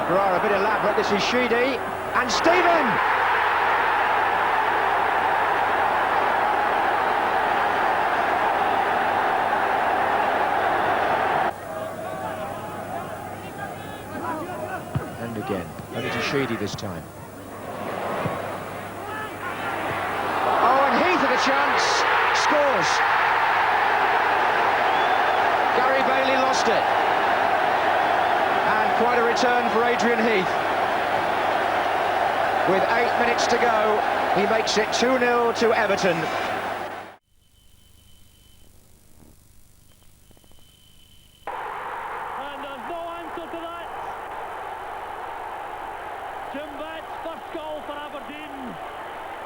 Right, a bit elaborate. This is Sheedy and Stephen. And again, only to Sheedy this time. Oh, and Heath with a chance, scores. Gary Bailey lost it. And quite a return for Adrian Heath. With 8 minutes to go, he makes it 2-0 to Everton. And there's no answer to that. Jim Batt's first goal for Aberdeen.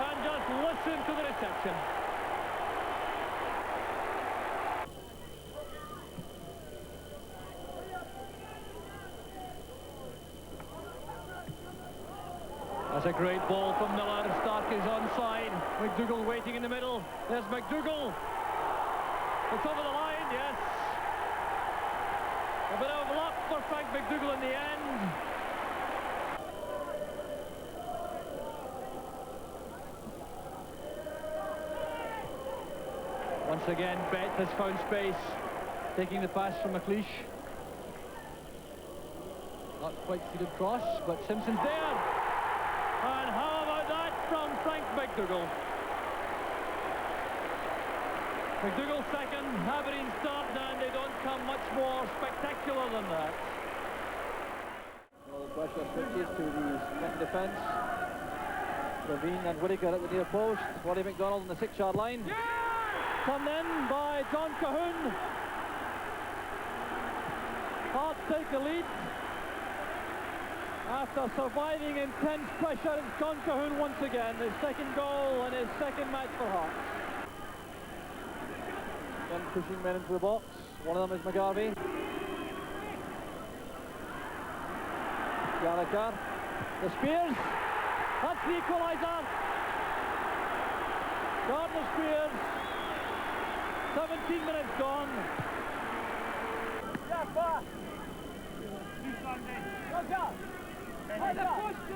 And just listen to the reception. That's a great ball from Miller. Stark is onside. McDougall waiting in the middle. There's McDougall. It's over the line, yes. A bit of luck for Frank McDougall in the end. Once again, Bett has found space, taking the pass from McLeish. Not quite suited cross, but Simpson's there. And how about that from Frank McDougall? McDougall second, Aberdeen start, and they don't come much more spectacular than that. Well, pressure switches to the second defence. Levine and Whittaker at the near post. Roddy McDonald on the 6-yard line. Come in by John Cahoon. Hearts take the lead. After surviving intense pressure, it's John Cahoon once again. His second goal and his second match for Hearts. Again pushing men into the box. One of them is McGarvey. Gallagher. The Spears. That's the equaliser. Gardner Spears. 17 minutes gone.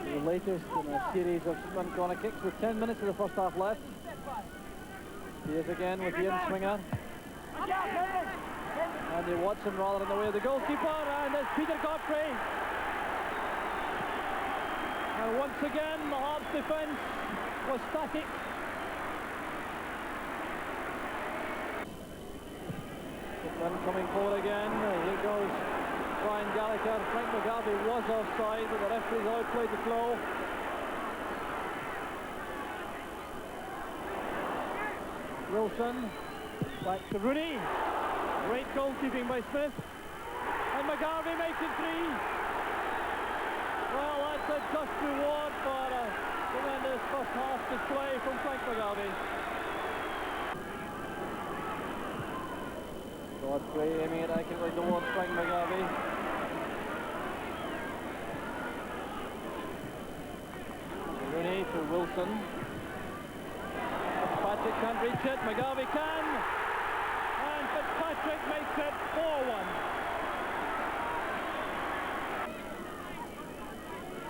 The latest in a series of St. corner kicks with 10 minutes of the first half left. Here's again with the in-swinger. Andy Watson rather in the way of the goalkeeper, and there's Peter Godfrey. And once again, the Hearts defence was static. Coming forward again, here goes Brian Gallagher. Frank McGarvey was offside, but the referee's outplayed the flow. Wilson, back to Rooney. Great goalkeeping by Smith. And McGarvey makes it 3. Well, that's a just reward for a tremendous first half display from Frank McGarvey. Godfrey aiming it accurately towards Frank McGarvey. Rooney to Wilson. Fitzpatrick can't reach it, McGarvey can. And Fitzpatrick makes it 4-1.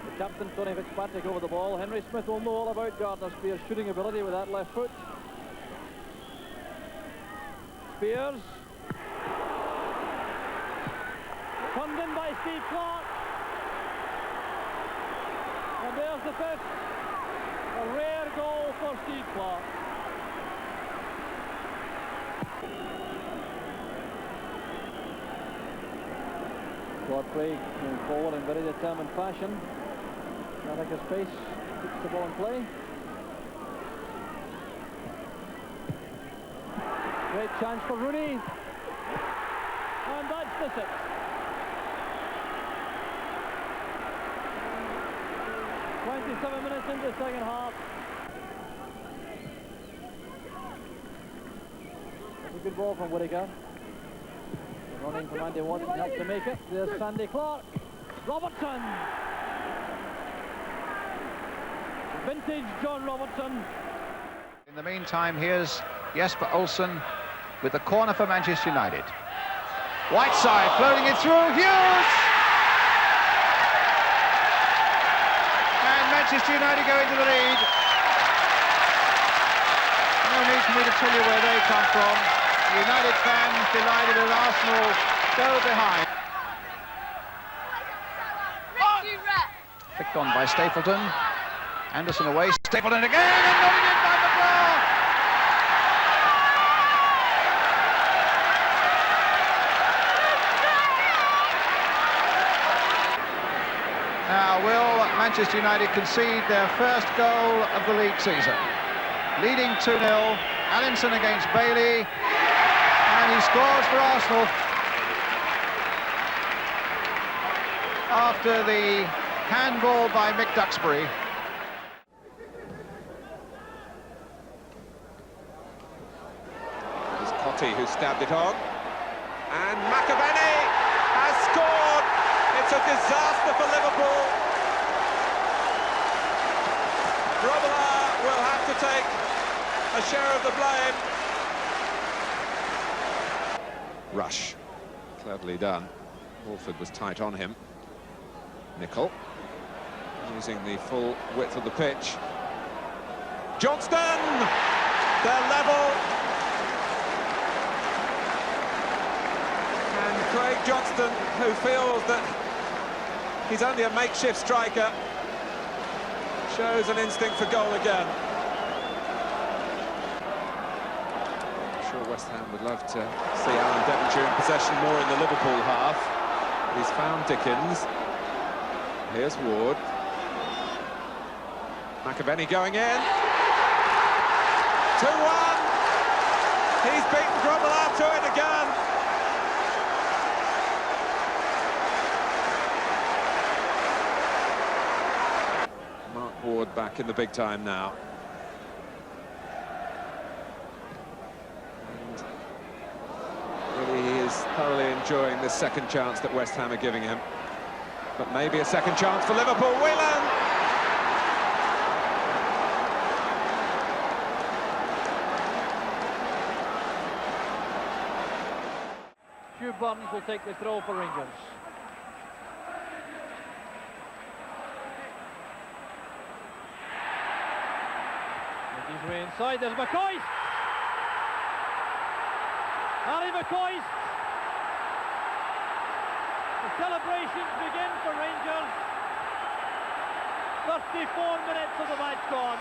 The captain, Tony Fitzpatrick, over the ball. Henry Smith will know all about Gardner Spears' shooting ability with that left foot. Spears. Turned in by Steve Clark. And there's the 5th. A rare goal for Steve Clark. Godfrey moving forward in very determined fashion. Gallagher's pace keeps the ball in play. Great chance for Rooney. And that's the 6th. 27 minutes into the second half. That's a good ball from Whittaker. Running from Andy Watson helps to make it. There's Sandy Clark. Robertson. Vintage John Robertson. In the meantime, here's Jesper Olsen with the corner for Manchester United. Whiteside floating it through. Hughes! Manchester United go into the lead. No need for me to tell you where they come from. United fans delighted at Arsenal go behind. Picked on by Stapleton. Anderson away, Stapleton again, and nodded in by McGrath. Now, will Manchester United concede their first goal of the league season? Leading 2-0, Alisson against Bailey, and he scores for Arsenal after the handball by Mick Duxbury. It's Cottee who stabbed it on, and McAvenny has scored. It's a disaster for Liverpool. Grobbelaar will have to take a share of the blame. Rush, cleverly done. Walford was tight on him. Nicol, using the full width of the pitch. Johnston! They're level. And Craig Johnston, who feels that he's only a makeshift striker, shows an instinct for goal again. I'm sure West Ham would love to see Alan Devonshire in possession more in the Liverpool half. He's found Dickens. Here's Ward. McAvenny going in. 2-1. He's beaten Grobbelaar to it again. Mark Ward back in the big time now. And really he is thoroughly enjoying this second chance that West Ham are giving him. But maybe a second chance for Liverpool. Whelan! Hugh Burns will take the throw for Rangers. Making his way inside, there's McCoist! Harry McCoist! The celebrations begin for Rangers. 34 minutes of the match gone.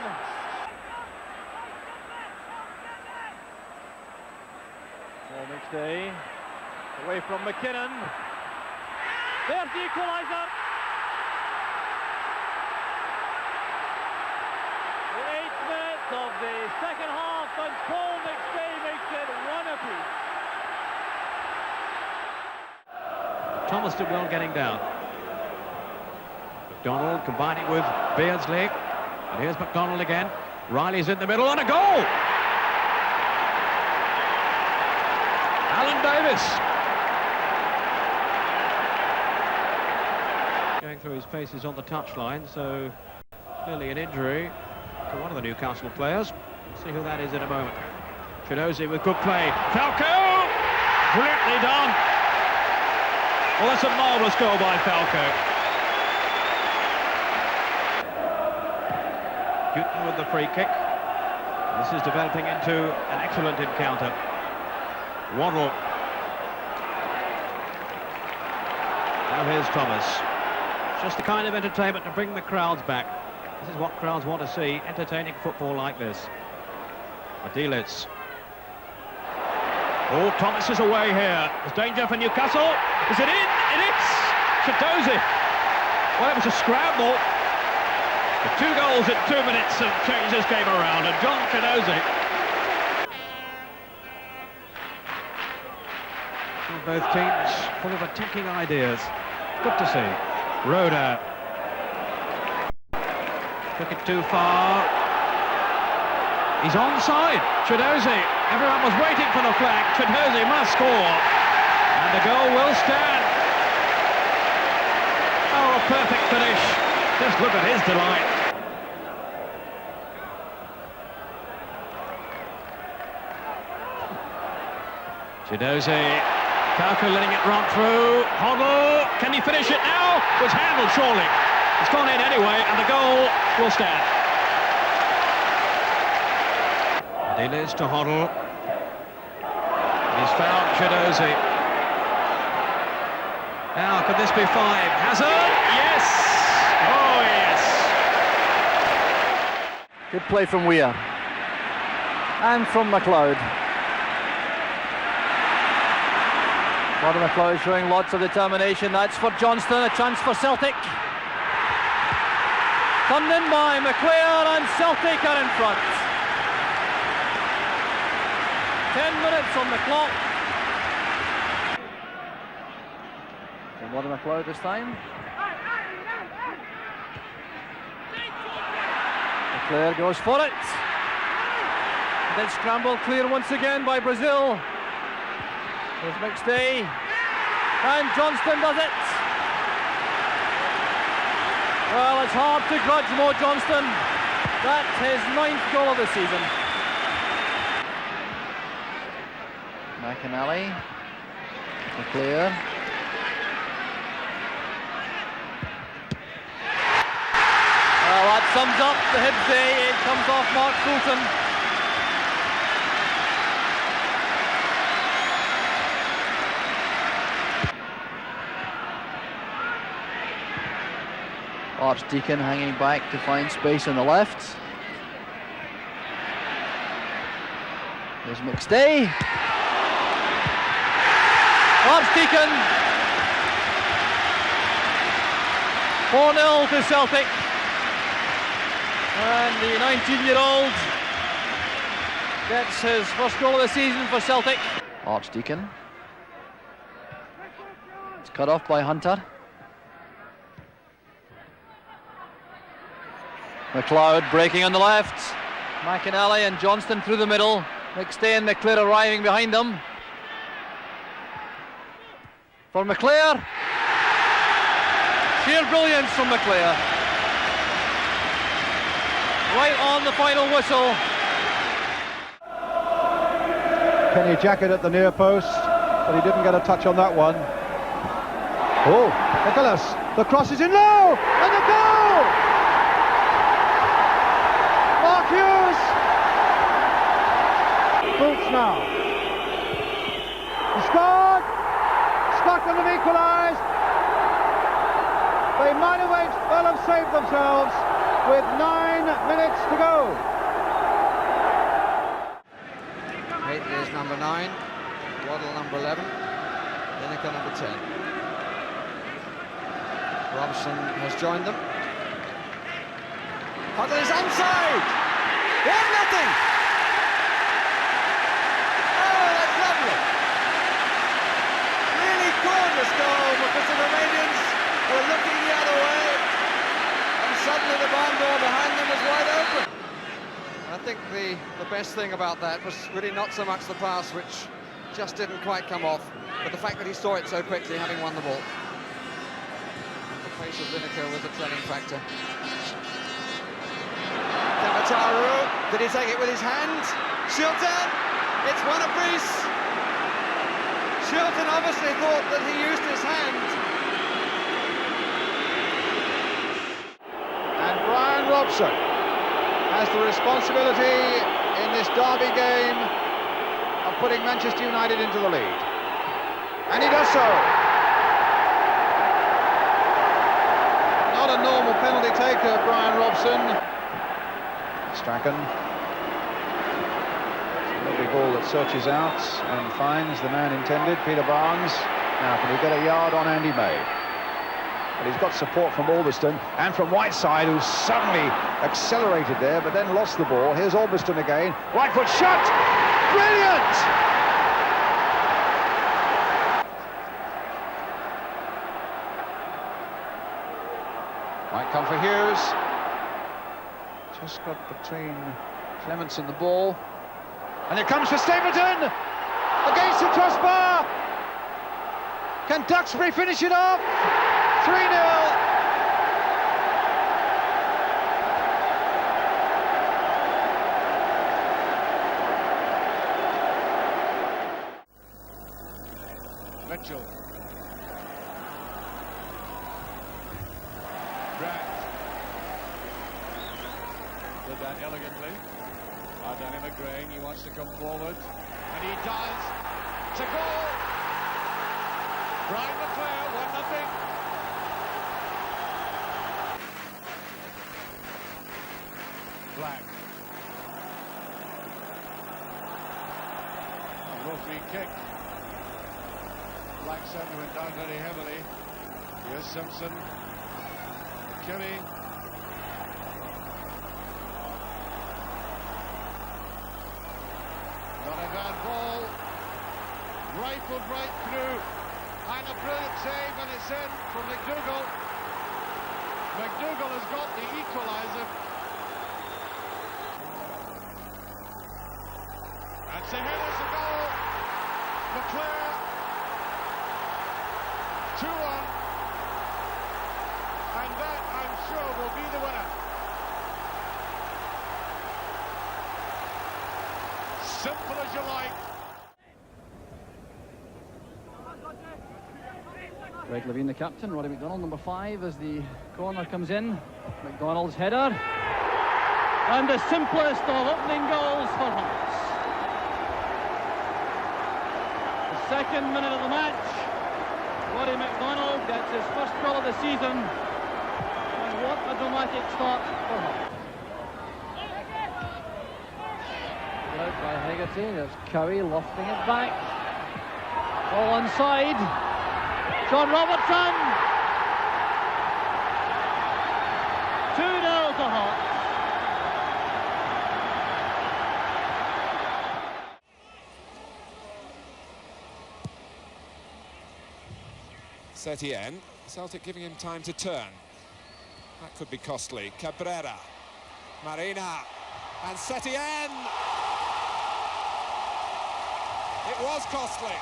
Paul McStay away from McKinnon. There's the equaliser. The 8th minute of the second half, and Paul McStay makes it one apiece. Thomas did well getting down. McDonald combining with Beardsley. And here's McDonald again. Riley's in the middle, and a goal! Alan Davis. Going through his paces on the touchline, so clearly an injury to one of the Newcastle players. We'll see who that is in a moment. Chidozie with good play. Falco! Brilliantly done. Well, that's a marvellous goal by Falco. Newton with the free kick. This is developing into an excellent encounter. Waddle. Now here's Thomas. Just the kind of entertainment to bring the crowds back. This is what crowds want to see, entertaining football like this. Adilitz. Oh, Thomas is away here. There's danger for Newcastle. Is it in? It is! Chidozie. Well, it was a scramble. The 2 goals in 2 minutes have changed this game around, and John Chidozie. Both teams full of attacking ideas. Good to see. Roda. Took it too far. He's onside. Chidozie. Everyone was waiting for the flag. Chidozie must score. And the goal will stand. Oh, a perfect finish. Just look at his delight. Chidozie. Falco letting it run through. Hoddle. Can he finish it now? Was handled, surely. It's gone in anyway, and the goal will stand. Diles to Hoddle. He's found Chiedozie. Now, could this be 5? Hazard? Yes! Oh, yes! Good play from Weir. And from McLeod. Martin McLeod showing lots of determination. That's for Johnston, a chance for Celtic. Turned in by McQuair, and Celtic are in front. 10 minutes on the clock. And Martin McLeod this time. McClair goes for it. Then scramble clear once again by Brazil. There's McStay. And Johnston does it. Well, it's hard to grudge Mo Johnston. That's his 9th goal of the season. McInally. McClair. Well, that sums up the Hibs day. It comes off Mark Fulton. Archdeacon hanging back to find space on the left. There's McStay. Archdeacon. 4-0 to Celtic. And the 19-year-old gets his first goal of the season for Celtic. Archdeacon. It's cut off by Hunter. McLeod breaking on the left. McInally and Johnston through the middle. McStay and McClair arriving behind them. For McClair. Sheer brilliance from McClair. Right on the final whistle. Kenny Jackett at the near post, but he didn't get a touch on that one. Oh, Nicholas, the cross is in low, and the goal! Mark Hughes! Boots now. He scored! Scotland have equalised. They might have well have saved themselves with 9 minutes to go. Haitley is number 9, Waddle number 11, Lineker number 10. Robson has joined them. Hoddle is onside! 1-0! Oh, that's lovely! Really gorgeous goal because the Romanians were looking the other way, and suddenly the barn door behind them was wide open. I think the best thing about that was really not so much the pass, which just didn't quite come off, but the fact that he saw it so quickly, having won the ball. The pace of Lineker was a telling factor. Kamataru, did he take it with his hand? Shilton, it's one apiece. Shilton obviously thought that he used his hand. And Brian Robson has the responsibility in this derby game of putting Manchester United into the lead. And he does so. Not a normal penalty taker, Brian Robson. Strachan. It's a lovely ball that searches out and finds the man intended, Peter Barnes. Now, can he get a yard on Andy May? But he's got support from Albiston and from Whiteside, who suddenly accelerated there, but then lost the ball. Here's Albiston again. Right foot shot! Brilliant! Might come for Hughes. Just got between Clements and the ball. And it comes for Stapleton! Against the crossbar! Can Duxbury finish it off? 3-0. Mitchell. Grant did that elegantly. Danny McGrain, he wants to come forward, and he does. It's a goal. Brian McClare, 1-0. Black. A low free kick. Black certainly went down very heavily. Here's Simpson. Kelly. Donovan ball. Rifled right through. And a brilliant save, and it's in from McDougall. McDougall has got the equaliser. That's a header's a goal. McClare. 2-1. And that, I'm sure, will be the winner. Simple as you like. Greg Levine, the captain. Roddy McDonald, number 5, as the corner comes in. McDonald's header. And the simplest of opening goals for Hearts. The second minute of the match. Roddy McDonald gets his first goal of the season. And what a dramatic start for Hearts. Out by Hegarty. There's Cowie lofting it back. Ball onside. John Robertson. 2-0 to Hearts. Setien. Celtic giving him time to turn. That could be costly. Cabrera. Marina. And Setien. It was costly.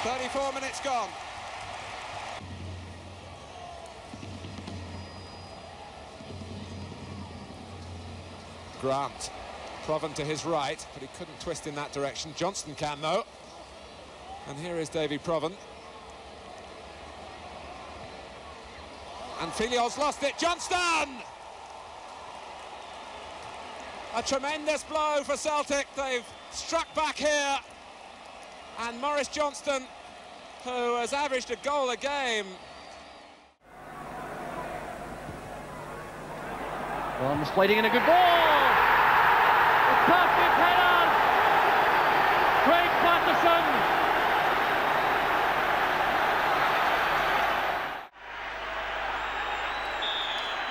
"34 minutes gone." Grant. Provan to his right, but he couldn't twist in that direction. Johnston can, though. And here is Davy Provan. And Filiol's lost it. Johnston! A tremendous blow for Celtic. They've struck back here. And Maurice Johnston, who has averaged a goal a game. Well, sliding in a good ball. A perfect header. Craig Patterson.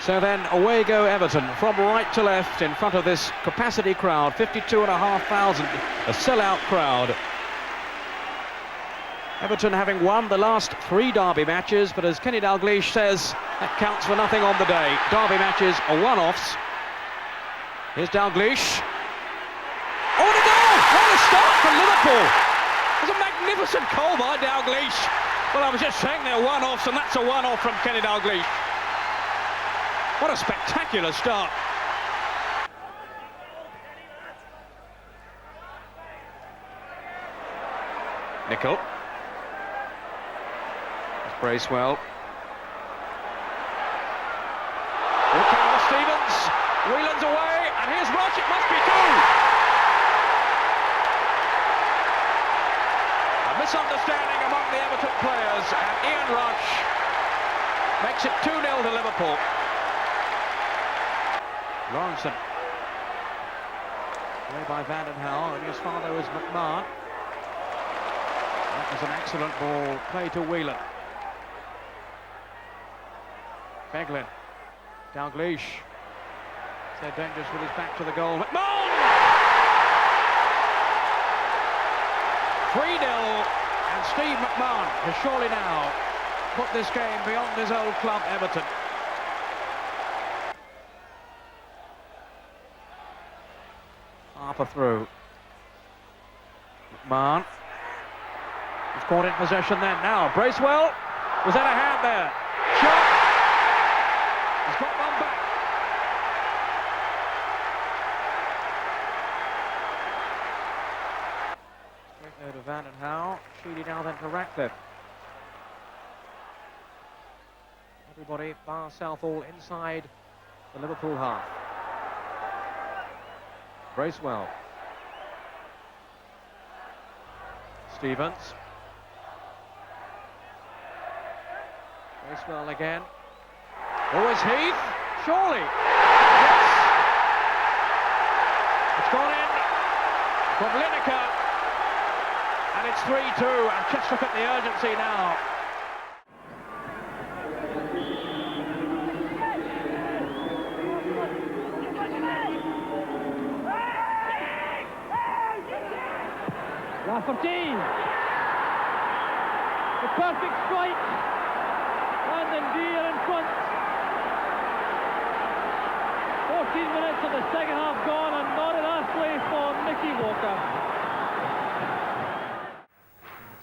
So then away go Everton from right to left in front of this capacity crowd, 52,500, a sellout crowd. Everton having won the last 3 derby matches, but as Kenny Dalglish says, that counts for nothing on the day. Derby matches are one-offs. Here's Dalglish. Oh, the goal! What a start for Liverpool! It's a magnificent goal by Dalglish. Well, I was just saying they're one-offs, and that's a one-off from Kenny Dalglish. What a spectacular start. Nicol. It's Bracewell. Okay, Stevens. Whelan's away, and here's Rush. It must be 2. A misunderstanding among the Everton players, and Ian Rush makes it 2-0 to Liverpool. Lawrenson. Play by Vandenhal, and his father was McMahon. That was an excellent ball. Play to Whelan. Beglin. Dalglish. So dangerous with his back to the goal. McMahon! 3-0, and Steve McMahon has surely now put this game beyond his old club, Everton. Harper through. McMahon. He's caught in possession then. Now, Bracewell. Was that a hand there? Shot. He's got one back. Brandon Howe. Sheedy now then to Ratcliffe. Everybody bar Southall inside the Liverpool half. Bracewell. Stevens. Bracewell again. Oh, it's Heath. Surely. Yes. It's gone in from Lineker. And it's 3-2. And just look at the urgency now. Lafferty. The perfect strike. And Deere in front. 14 minutes of the second half gone, and not an Astley for Mickey Walker.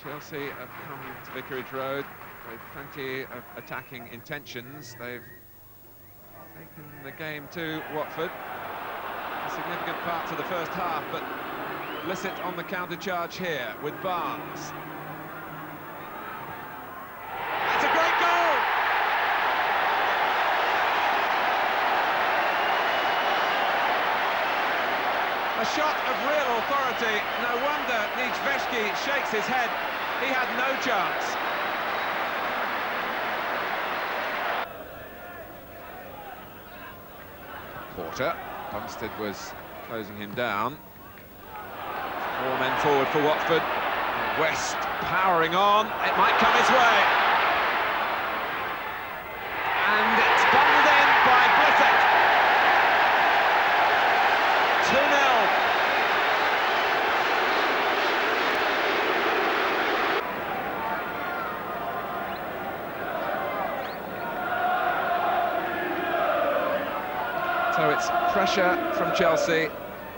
Chelsea have come to Vicarage Road with plenty of attacking intentions. They've taken the game to Watford. A significant part of the first half, but Lycett on the counter-charge here with Barnes. That's a great goal! A shot of real authority. No wonder Nijveshki shakes his head. He had no chance. Porter. Bumstead was closing him down. 4 men forward for Watford. West powering on. It might come his way. And it's bundled in by Blissett. 2-0. So it's pressure from Chelsea,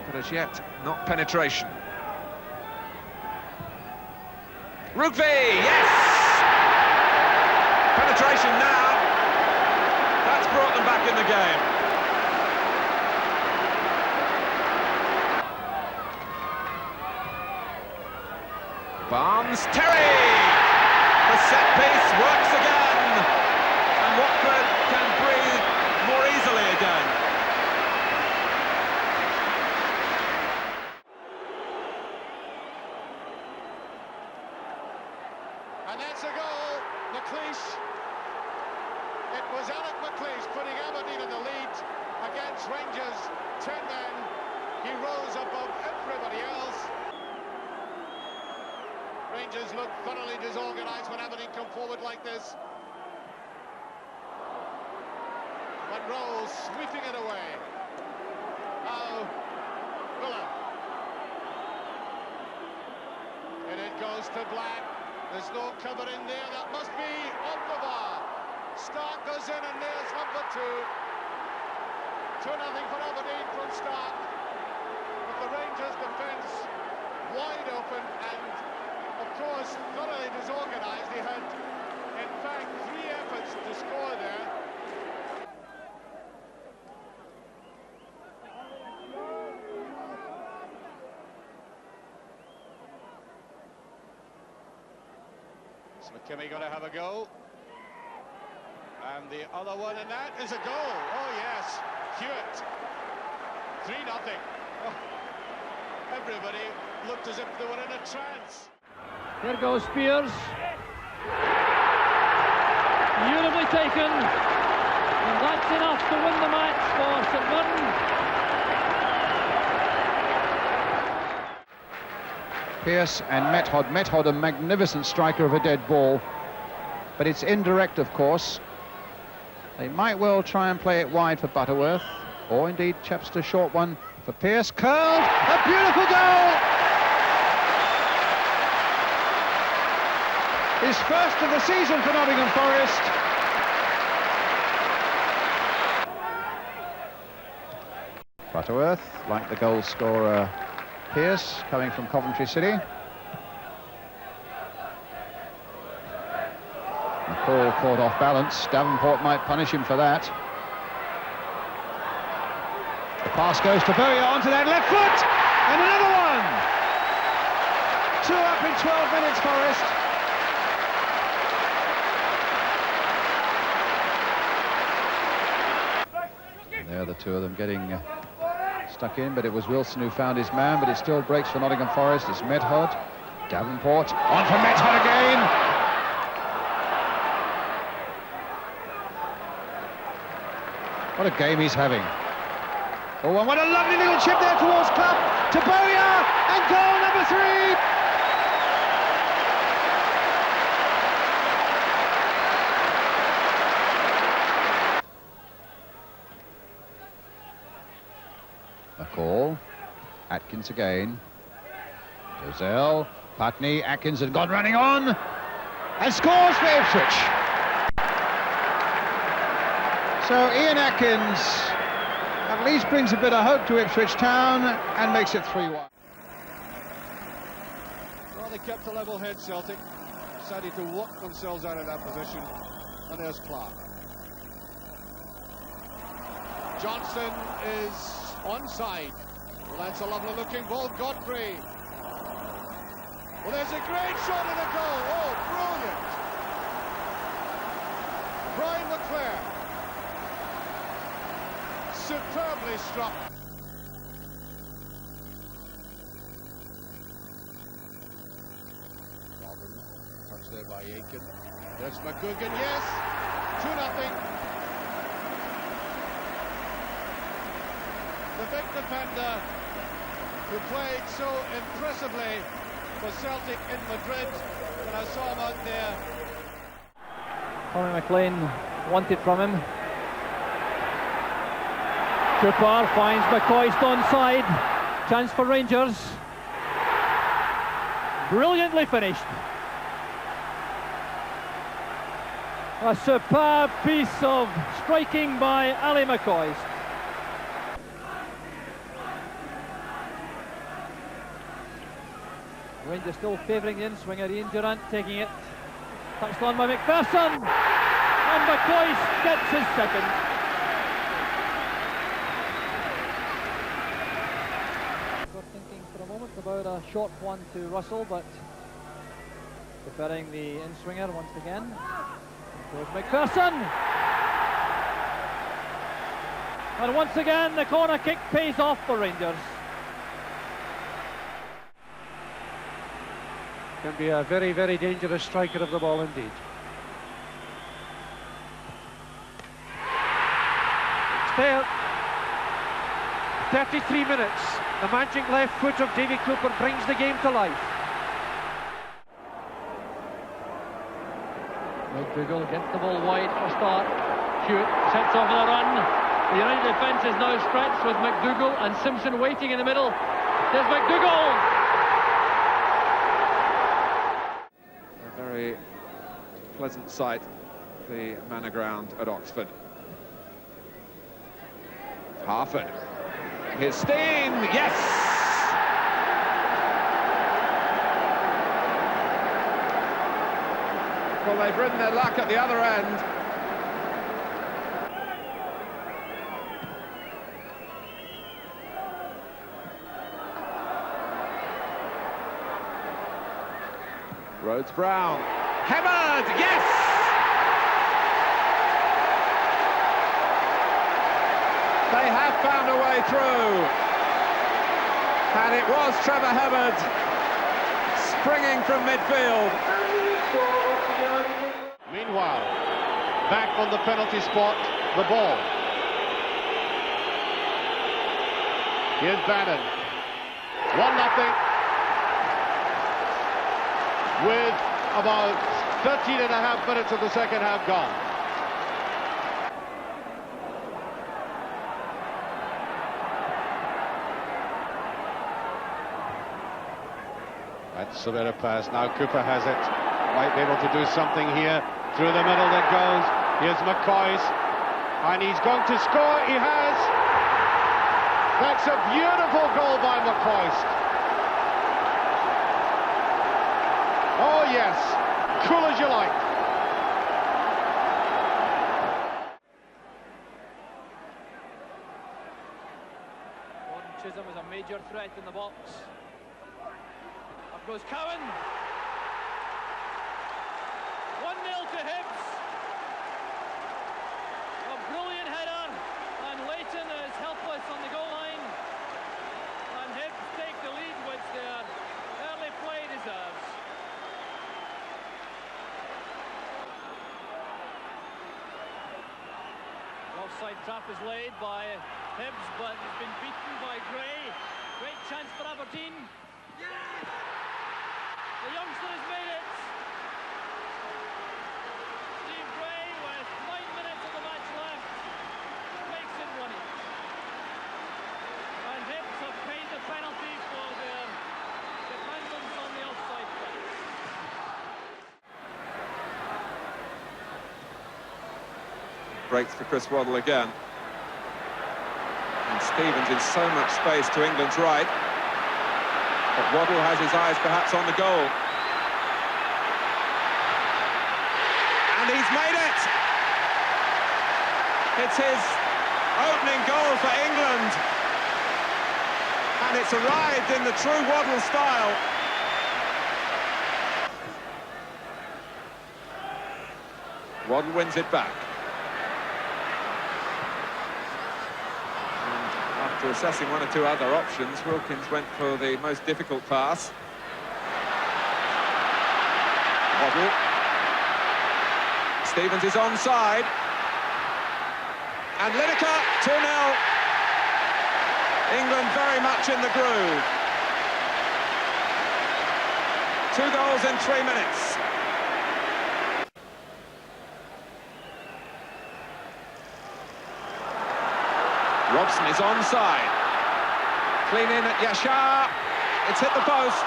but as yet not penetration. Rugby, yes! Penetration now. That's brought them back in the game. Barnes, Terry! The set piece works again. And Watford can breathe more easily again. And that's a goal. McLeish. It was Alec McLeish putting Aberdeen in the lead against Rangers. 10 men. He rose above everybody else. Rangers look thoroughly disorganised when Aberdeen come forward like this. Monroe sweeping it away. Now, Miller. And it goes to Black. There's no cover in there. That must be off the bar. Stark goes in and nails number 2. 2-0 for Aberdeen from Stark. But the Rangers defence wide open and, of course, thoroughly disorganised. They had, in fact, 3 efforts to score there. Is McKimmie going to have a go? And the other one, and that is a goal. Oh, yes. Hewitt. 3-0. Oh, everybody looked as if they were in a trance. Here goes Spears. Beautifully taken. And that's enough to win the match for St Mirren. Pearce and Method. Method, a magnificent striker of a dead ball, but it's indirect, of course. They might well try and play it wide for Butterworth, or indeed Chepster, short one for Pearce. Curled, a beautiful goal! His first of the season for Nottingham Forest. Butterworth, like the goal scorer Pearce, coming from Coventry City. McCall caught off balance. Davenport might punish him for that. The pass goes to Bowyer onto that left foot, and another one! 2 up in 12 minutes, Forest. And there are the two of them getting stuck in, but it was Wilson who found his man, but it still breaks for Nottingham Forest. It's Medhod, Davenport, on for Medhod again. What a game he's having. Oh, and what a lovely little chip there towards Clough, to Bowyer, and goal number 3! McCall, Atkins again, Giselle, Putney, Atkins had gone running on, and scores for Ipswich. So Ian Atkins at least brings a bit of hope to Ipswich Town and makes it 3-1. Well, they kept a level head, Celtic. Decided to work themselves out of that position. And there's Clark. Johnston is onside. Well, that's a lovely looking ball. Godfrey. Well, there's a great shot at the goal. Oh, brilliant. Brian McClare. Superbly struck. Robin, touched there by Aiken. There's McGugan, yes. 2-0. The big defender who played so impressively for Celtic in Madrid when I saw him out there. Tommy McLean wanted from him. Cooper finds McCoist onside. Chance for Rangers. Brilliantly finished. A superb piece of striking by Ali McCoist. Rangers still favouring the in-swinger. Ian Durant taking it. Touched on by McPherson. And McCoist gets his second. About a short one to Russell, but preferring the in-swinger once again. Goes McPherson, and once again the corner kick pays off for Rangers. Can be a very, very dangerous striker of the ball indeed. Still 33 minutes. The magic left foot of Davy Cooper brings the game to life. McDougall gets the ball wide for start. Hewitt sets off on a run. The United defence is now stretched with McDougall and Simpson waiting in the middle. There's McDougall! A very pleasant sight, the Manor Ground at Oxford. Harford. Here's Steen, yes! Well, they've ridden their luck at the other end. Rhodes-Brown, hammered, yes! They have found a way through, and it was Trevor Hemmerd springing from midfield. Meanwhile, back on the penalty spot, the ball. Here's Bannon. 1-0 with about 13.5 minutes of the second half gone. That's a better pass. Now Cooper has it. Might be able to do something here. Through the middle that goes. Here's McCoist. And he's going to score. He has. That's a beautiful goal by McCoist. Oh, yes. Cool as you like. Gordon Chisholm is a major threat in the box. Up Goes Cowan. 1-0 to Hibs. A brilliant header, and Leighton is helpless on the goal line. And Hibs take the lead, which their early play deserves. Offside trap is laid by Hibs, but it's been beaten by Gray. Great chance for Aberdeen. The youngster has made it. Steve Gray, with 9 minutes of the match left, makes it 1-1. And Hibs have paid the penalty for their dependence on the offside trap. Breaks for Chris Waddle again. And Stevens in so much space to England's right. But Waddle has his eyes perhaps on the goal. And he's made it! It's his opening goal for England. And it's arrived in the true Waddle style. Waddle wins it back. After assessing one or two other options, Wilkins went for the most difficult pass. Waddle. Stevens is onside. And Lineker, 2-0. England very much in the groove. 2 goals in 3 minutes. Robson is onside. Clean in at Yashar. It's hit the post.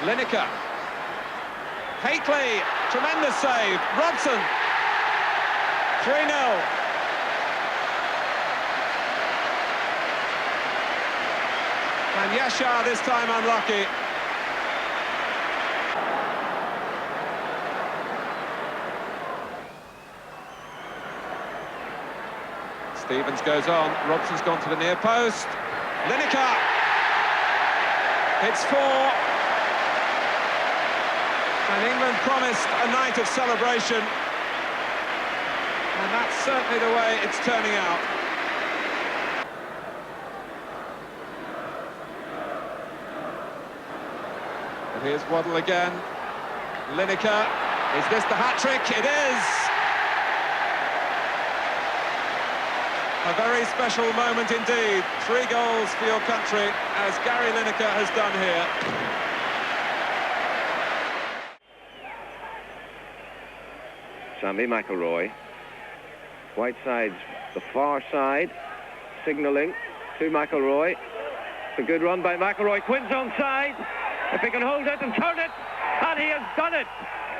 Lineker. Hakely. Tremendous save. Robson. 3-0. And Yashar this time unlucky. Stevens goes on, Robson's gone to the near post. Lineker! It's 4. And England promised a night of celebration. And that's certainly the way it's turning out. And here's Waddle again. Lineker, is this the hat-trick? It is! A very special moment indeed. 3 goals for your country, as Gary Lineker has done here. Sammy McIlroy. Whiteside's the far side, signalling to McIlroy. It's a good run by McIlroy. Quinn's onside. If he can hold it and turn it, and he has done it.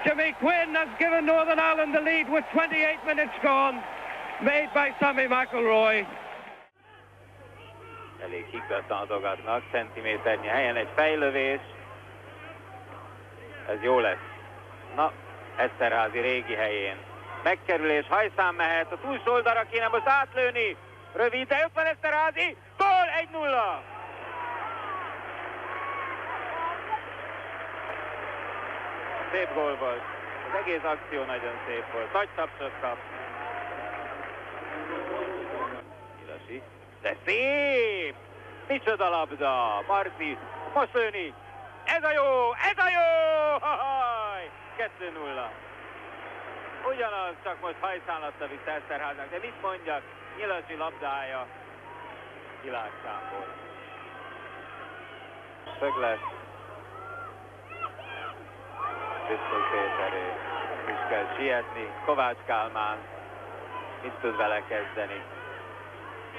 Jimmy Quinn has given Northern Ireland the lead with 28 minutes gone. Made by Sammy McIlroy. Elég higgadtan adogatnak, centiméternyi helyen egy fejlövés. Ez jó lesz. Na, Eszterházy régi helyén. Megkerülés, hajszán mehet, a túlsó oldalra kéne most átlőni. Rövid, de ott van Eszterházy. Gól, 1-0. Szép gól volt. Az egész akció nagyon szép volt. Nagy tapsot kap. De szép! Micsoda labda! Marci, most lőni! Ez a jó! Ez a jó! 2-0. Ugyanaz, csak most hajszánlatta vissza Eszterháznak, de mit mondjak? Nyilasi labdája világszámból. Szöglet. Piszkos Péteré. És kell sietni. Kovács Kálmán. Mit tud vele kezdeni?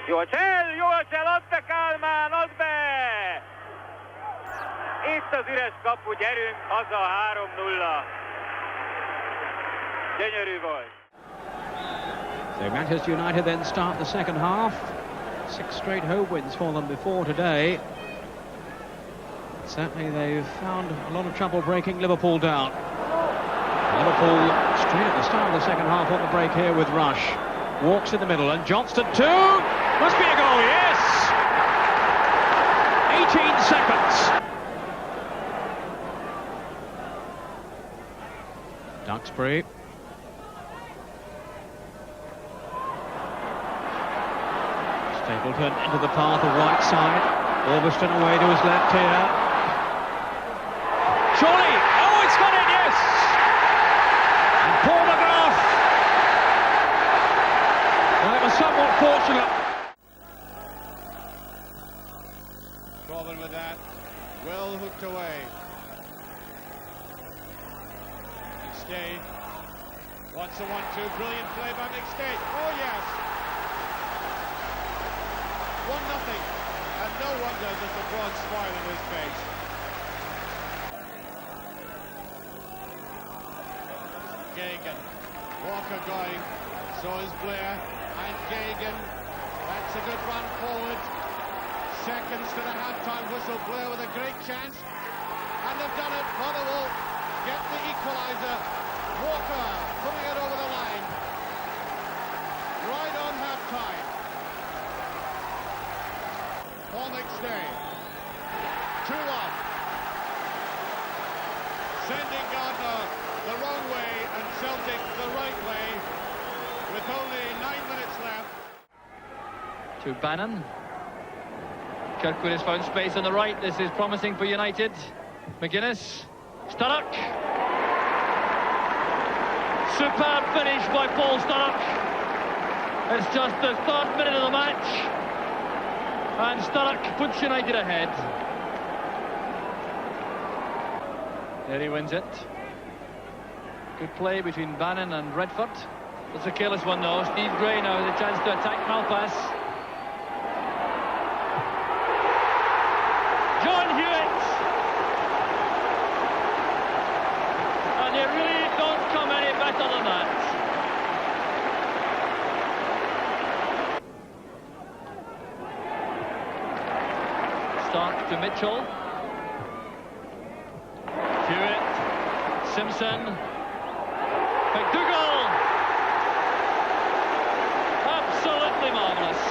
Jó a csel, add be Kálmán, add be! Itt az üres kapu, gyerünk haza, 3-0. Gyönyörű volt. So Manchester United then start the second half. 6 straight home wins for them before today. Certainly they've found a lot of trouble breaking Liverpool down. Liverpool straight at the start of the second half on the break here with Rush. Walks in the middle and Johnston too. Must be a goal, yes! 18 seconds. free. Stapleton into the path of right side. Orbiston away to his left here. Surely! Oh, it's got it, yes! And Paul McGrath! Well, it was somewhat fortunate. Problem with that. Well hooked away. McStay wants a 1-2. Brilliant play by McStay. Oh, yes. 1-0. And no wonder there's a broad smile on his face. Gagan. Walker going. So is Blair. And Gagan. That's a good run forward. Seconds to the half-time whistle. Blair with a great chance. And they've done it. Motherwell get the equaliser. Walker putting it over the line. Right on half-time. Paul McStay. 2-1. Sending Gardner the wrong way and Celtic the right way. With only 9 minutes left. To Bannon. Kirkwood has found space on the right. This is promising for United. McGuinness. Sturrock. Superb finish by Paul Sturrock. It's just the 3rd minute of the match. And Sturrock puts United ahead. There he wins it. Good play between Bannon and Redford. It's a careless one though. Steve Gray now has a chance to attack Malpass. John Hewitt! And they really don't come any better than that. Stark to Mitchell. Hewitt. Simpson. McDougall! Absolutely marvellous.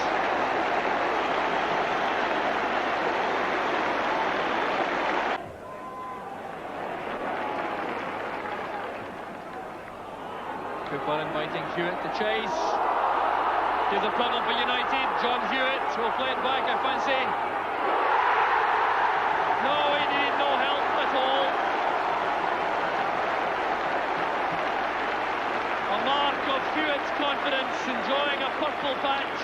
Cooper inviting Hewitt to chase. Here's a problem for United. John Hewitt will play it back, I fancy. No, he needed no help at all. A mark of Hewitt's confidence, enjoying a purple patch.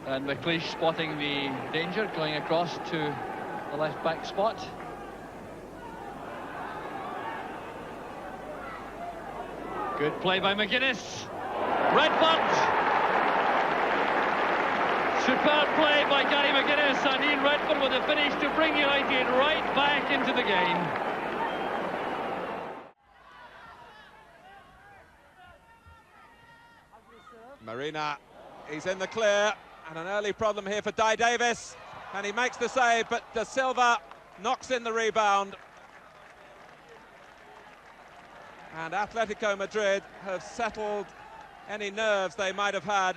And McLeish spotting the danger, going across to the left back spot. Good play by McGuinness. Redford. Superb play by Gary McGuinness, and Ian Redford with a finish to bring United right back into the game. Marina, he's in the clear, and an early problem here for Dai Davis, and he makes the save, but Da Silva knocks in the rebound. And Atletico Madrid have settled any nerves they might have had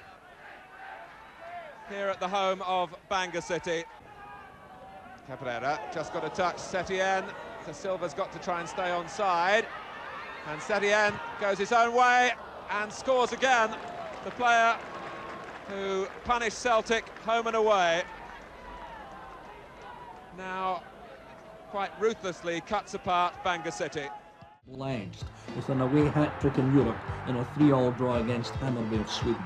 here at the home of Bangor City. Cabrera just got a touch. Setien. Da Silva's got to try and stay onside. And Setien goes his own way and scores again. The player who punished Celtic home and away now quite ruthlessly cuts apart Bangor City. Lanced with an away hat-trick in Europe in a 3-all draw against Hammarby of Sweden.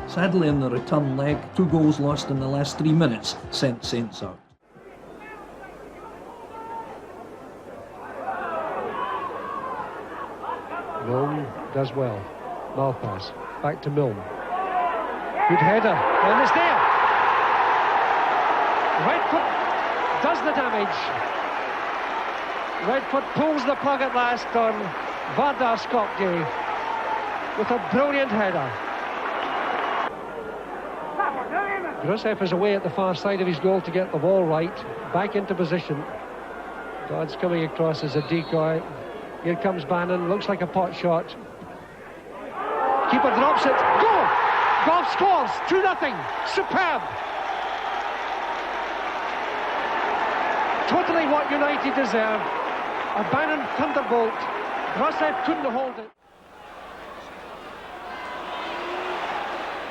Sadly, in the return leg, 2 goals lost in the last 3 minutes sent Saints out. Milne does well. Malpass back to Milne. Good header, and it's there. Redford does the damage. Redford pulls the plug at last on Vardar Skopje with a brilliant header. Grosseff is away at the far side of his goal to get the ball right. Back into position. Dodds coming across as a decoy. Here comes Bannon. Looks like a pot shot. Keeper drops it. Goal! Goff scores. 2-0. Superb. Totally what United deserve. A Bannon thunderbolt. Grosseff couldn't hold it.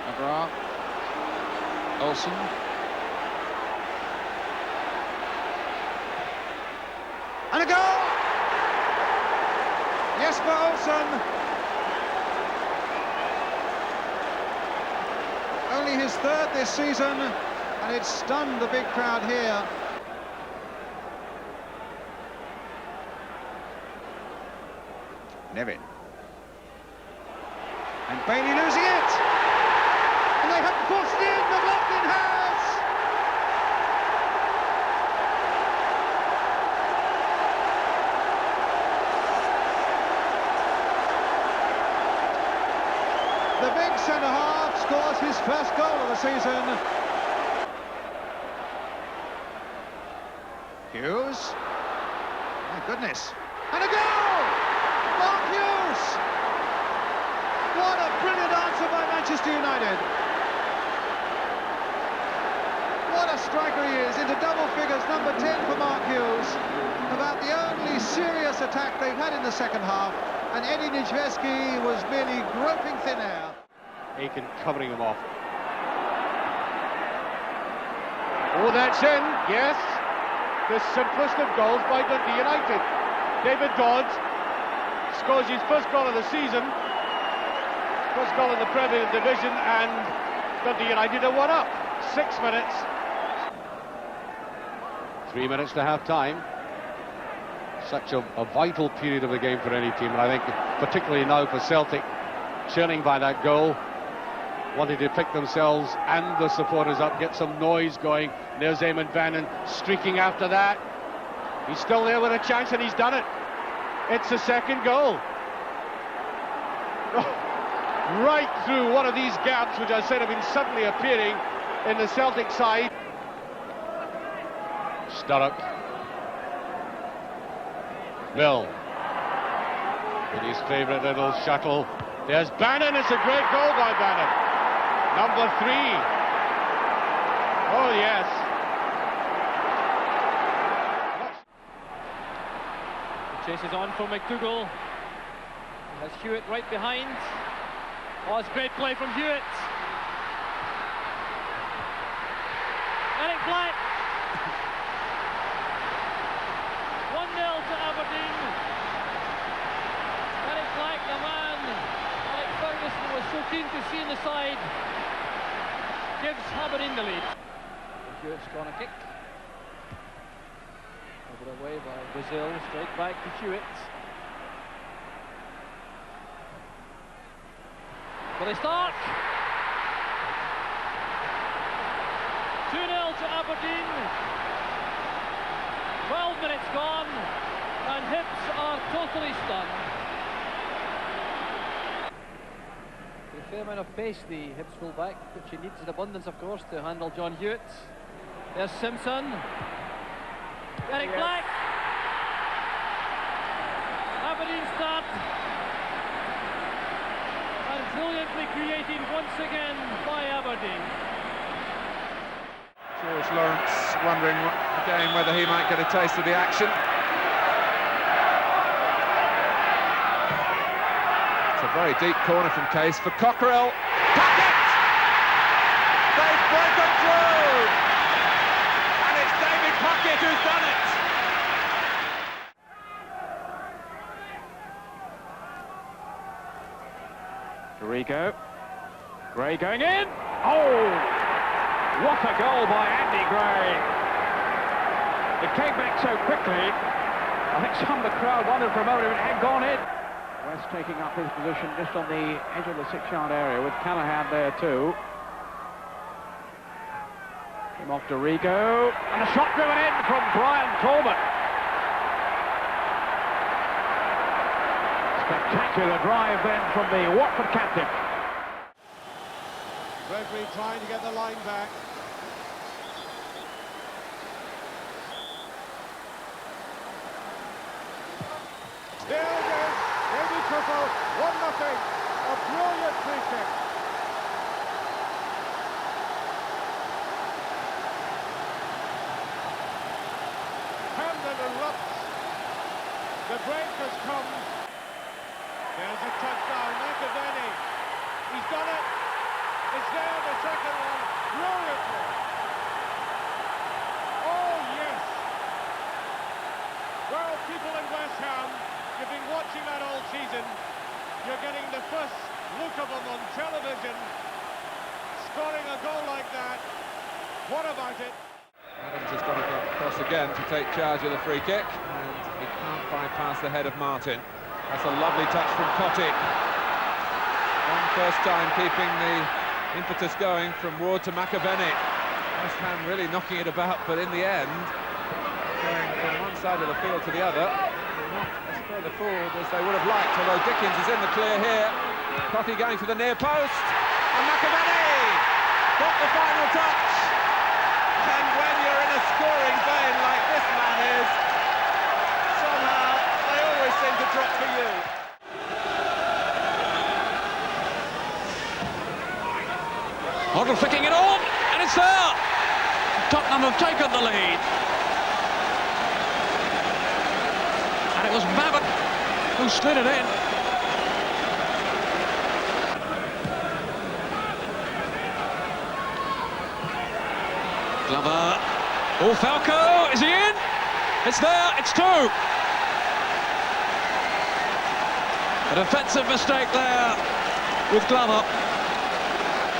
McGrath. Olsen. And a goal! Jesper Olsen. Only his third this season, and it stunned the big crowd here. Nevin. And Bailey losing it! And they have pushed in, McLaughlin has! The big centre-half scores his first goal of the season. Hughes. My goodness. And a goal! Mark Hughes! What a brilliant answer by Manchester United. What a striker he is, into double figures, number 10 for Mark Hughes. About the only serious attack they've had in the second half, and Eddie Nijveski was merely groping thin air. Aiken covering him off. Oh, that's in, yes. The simplest of goals by Dundee United. David Dodds scores his first goal of the season, first goal in the Premier Division, and Dundee United are 1 up. 6 minutes. 3 minutes to half time. Such a vital period of the game for any team, and I think particularly now for Celtic, churning by that goal, wanting to pick themselves and the supporters up, get some noise going. There's Eamon Bannon streaking after that. He's still there with a chance, and he's done it. It's the second goal. Right through one of these gaps, which I said have been suddenly appearing in the Celtic side. Sturrock. Mill. With his favourite little shuttle. There's Bannon. It's a great goal by Bannon. Number 3. Oh, yes. The chase is on for McDougall. He has Hewitt right behind. Oh, it's great play from Hewitt. Eric Black. 1-0 to Aberdeen. Eric Black, the man Alex Ferguson was so keen to see in the side, gives Aberdeen the lead. Hewitt's corner kick. Over away by Brazil, straight back to Hewitt. Will they start? 2-0 to Aberdeen. 12 minutes gone, and Hibs are totally stunned. A fair amount of pace, the Hibs full-back, which he needs in abundance, of course, to handle John Hewitt. There's Simpson. Eric Black. Aberdeen start. And brilliantly created once again by Aberdeen. George Lawrence wondering again whether he might get a taste of the action. It's a very deep corner from Case for Cockerell. Puckett! They've broken through! And it's David Puckett who's done it! Rico. Gray going in. Oh! What a goal by Andy Gray. It came back so quickly. I think some of the crowd wondered for a moment if it had gone in. West taking up his position just on the edge of the 6-yard area with Callahan there too. Came off to Rico. And a shot driven in from Brian Coleman. Spectacular drive then from the Watford captain. Referee trying to get the line back. There it is. Eddie Cooper, 1-0. A brilliant free kick. Hamden erupts. The break has come. There's a touchdown. McAvenny. He's done it. It's there, the second one. Brilliantly. Oh, yes. Well, people in West Ham, you've been watching that all season. You're getting the first look of him on television. Scoring a goal like that. What about it? Adams has got to go across again to take charge of the free kick, and he can't bypass the head of Martin. That's a lovely touch from Cottee. One first time keeping the impetus going from Ward to McAvenny. West Ham really knocking it about, but in the end, going from one side of the field to the other, not as further forward as they would have liked, although Dickens is in the clear here. Cottee going for the near post, and McAvenny got the final touch. And when you're in a scoring vein like this man is, somehow they always seem to drop for you. Hoddle flicking it on, and it's there! Tottenham have taken the lead. And it was Babbitt who slid it in. Glover. Oh, Falco, is he in? It's there, it's 2. A defensive mistake there with Glover.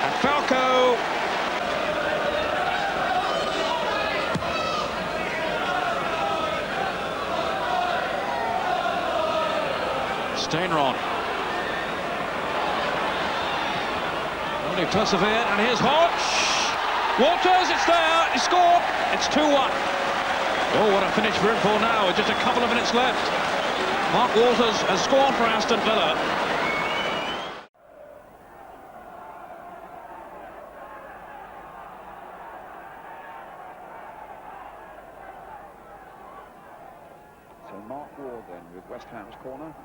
And Falco. Stainron. Only persevered, and here's Hodge. Walters, it's there, he scored, it's 2-1. Oh, what a finish for him for now, with just a couple of minutes left. Mark Walters has scored for Aston Villa. So Mark Ward then with West Ham's corner.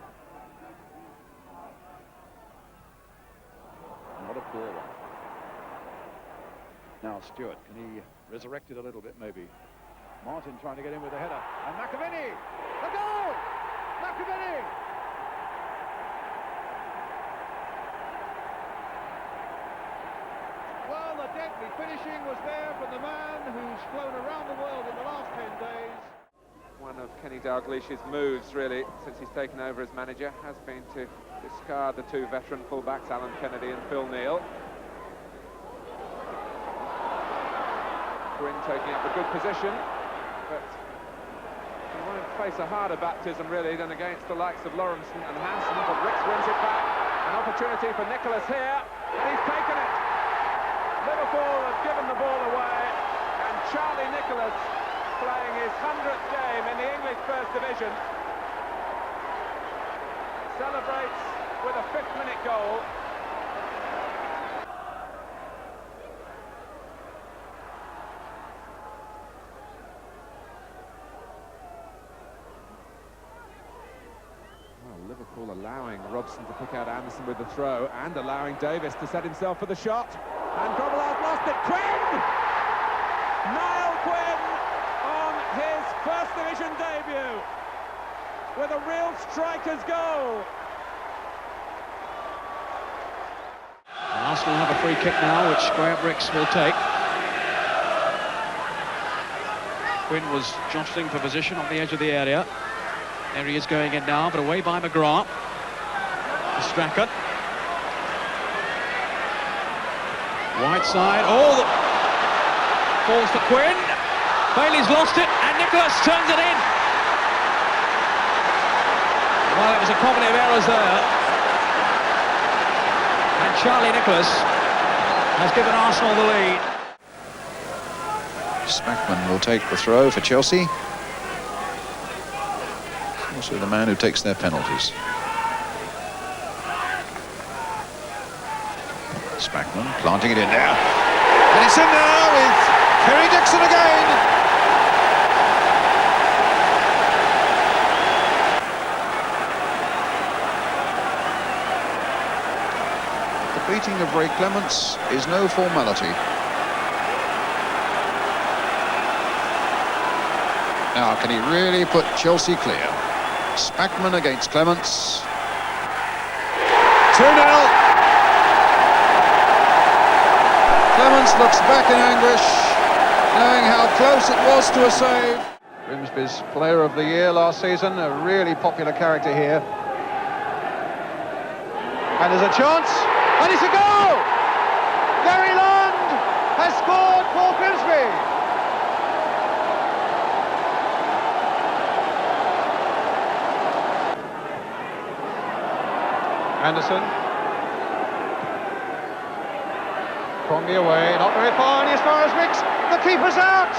And what a poor one. Now Stewart, can he resurrect it a little bit maybe? Martin trying to get in with a header. And McAvenny! A goal! McAvenny! Well, the deadly finishing was there from the man who's flown around the world in the last 10 days. One of Kenny Dalglish's moves, really, since he's taken over as manager, has been to discard the 2 veteran fullbacks, Alan Kennedy and Phil Neal. Gwynn taking up a good position, but he won't face a harder baptism, really, than against the likes of Lawrenson and Hansen, but Ricks wins it back. An opportunity for Nicholas here, and he's taken it. Liverpool have given the ball away, and Charlie Nicholas, playing his 100th game in the English First Division, celebrates with a 5th-minute goal. Liverpool allowing Robson to pick out Anderson with the throw, and allowing Davis to set himself for the shot. And Grobbelaar's lost it. Quinn! Niall Quinn on his First Division debut with a real striker's goal. Arsenal have a free kick now, which Graham Ricks will take. Quinn was jostling for position on the edge of the area. There he is going in now, but away by McGrath. Strachan. Right side. Oh, falls for Quinn. Bailey's lost it, and Nicholas turns it in. Well, it was a comedy of errors there. And Charlie Nicholas has given Arsenal the lead. Spackman will take the throw for Chelsea. Also the man who takes their penalties. Spackman planting it in there. And it's in there with Kerry Dixon again. beating of Ray Clements is no formality. Now, can he really put Chelsea clear? Spackman against Clements. 2-0. Clements looks back in anguish, knowing how close it was to a save. Grimsby's Player of the Year last season, a really popular character here. And there's a chance, and it's a goal! Gary Lund has scored for Grimsby! Anderson. Crombie away, not very far, and as far as Ricks, the keeper's out!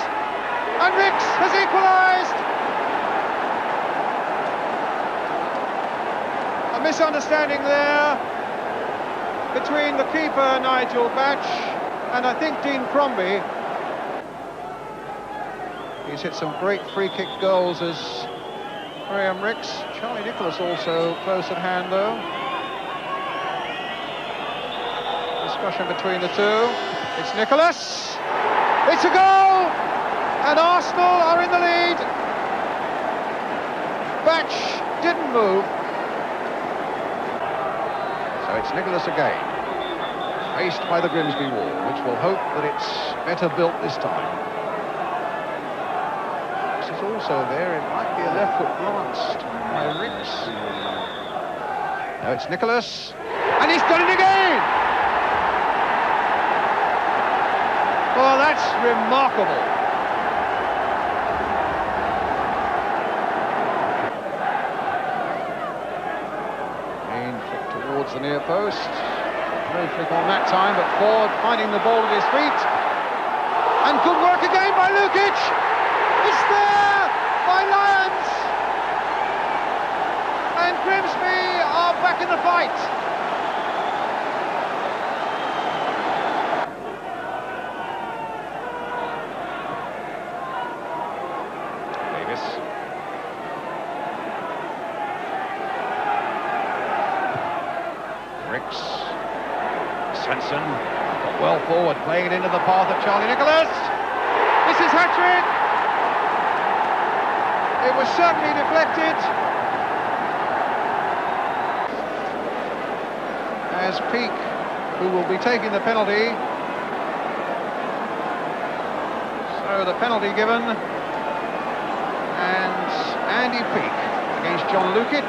And Ricks has equalised! A misunderstanding there between the keeper, Nigel Batch, and I think Dean Crombie. He's hit some great free-kick goals as Graham Ricks. Charlie Nicholas also close at hand, though. Discussion between the two. It's Nicholas! It's a goal! And Arsenal are in the lead. Batch didn't move. So it's Nicholas again, faced by the Grimsby wall, which will hope that it's better built this time. This is also there. It might be a left foot glanced by Ricks. No, it's Nicholas. And he's done it again! Well, that's remarkable. Towards the near post. No flick on that time, but Ford finding the ball at his feet. And good work again by Lukic. It's there by Lyons. And Grimsby are back in the fight. Davis. Ricks. Svensson got well forward, playing it into the path of Charlie Nicholas. This is hat-trick. It was certainly deflected. As Peake, who will be taking the penalty. So the penalty given. And Andy Peake against John Lukic.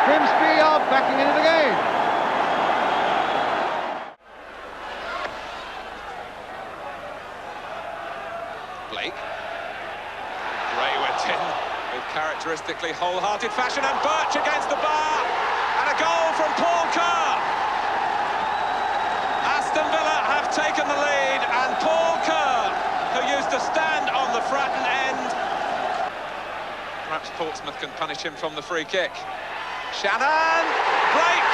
Grimsby are backing into the game. Blake. Gray went in with characteristically wholehearted fashion, and Birch against the bar. And a goal from Paul Kerr. Aston Villa have taken the lead, and Paul Kerr, who used to stand on the Fratton end. Perhaps Portsmouth can punish him from the free kick. Shannon, Blake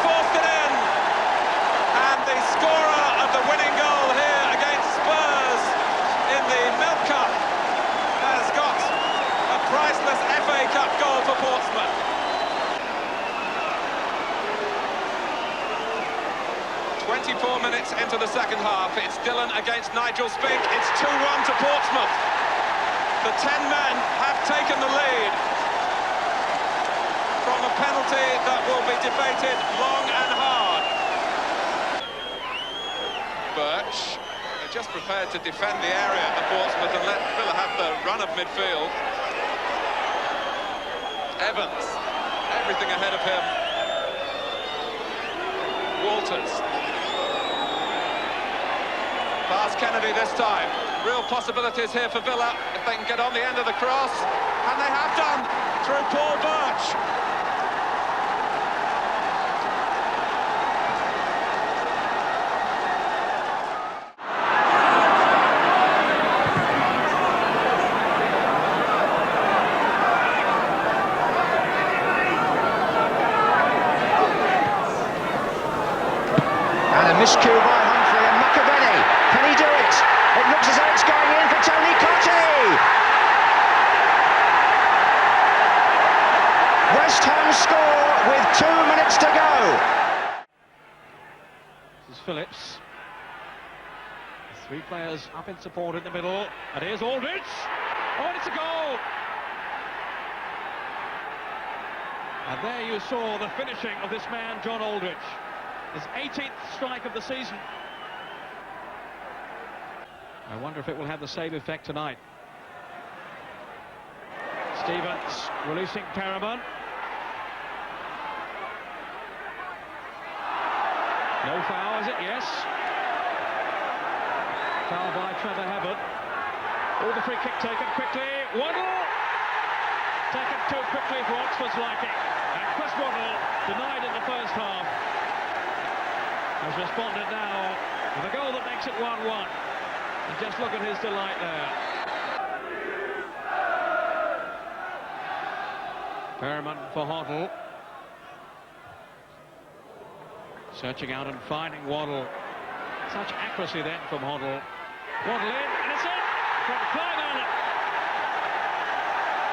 forced it in, and the scorer of the winning goal here against Spurs in the Milk Cup has got a priceless FA Cup goal for Portsmouth. "24 minutes into the second half, it's Dillon against Nigel Spink. It's 2-1 to Portsmouth. The 10 men have taken the lead from a penalty that will be debated long and hard. Birch, they're just prepared to defend the area at Portsmouth and let Villa have the run of midfield. Evans, everything ahead of him. Walters. Past Kennedy this time. Real possibilities here for Villa if they can get on the end of the cross, and they have done through Paul Birch. And a miscue by Humphrey and McAvenny. Can he do it? It looks as though it's going in for Tony Cottee. West Ham score with 2 minutes to go. This is Phillips. 3 players up in support in the middle, and here's Aldrich. Oh, and it's a goal! And there you saw the finishing of this man, John Aldrich. His 18th strike of the season. I wonder if it will have the same effect tonight. Stevens releasing Perriman. No foul, is it? Yes. Foul by Trevor Hebbert. Oh, the free kick taken quickly. Waddle! Taken too quickly for Oxford's liking. And Chris Waddle, denied in the first half, has responded now with a goal that makes it 1-1. And just look at his delight there. Perriman for Hoddle. Searching out and finding Waddle. Such accuracy then from Hoddle. Waddle in, and it's in from Clive Allen.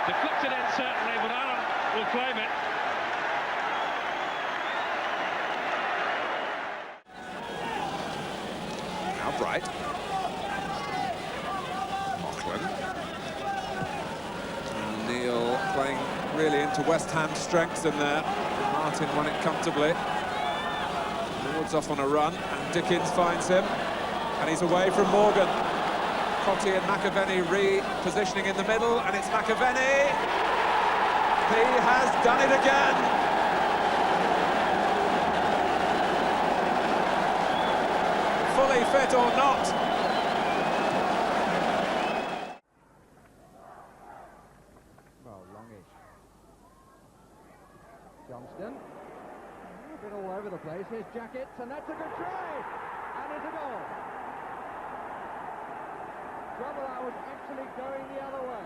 Deflected in certainly, but Allen will claim it. Now Bright. Mocklin. And Neil playing really into West Ham's strengths in there. Martin won it comfortably. Ward's off on a run, and Dickens finds him. And he's away from Morgan. Cottee and McAvenny repositioning in the middle, and it's McAvenny. He has done it again. Fully fit or not. Well, longish. Johnston. A bit all over the place. Here's Jackets, and that's a good try. And it's a goal. Grobbelaar was actually going the other way.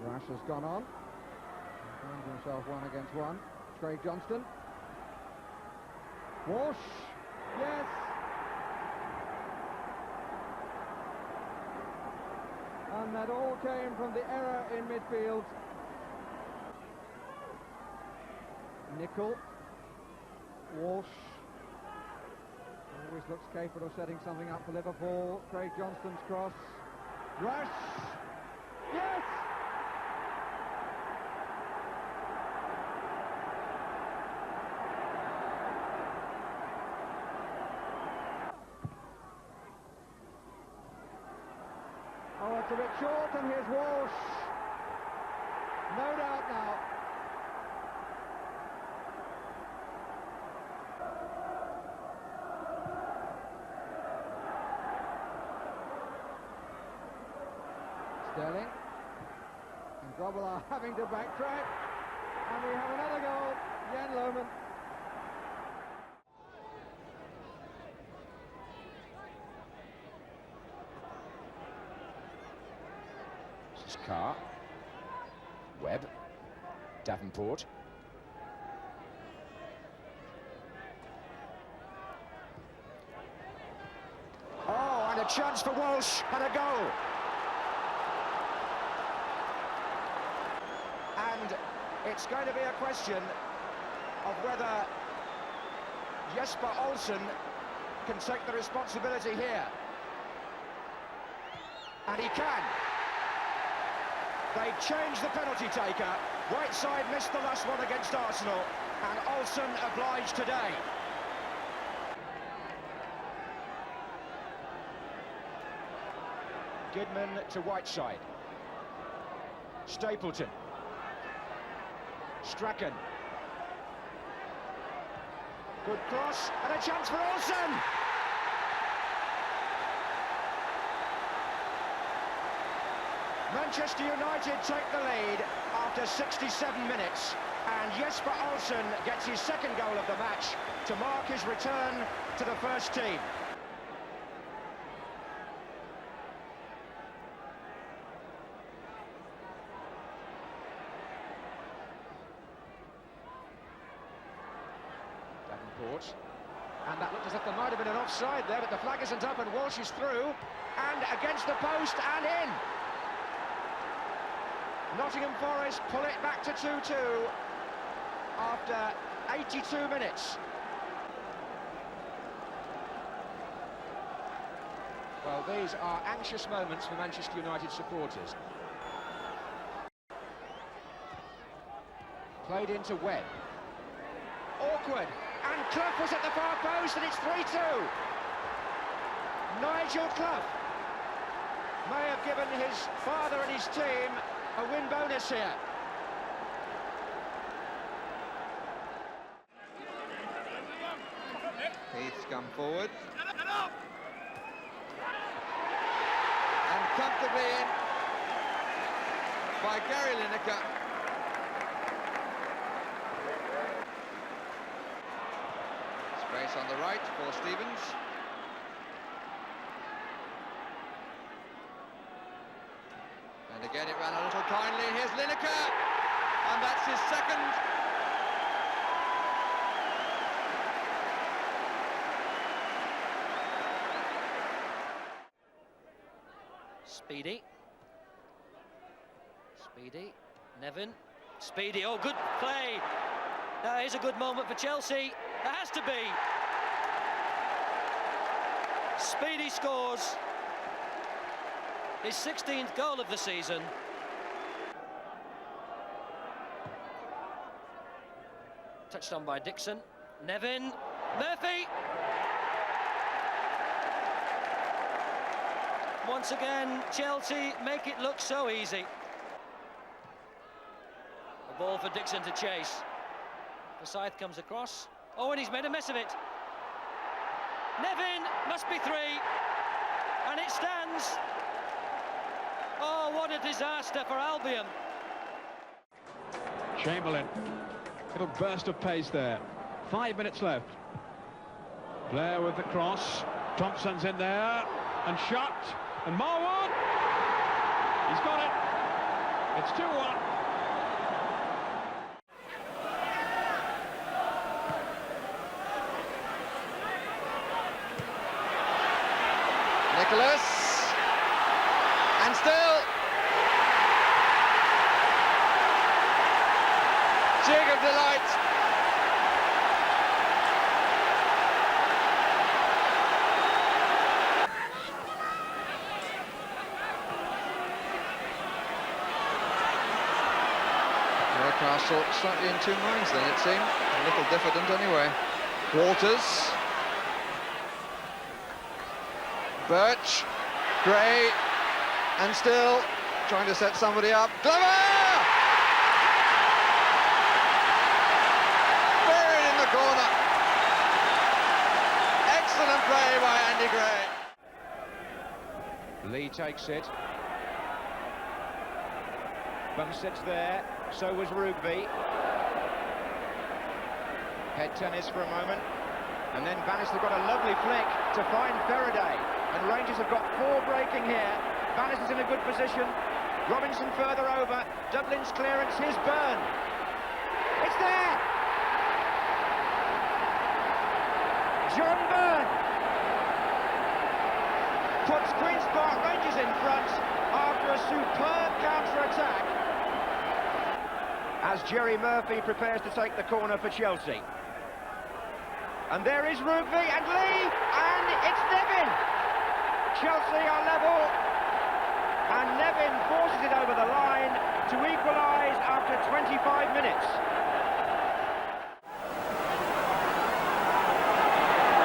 Rush has gone on. Finds himself 1 against 1. Craig Johnston. Walsh. Yes. And that all came from the error in midfield. Nicol. Walsh. Always looks capable of setting something up for Liverpool. Craig Johnston's cross. Rush. Yes! Oh, it's a bit short, and here's Walsh. No doubt now. Sterling. And Grobbelaar having to backtrack. And we have another goal. Jan Lohman. This is Carr. Webb. Davenport. Oh, and a chance for Walsh, and a goal. And it's going to be a question of whether Jesper Olsen can take the responsibility here. And he can. They changed the penalty taker. Whiteside missed the last one against Arsenal, and Olsen obliged today. Goodman to Whiteside. Stapleton. Strachan. Good cross, and a chance for Olsen! Manchester United take the lead after 67 minutes, and Jesper Olsen gets his second goal of the match to mark his return to the first team. Davenport. And that looked as if there might have been an offside there, but the flag isn't up and Walsh is through. And against the post and in. Nottingham Forest pull it back to 2-2 after 82 minutes. Well, these are anxious moments for Manchester United supporters. Played into Webb. Awkward. And Clough was at the far post, and it's 3-2. Nigel Clough may have given his father and his team a win bonus here. Heath's come forward. And comfortably in by Gary Lineker. Space on the right for Stevens. And again it ran a little kindly. Here's Lineker, and that's his second. Speedy. Speedy. Nevin. Speedy. Oh, good play. That is a good moment for Chelsea. There has to be. Speedy scores his 16th goal of the season. Touched on by Dixon. Nevin. Murphy. Once again, Chelsea make it look so easy. The ball for Dixon to chase. Forsyth comes across. Oh, and he's made a mess of it. Nevin must be 3. And it stands. Oh, what a disaster for Albion. Chamberlain. Little burst of pace there. 5 minutes left. Blair with the cross. Thompson's in there. And shot. And Marwood. He's got it. It's 2-1. Nicholas, and still jig of delight. Newcastle slightly in 2 minds then, it seemed. A little diffident anyway. Walters. Birch, Gray, and still trying to set somebody up. Glover! Buried in the corner. Excellent play by Andy Gray. Lee takes it. Bumstead's there, so was Rugby. Head tennis for a moment. And then Bannister got a lovely flick to find Faraday. And Rangers have got 4 breaking here. Bannister's in a good position. Robinson further over. Dublin's clearance. Here's Byrne. It's there! John Byrne puts Queen's Park Rangers in front after a superb counter-attack as Jerry Murphy prepares to take the corner for Chelsea. And there is Rugby and Lee, and it's Nevin. Chelsea are level, and Nevin forces it over the line to equalise after 25 minutes.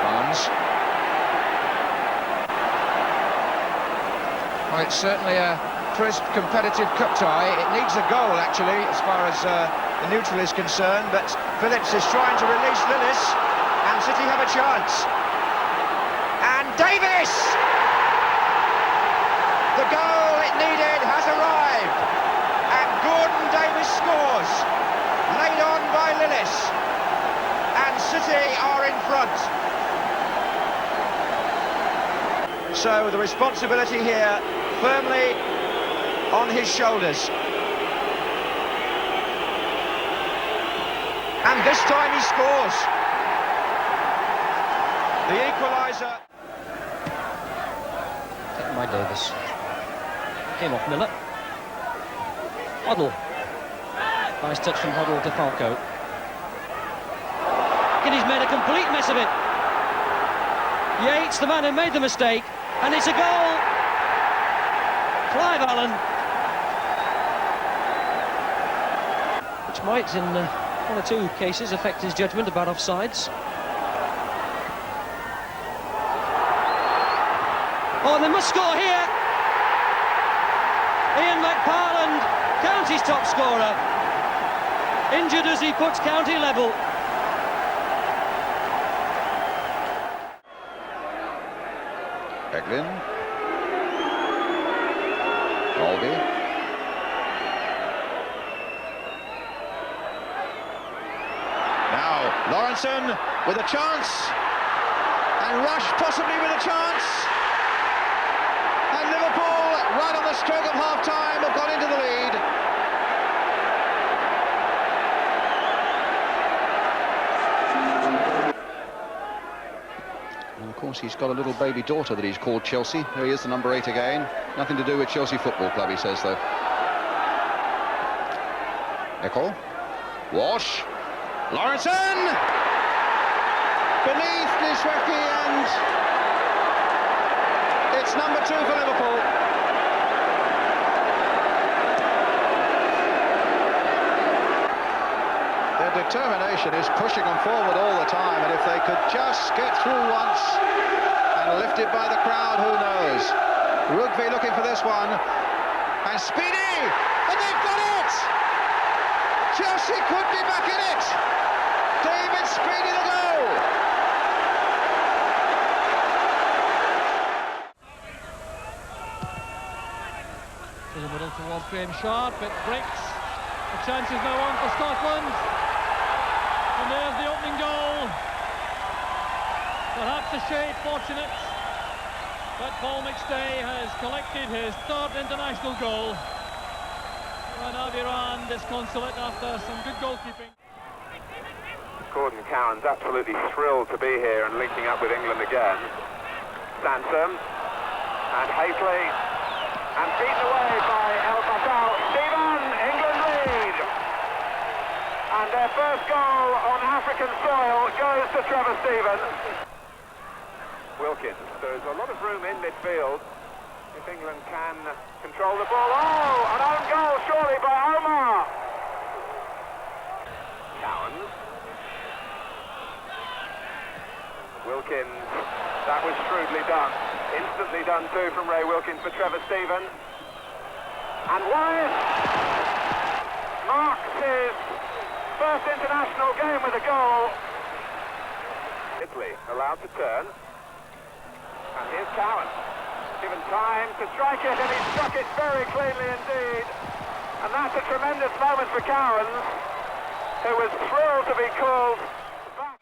Barnes. Well, it's certainly a crisp, competitive cup tie. It needs a goal, actually, as far as the neutral is concerned, but Phillips is trying to release Lillis, and City have a chance. And Davis! The goal it needed has arrived, and Gordon Davis scores, laid on by Lillis, and City are in front. So the responsibility here firmly on his shoulders. And this time he scores. The equaliser. Taken by Davis. Came off Miller. Hoddle. Nice touch from Hoddle to Falco. And he's made a complete mess of it. Yates, the man who made the mistake, and it's a goal. Clive Allen. Which might, in one or two cases, affect his judgment about offsides. Oh, they must score here. Ian McParland, County's top scorer. Injured as he puts County level. Eglin. Colby. Now, Lawrenson with a chance. And Rush possibly with a chance. And Liverpool, right on the stroke of half-time, have got into the lead. And of course, he's got a little baby daughter that he's called Chelsea. There he is, the number 8 again. Nothing to do with Chelsea Football Club, he says, though. Eckel. Walsh. Lawrenson! Beneath Nishweki, and it's number 2 for Liverpool. Their determination is pushing them forward all the time, and if they could just get through once and lift it by the crowd, who knows? Rugby looking for this one, and Speedy, and they've got it! Chelsea could be back in it! David Speedy the goal! To the middle towards Graham Sharp, it breaks. The chance is now on for Scotland. And there's the opening goal. Perhaps a shade fortunate, but Paul McStay has collected his 3rd international goal. And Aviran disconsolate after some good goalkeeping. Gordon Cowan's absolutely thrilled to be here and linking up with England again. Sansom and Haisley, and beaten away by El Fatal. Stephen, England lead. And their first goal on African soil goes to Trevor Stephen. Wilkins, there's a lot of room in midfield if England can control the ball. Oh, an own goal surely by Omar. Cowan. Wilkins, that was shrewdly done. Instantly done too from Ray Wilkins for Trevor Stephen. And Wyatt marks his first international game with a goal. Italy allowed to turn. And here's Cowan. Given time to strike it, and he struck it very cleanly indeed. And that's a tremendous moment for Cowan, who was thrilled to be called back.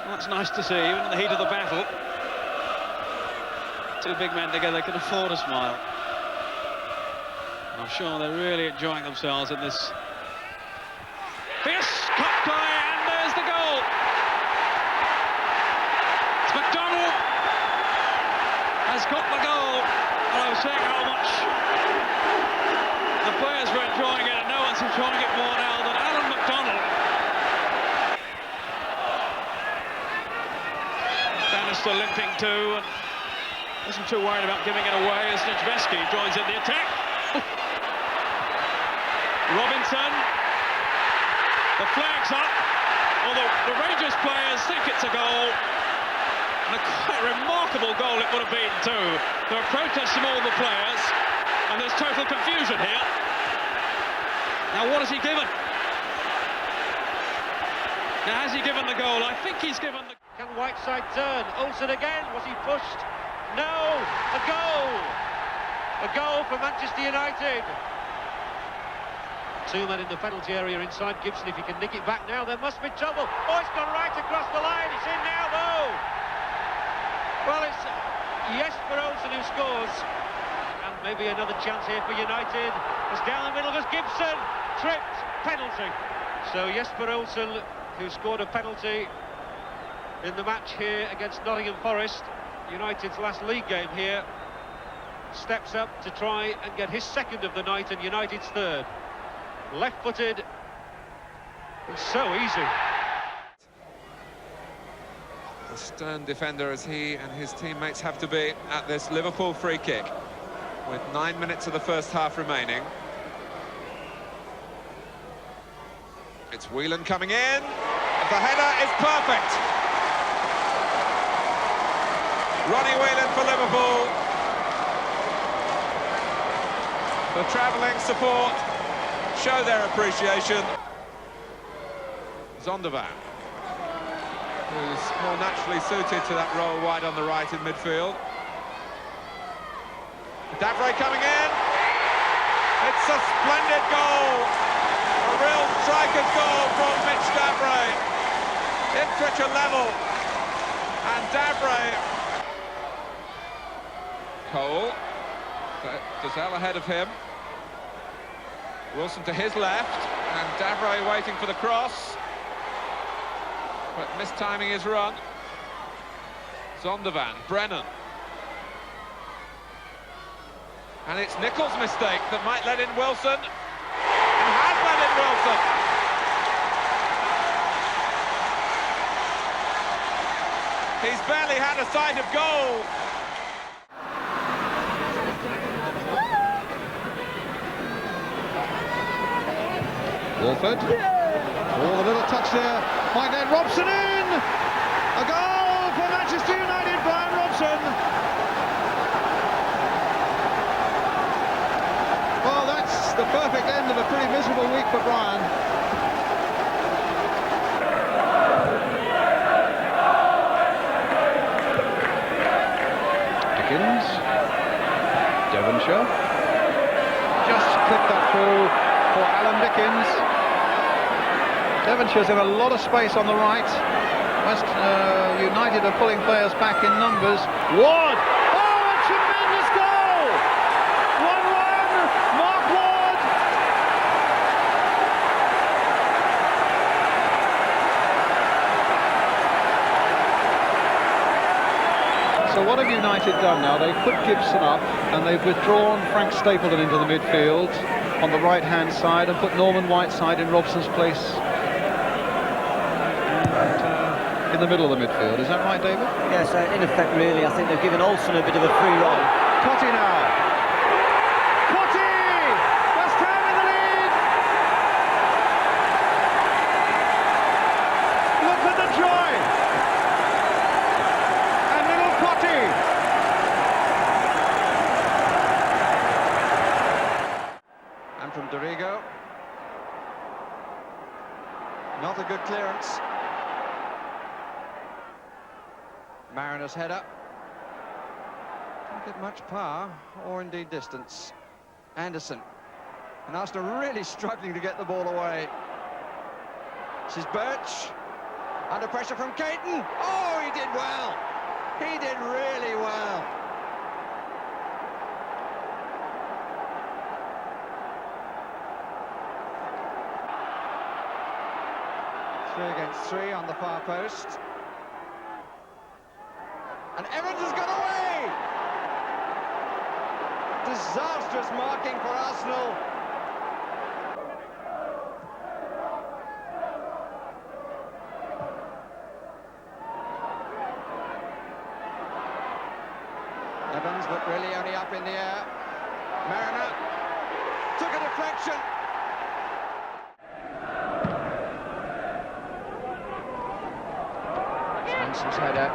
That's nice to see, even in the heat of the battle. 2 big men together can afford a smile. I'm sure they're really enjoying themselves in this fierce cut play, and there's the goal. It's McDonald has got the goal, and I was saying how much the players were enjoying it, and no one's enjoying it more now than Alan McDonald. Bannister limping too, and wasn't too worried about giving it away as Niedzwiecki joins in the attack. Robinson, the flag's up, although the Rangers players think it's a goal. And a quite remarkable goal it would have been too. There are protests from all the players, and there's total confusion here. Now what has he given? Now has he given the goal? I think he's given the... Can Whiteside turn? Olsen again, was he pushed? No! A goal! A goal for Manchester United. 2 men in the penalty area inside Gibson. If he can nick it back now, there must be trouble. Oh, it's gone right across the line. It's in now, though. Well, it's Jesper Olsen who scores. And maybe another chance here for United. It's down the middle goes Gibson. Tripped. Penalty. So Jesper Olsen, who scored a penalty in the match here against Nottingham Forest, United's last league game here, steps up to try and get his second of the night and United's third. Left-footed, it's so easy. A stern defender as he and his teammates have to be at this Liverpool free kick, with 9 minutes of the first half remaining. It's Whelan coming in. The header is perfect. Ronnie Whelan for Liverpool. The travelling support show their appreciation. Zondervan, who's more naturally suited to that role wide on the right in midfield. Davray coming in. It's a splendid goal. A real striker's goal from Mitch Davray. Ipswich are level. And Davray. Cole. Dozzell ahead of him. Wilson to his left. And Davray waiting for the cross. But mistiming his run. Zondervan, Brennan. And it's Nichols' mistake that might let in Wilson. And has let in Wilson. He's barely had a sight of goal. Wolford. Oh, the little touch there. Might let Robson in. A goal for Manchester United, Brian Robson. Well, that's the perfect end of a pretty miserable week for Brian. Dickens. Devonshire. Just clipped that through for Alan Dickens. Devonshire's in a lot of space on the right. West United are pulling players back in numbers. Ward! Oh, a tremendous goal! 1-1, Mark Ward! So what have United done now? They've put Gibson up and they've withdrawn Frank Stapleton into the midfield on the right-hand side and put Norman Whiteside in Robson's place in the middle of the midfield. Is that right, David? Yes, in effect, really. I think they've given Olsen a bit of a free roll. Cottee now. Cottee! West Ham in the lead! Look at the joy! And little Cottee! And from Dorigo. Not a good clearance. Mariners header. Don't get much power or indeed distance. Anderson. And Arsenal really struggling to get the ball away. This is Birch. Under pressure from Caton. Oh, he did well. He did really well. Three against three on the far post. And Evans has got away! Disastrous marking for Arsenal. Evans, but really only up in the air. Mariner took a deflection. Hanson's header.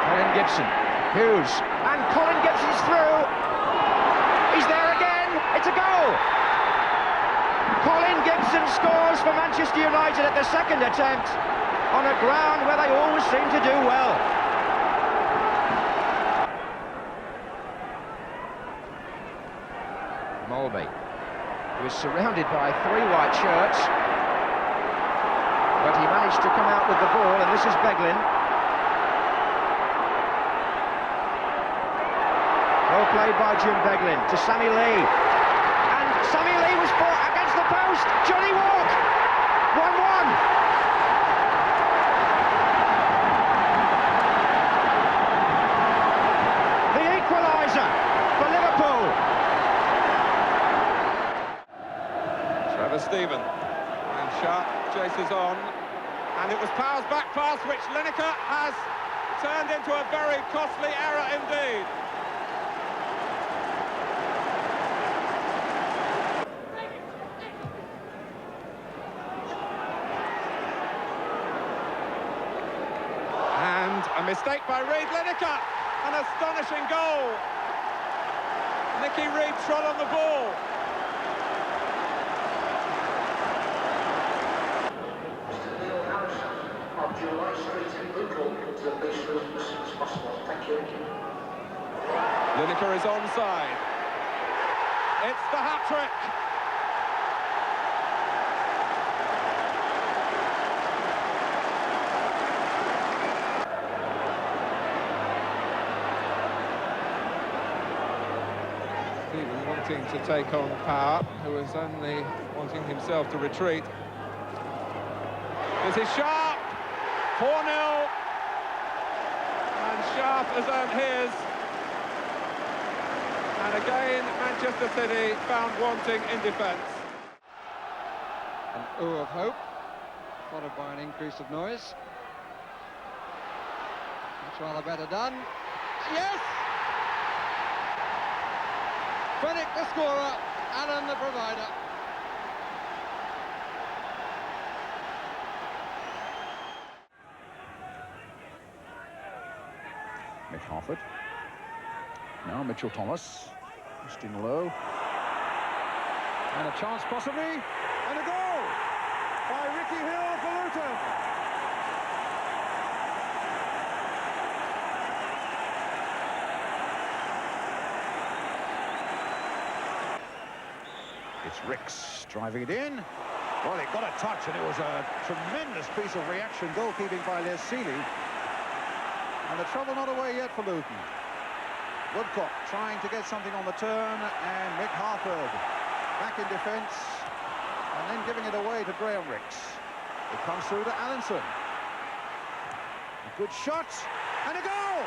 Colin Gibson, Hughes, and Colin Gibson's through. He's there again. It's a goal. Colin Gibson scores for Manchester United at the second attempt on a ground where they always seem to do well. Molby, who was surrounded by three white shirts, but he managed to come out with the ball, and this is Beglin. Well played by Jim Beglin to Sammy Lee. And Sammy Lee was fought against the post. Johnny Walk. And it was Powell's back pass which Lineker has turned into a very costly error indeed. And a mistake by Reid Lineker, an astonishing goal. Nicky Reid trod on the ball. Lineker is onside. It's the hat-trick. Stephen wanting to take on Power, who is only wanting himself to retreat. This is Sharp, 4-0, and Sharp has earned his. And again, Manchester City found wanting in defence. An ooh of hope, followed by an increase of noise. Much rather better done. Yes! Fenwick the scorer, Allen the provider. Mick Harford. Now Mitchell Thomas. Christian Lowe. And a chance possibly. And a goal by Ricky Hill for Luton. It's Ricks driving it in. Well, it got a touch and it was a tremendous piece of reaction goalkeeping by Les Sealy. And the trouble not away yet for Luton. Woodcock trying to get something on the turn, and Mick Harford back in defence, and then giving it away to Graham Ricks. It comes through to Allinson. A good shot, and a goal!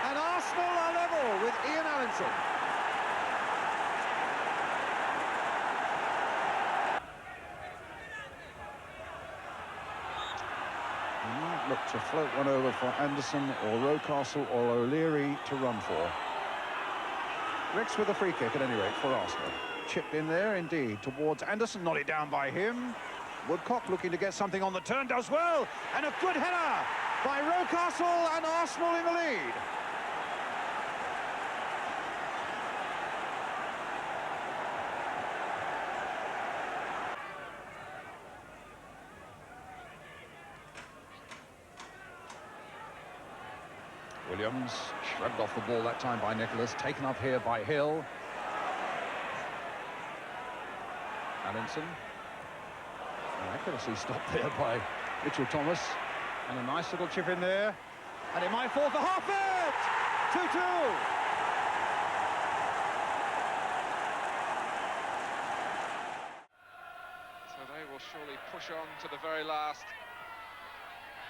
And Arsenal are level with Ian Allinson. He might look to float one over for Anderson or Rocastle or O'Leary to run for. Ricks with a free kick at any rate for Arsenal. Chipped in there indeed towards Anderson, nodded down by him. Woodcock looking to get something on the turn, does well, and a good header by Rocastle, and Arsenal in the lead. Williams shrugged off the ball that time by Nicholas, taken up here by Hill. Allinson. Accuracy stopped there by Mitchell Thomas. And a nice little chip in there. And it might fall for Harford! 2-2! So they will surely push on to the very last,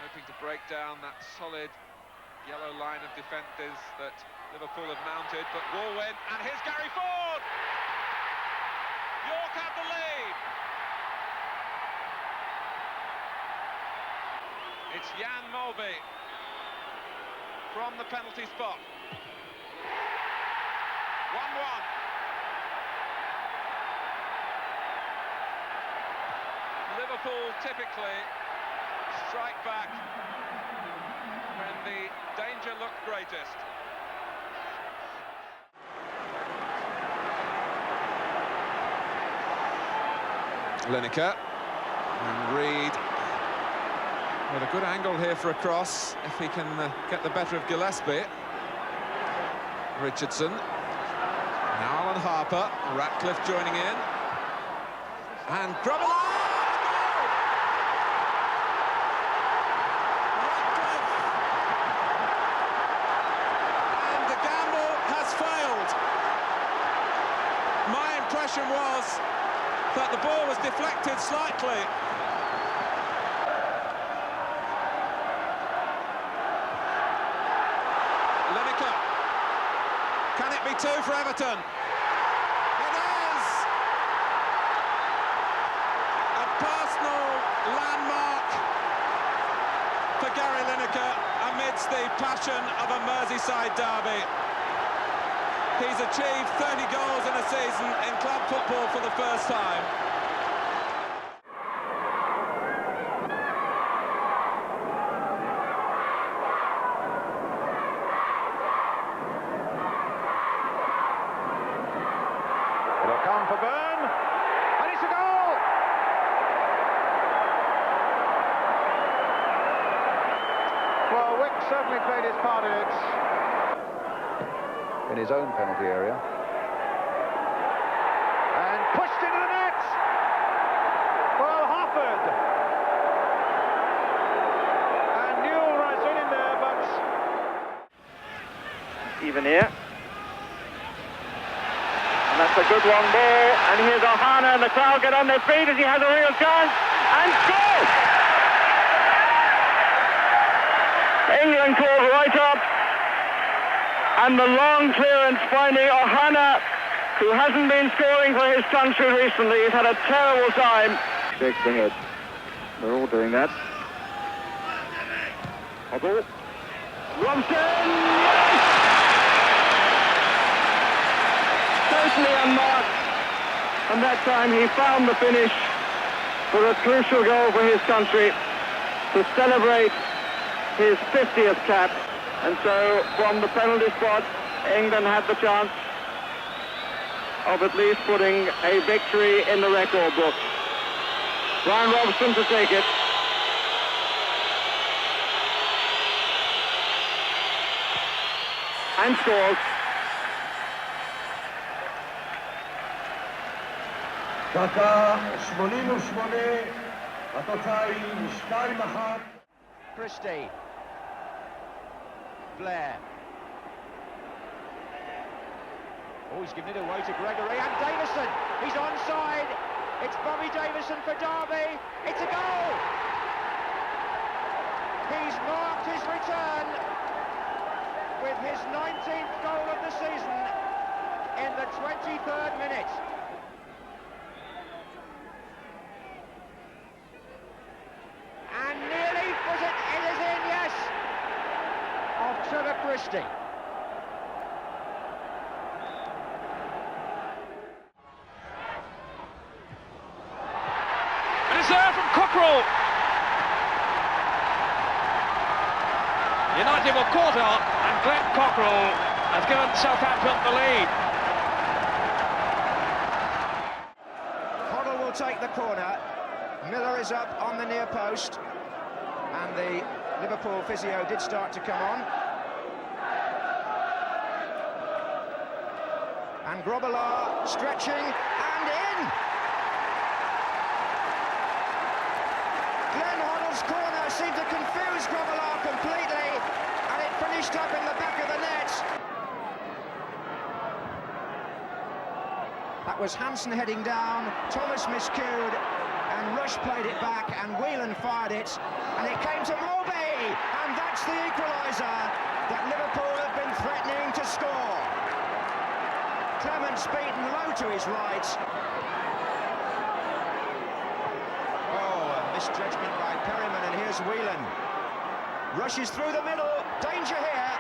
hoping to break down that solid yellow line of defenders that Liverpool have mounted. But Wall win, and here's Gary Ford! York have the lead! It's Jan Mulvey from the penalty spot. 1-1. Liverpool typically strike back when the danger looked greatest. Lineker and Reid with a good angle here for a cross, if he can get the better of Gillespie. Richardson. Now Alan Harper. Ratcliffe joining in. And Grobbelaar! And the gamble has failed. My impression was that the ball was deflected slightly. Lineker. Can it be two for Everton? It is! A personal landmark for Gary Lineker amidst the passion of a Merseyside derby. He's achieved 30 goals in a season in club football for the first time. It'll come for Byrne, and it's a goal! Well, Wick certainly played his part in it. In his own penalty area. And pushed into the net! Well, Harford! And Newell runs in there, but... Even here. And that's a good long ball. And here's Ohana, and the crowd get on their feet as he has a real chance. And scores! England called right up. And the long clearance finding Ohana, who hasn't been scoring for his country recently. He's had a terrible time. Shakes the head. They're all doing that. Hubble. Robson! Yes! Totally unmarked. And that time he found the finish for a crucial goal for his country to celebrate his 50th cap. And so, from the penalty spot, England had the chance of at least putting a victory in the record book. Brian Robson to take it. And scores. דקה 88, התוצאה היא 2-1. Christie. Blair. Oh, he's given it away to Gregory, and Davison. He's onside. It's Bobby Davison for Derby. It's a goal. He's marked his return with his 19th goal of the season in the 23rd minute. And nearly was it? It is in, yes. Of Trevor Christie. And it's there from Cockerell. United were caught up, and Glenn Cockerell has given Southampton the lead. Hoddle will take the corner. Miller is up on the near post, and the Liverpool physio did start to come on. And Grobbelaar stretching and in! Glenn Hoddle's corner seemed to confuse Grobbelaar completely, and it finished up in the back of the net. That was Hansen heading down, Thomas miscued, and Rush played it back, and Whelan fired it, and it came to Mulby, and that's the equaliser that Liverpool have been threatening to score. Clements beaten low to his right. Oh, a misjudgment by Perryman, and here's Whelan. Rush is through the middle, danger here,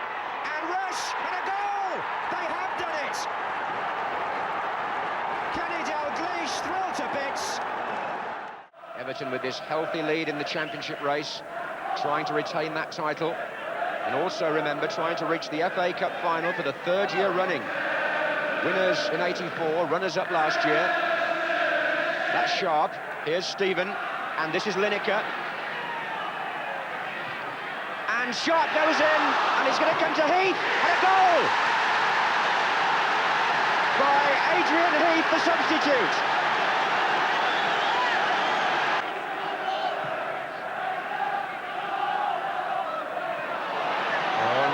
and Rush, and a goal! They have done it! Kenny Dalglish thrilled to bits. Everton with this healthy lead in the championship race, trying to retain that title, and also, remember, trying to reach the FA Cup final for the third year running. Winners in '84, runners-up last year. That's Sharp. Here's Stephen, and this is Lineker. And Sharp goes in, and it's going to come to Heath, and a goal! By Adrian Heath, the substitute.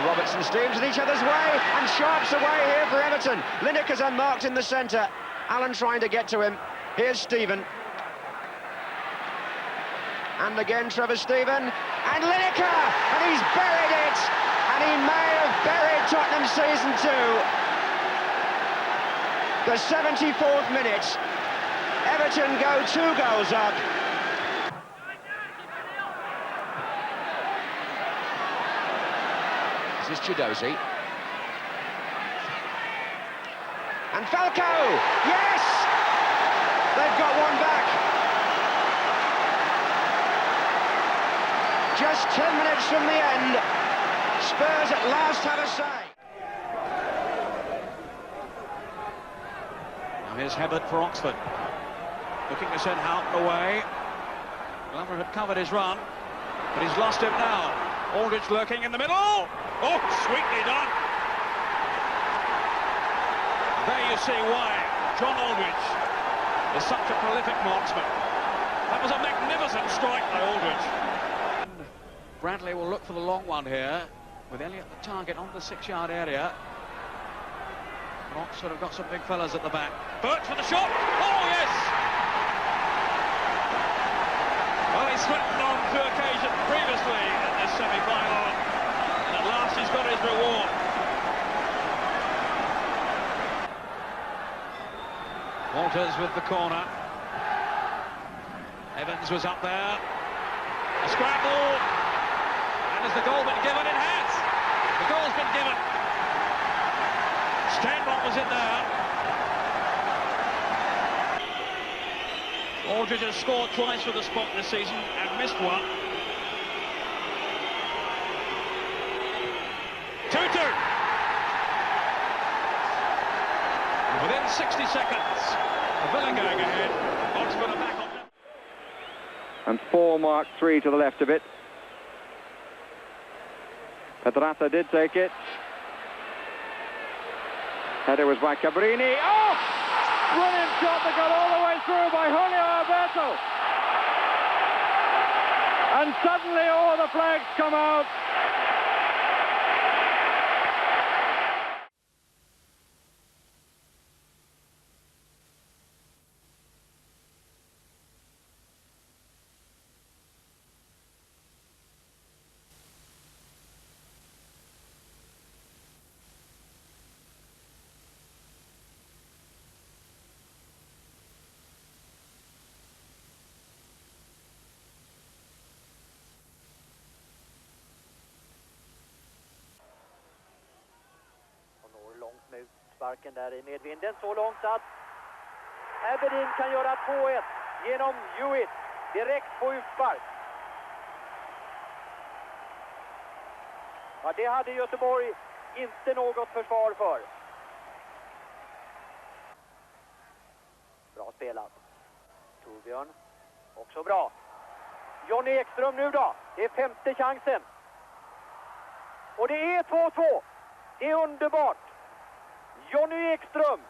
Robertson steams in each other's way, and Sharp's away here for Everton. Lineker's unmarked in the centre. Allen trying to get to him. Here's Stephen. And again Trevor Stephen, and Lineker, and he's buried it, and he may have buried Tottenham season 2. The 74th minute, Everton go 2 goals up. This is Chidozie. And Falcao! Yes! They've got one back. Just 10 minutes from the end. Spurs at last have a say. Now here's Hibbert for Oxford. Looking to send Houghton away. Glover had covered his run, but he's lost him now. Aldridge lurking in the middle. Oh, sweetly done. There you see why John Aldridge is such a prolific marksman. That was a magnificent strike by Aldridge. Bradley will look for the long one here, with Elliott the target on the 6-yard area. Oxford have got some big fellas at the back. Birch for the shot. Oh, yes! Well, he's threatened on 2 occasions previously in this semi-final, and at last he's got his reward. Walters with the corner. Evans was up there. A scramble. And has the goal been given? It has. The goal's been given. Stanbrough was in there. Aldridge has scored twice for the spot this season and missed one. 2-2. Within 60 seconds, the Villa going ahead. Oxford are back on. And 4 mark 3 to the left of it. Pedraza did take it. Header was by Cabrini. Oh! Brilliant shot that got all the way through by Julio Alberto. And suddenly all the flags come out. Sparken där i medvinden så långt att Aberdeen kan göra 2-1 genom Hewitt direkt på utspark. Ja, det hade Göteborg inte något försvar för. Bra spelat. Torbjörn, också bra. Johnny Ekström nu då. Det är 5:e chansen. Och det är 2-2. Det är underbart. Johnny Ekström.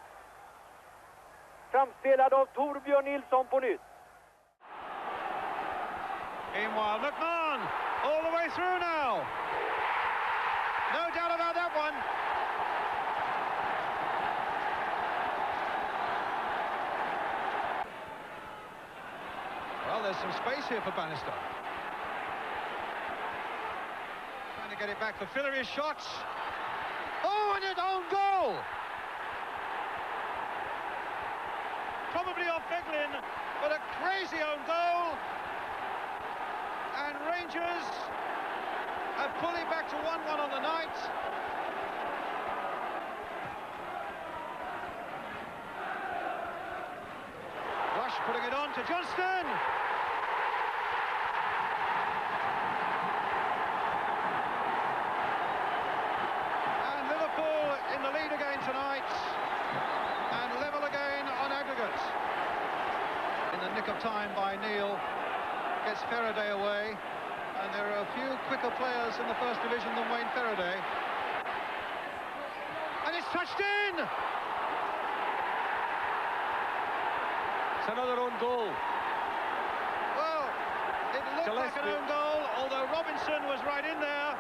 Framspelad av Torbjörn Nilsson på nytt. Meanwhile, McMahon all the way through now. No doubt about that one. Well, there's some space here for Bannister. Trying to get it back for Fillery's shots. Oh, and an own goal! Probably off Beglin, but a crazy own goal. And Rangers have pulled it back to 1-1 on the night. Rush putting it on to Johnston. And Liverpool in the lead again tonight. And level again on aggregate. In the nick of time by Neil. Gets Faraday away. And there are a few quicker players in the first division than Wayne Faraday. And it's touched in! It's another own goal. Well, it looked like an own goal, although Robinson was right in there.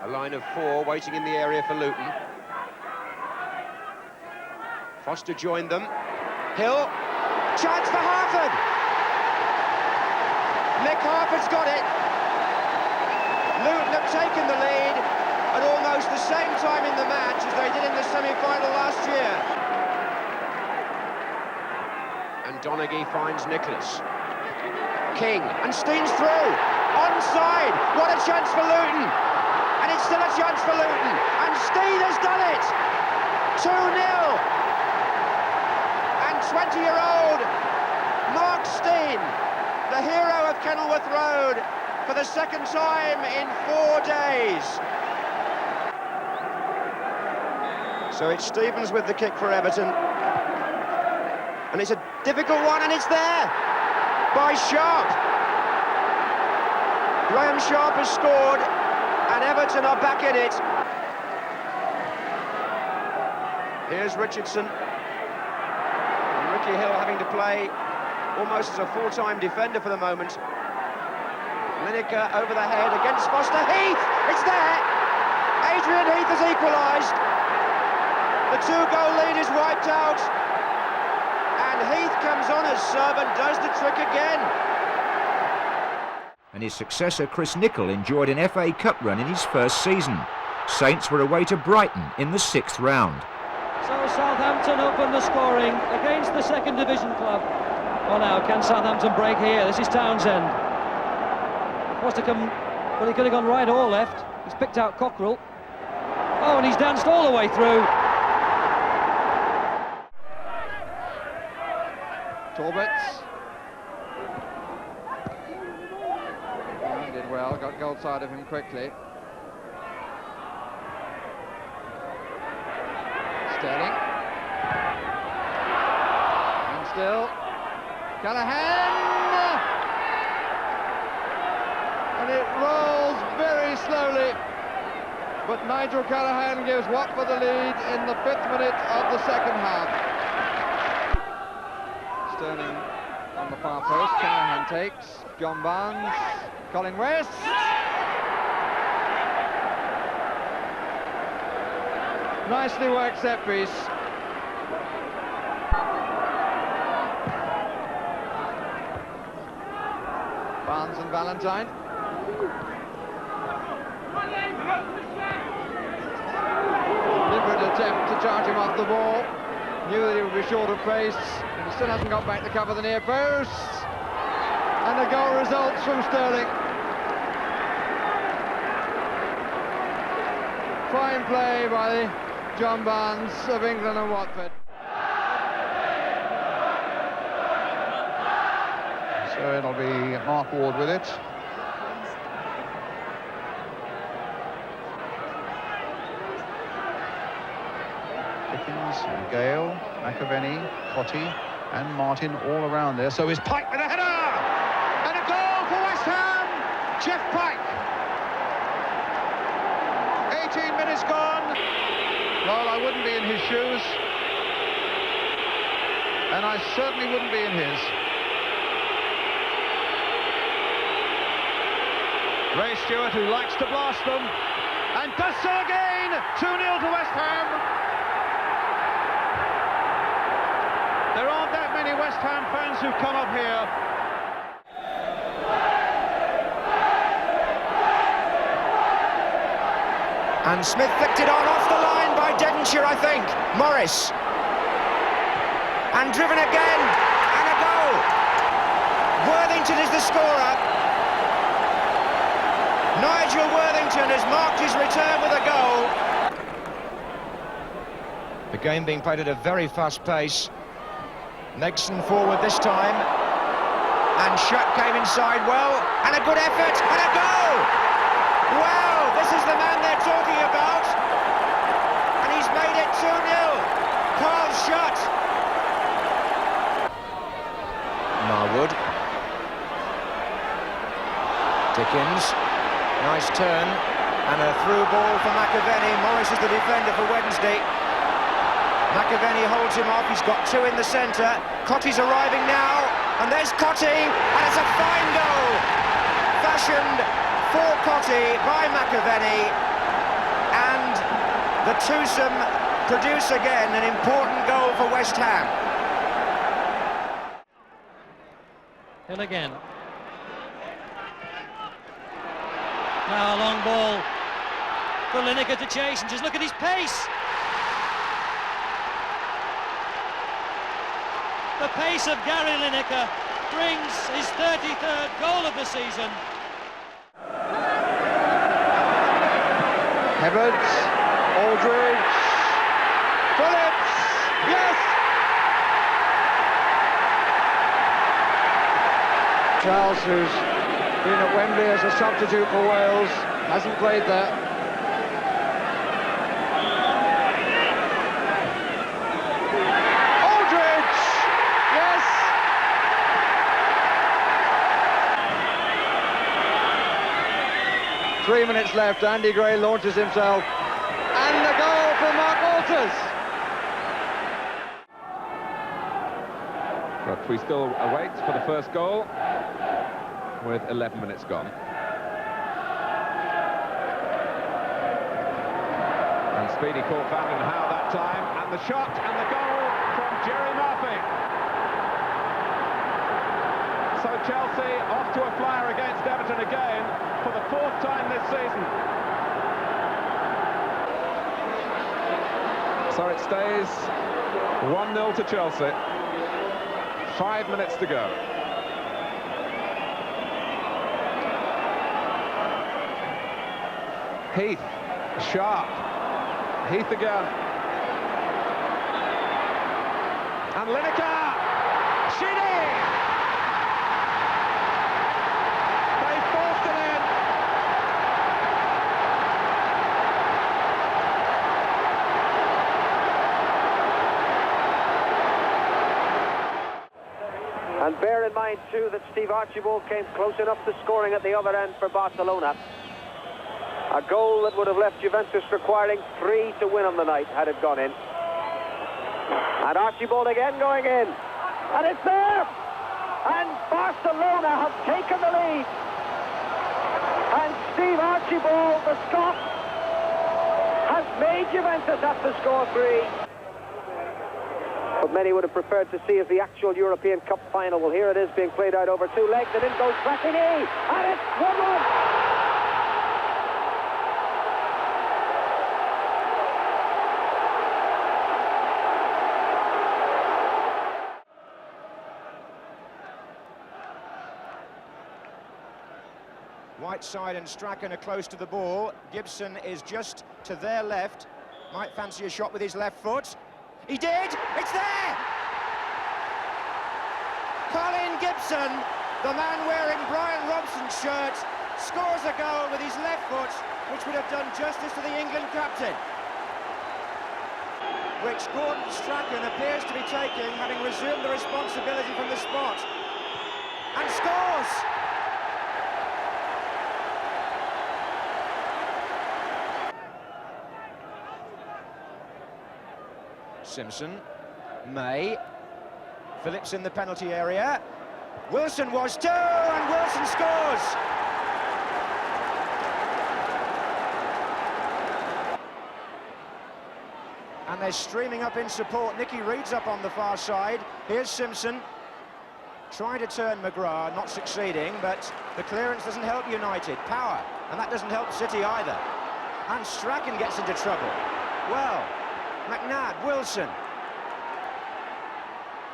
A line of 4 waiting in the area for Luton. Foster joined them. Hill. Chance for Harford. Nick Harford's got it. Luton have taken the lead at almost the same time in the match as they did in the semi-final last year. And Donaghy finds Nicholas. King, and Steen's through. Onside. What a chance for Luton. And it's still a chance for Luton. And Steen has done it. 2-0. And 20-year-old Mark Steen, the hero of Kenilworth Road, for the second time in 4 days. So it's Stevens with the kick for Everton. And it's a difficult one, and it's there by Sharp. Graham Sharp has scored, and Everton are back in it. Here's Richardson. And Ricky Hill having to play almost as a full-time defender for the moment. Lineker over the head against Foster. Heath! It's there! Adrian Heath has equalised. The 2-goal lead is wiped out. And Heath comes on as sub and does the trick again. And his successor Chris Nicol enjoyed an FA Cup run in his first season. Saints were away to Brighton in the 6th round. So Southampton open the scoring against the second division club. Oh, now can Southampton break here? This is Townsend. Wants to come, well, he could have gone right or left. He's picked out Cockrell. Oh, and he's danced all the way through. Talbot. He did well, got goal side of him quickly. Sterling. And still. Callaghan! And it rolls very slowly. But Nigel Callaghan gives Watford the lead in the 5th minute of the second half. Sterling on the far post, Callaghan takes, John Barnes, Colin West. Nicely worked set piece. Barnes and Valentine. Deliberate attempt to charge him off the ball. Knew that he would be short of pace. He still hasn't got back to cover the near post. And a goal results from Sterling. Fine play by John Barnes of England and Watford. So it'll be Mark Ward with it. Pickens, Gale, McAvenny, Cotty and Martin all around there. So is Pike with a header! And a goal for West Ham! Jeff Pike. 18 minutes gone. Well, I wouldn't be in his shoes. And I certainly wouldn't be in his. Ray Stewart, who likes to blast them, and does so again. 2-0 to West Ham. There aren't that many West Ham fans who come up here. And Smith flicked it on off the line by Devonshire, I think. Morris. And driven again. And a goal. Worthington is the scorer. Nigel Worthington has marked his return with a goal. The game being played at a very fast pace. Megson forward this time. And Shutt came inside well. And a good effort. And a goal! Well, this is the man they're talking about. And he's made it 2-0. Carl Shutt. Marwood. Dickens. Nice turn. And a through ball for McAvenny. Morris is the defender for Wednesday. McAvenny holds him off. He's got two in the centre. Cotty's arriving now. And there's Cotty. And it's a fine goal. Fashioned for Cotty by McAvenny. And the twosome produce again an important goal for West Ham. Hill again. Now a long ball for Lineker to chase, and just look at his pace. The pace of Gary Lineker brings his 33rd goal of the season. Hibbert, Aldridge, Phillips, yes! Charles, who's been at Wembley as a substitute for Wales, hasn't played there. Aldridge, yes! Three minutes left, Andy Gray launches himself, and the goal for Mark Walters. But we still await for the first goal with 11 minutes gone. And Speedy caught Van Howe that time, and the shot and the goal from Jerry Murphy. So Chelsea off to a flyer against Everton again for the 4th time this season. So it stays 1-0 to Chelsea. 5 minutes to go. Heath, sharp. Heath again. And Lineker! Sheedy! They forced it in. And bear in mind, too, that Steve Archibald came close enough to scoring at the other end for Barcelona. A goal that would have left Juventus requiring 3 to win on the night had it gone in. And Archibald again going in. And it's there! And Barcelona have taken the lead. And Steve Archibald, the Scot, has made Juventus have to score 3. What many would have preferred to see is the actual European Cup final. Well, here it is being played out over 2 legs, and in goes Platini, and it's 1-1. Whiteside and Strachan are close to the ball. Gibson is just to their left. Might fancy a shot with his left foot. He did! It's there! Colin Gibson, the man wearing Brian Robson's shirt, scores a goal with his left foot, which would have done justice to the England captain. Which Gordon Strachan appears to be taking, having resumed the responsibility from the spot. And scores! Simpson, May, Phillips in the penalty area. Wilson was too, and Wilson scores! And they're streaming up in support. Nicky Reed's up on the far side. Here's Simpson, trying to turn McGrath, not succeeding, but the clearance doesn't help United. Power, and that doesn't help City either. And Strachan gets into trouble. Well, McNabb, Wilson,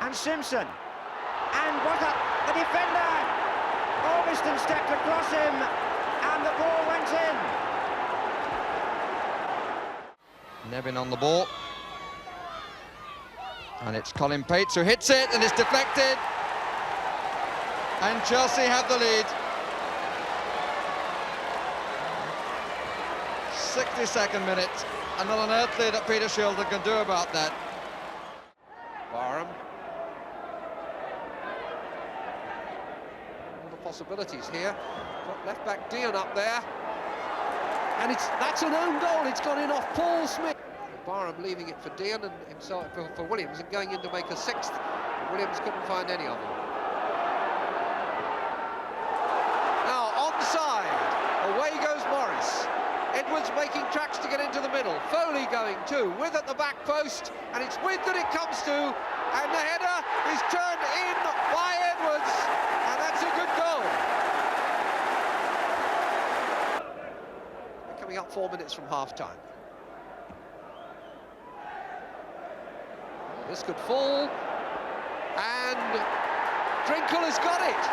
and Simpson, and what the defender! Augustin stepped across him, and the ball went in. Nevin on the ball, and it's Colin Pates who hits it, and it's deflected, and Chelsea have the lead. 62nd minute. And not an earthly that Peter Shilton can do about that. Barham. All the possibilities here. Got left back Dion up there. And that's an own goal. It's gone in off Paul Smith. Barham leaving it for Dion and himself for Williams and going in to make a 6th. Williams couldn't find any of them. Now onside. Away goes Morris. Edwards making tracks to get into the middle. Foley going too, with at the back post, and it's with that it comes to, and the header is turned in by Edwards, and that's a good goal. We're coming up 4 minutes from half-time. This could fall, and Drinkle has got it.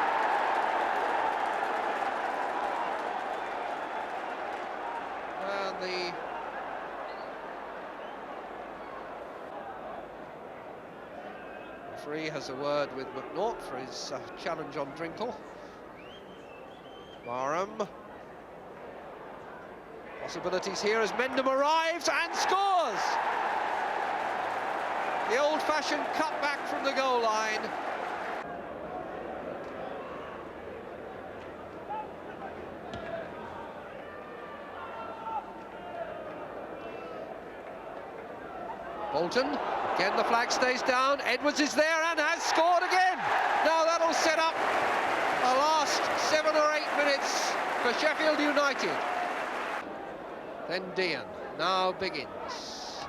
And the referee has a word with McNaught for his challenge on Drinkle. Barham. Possibilities here as Mendham arrives and scores! The old-fashioned cutback from the goal line. Bolton, again the flag stays down, Edwards is there and has scored again! Now that'll set up the last 7 or 8 minutes for Sheffield United. Then Dean, now Biggins.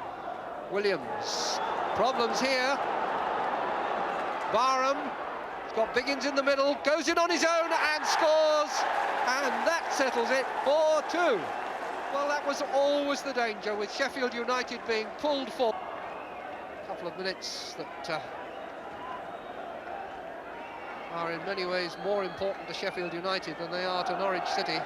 Williams, problems here. Barham, he's got Biggins in the middle, goes in on his own and scores, and that settles it, 4-2. Well, that was always the danger, with Sheffield United being pulled forward. A couple of minutes that are in many ways more important to Sheffield United than they are to Norwich City.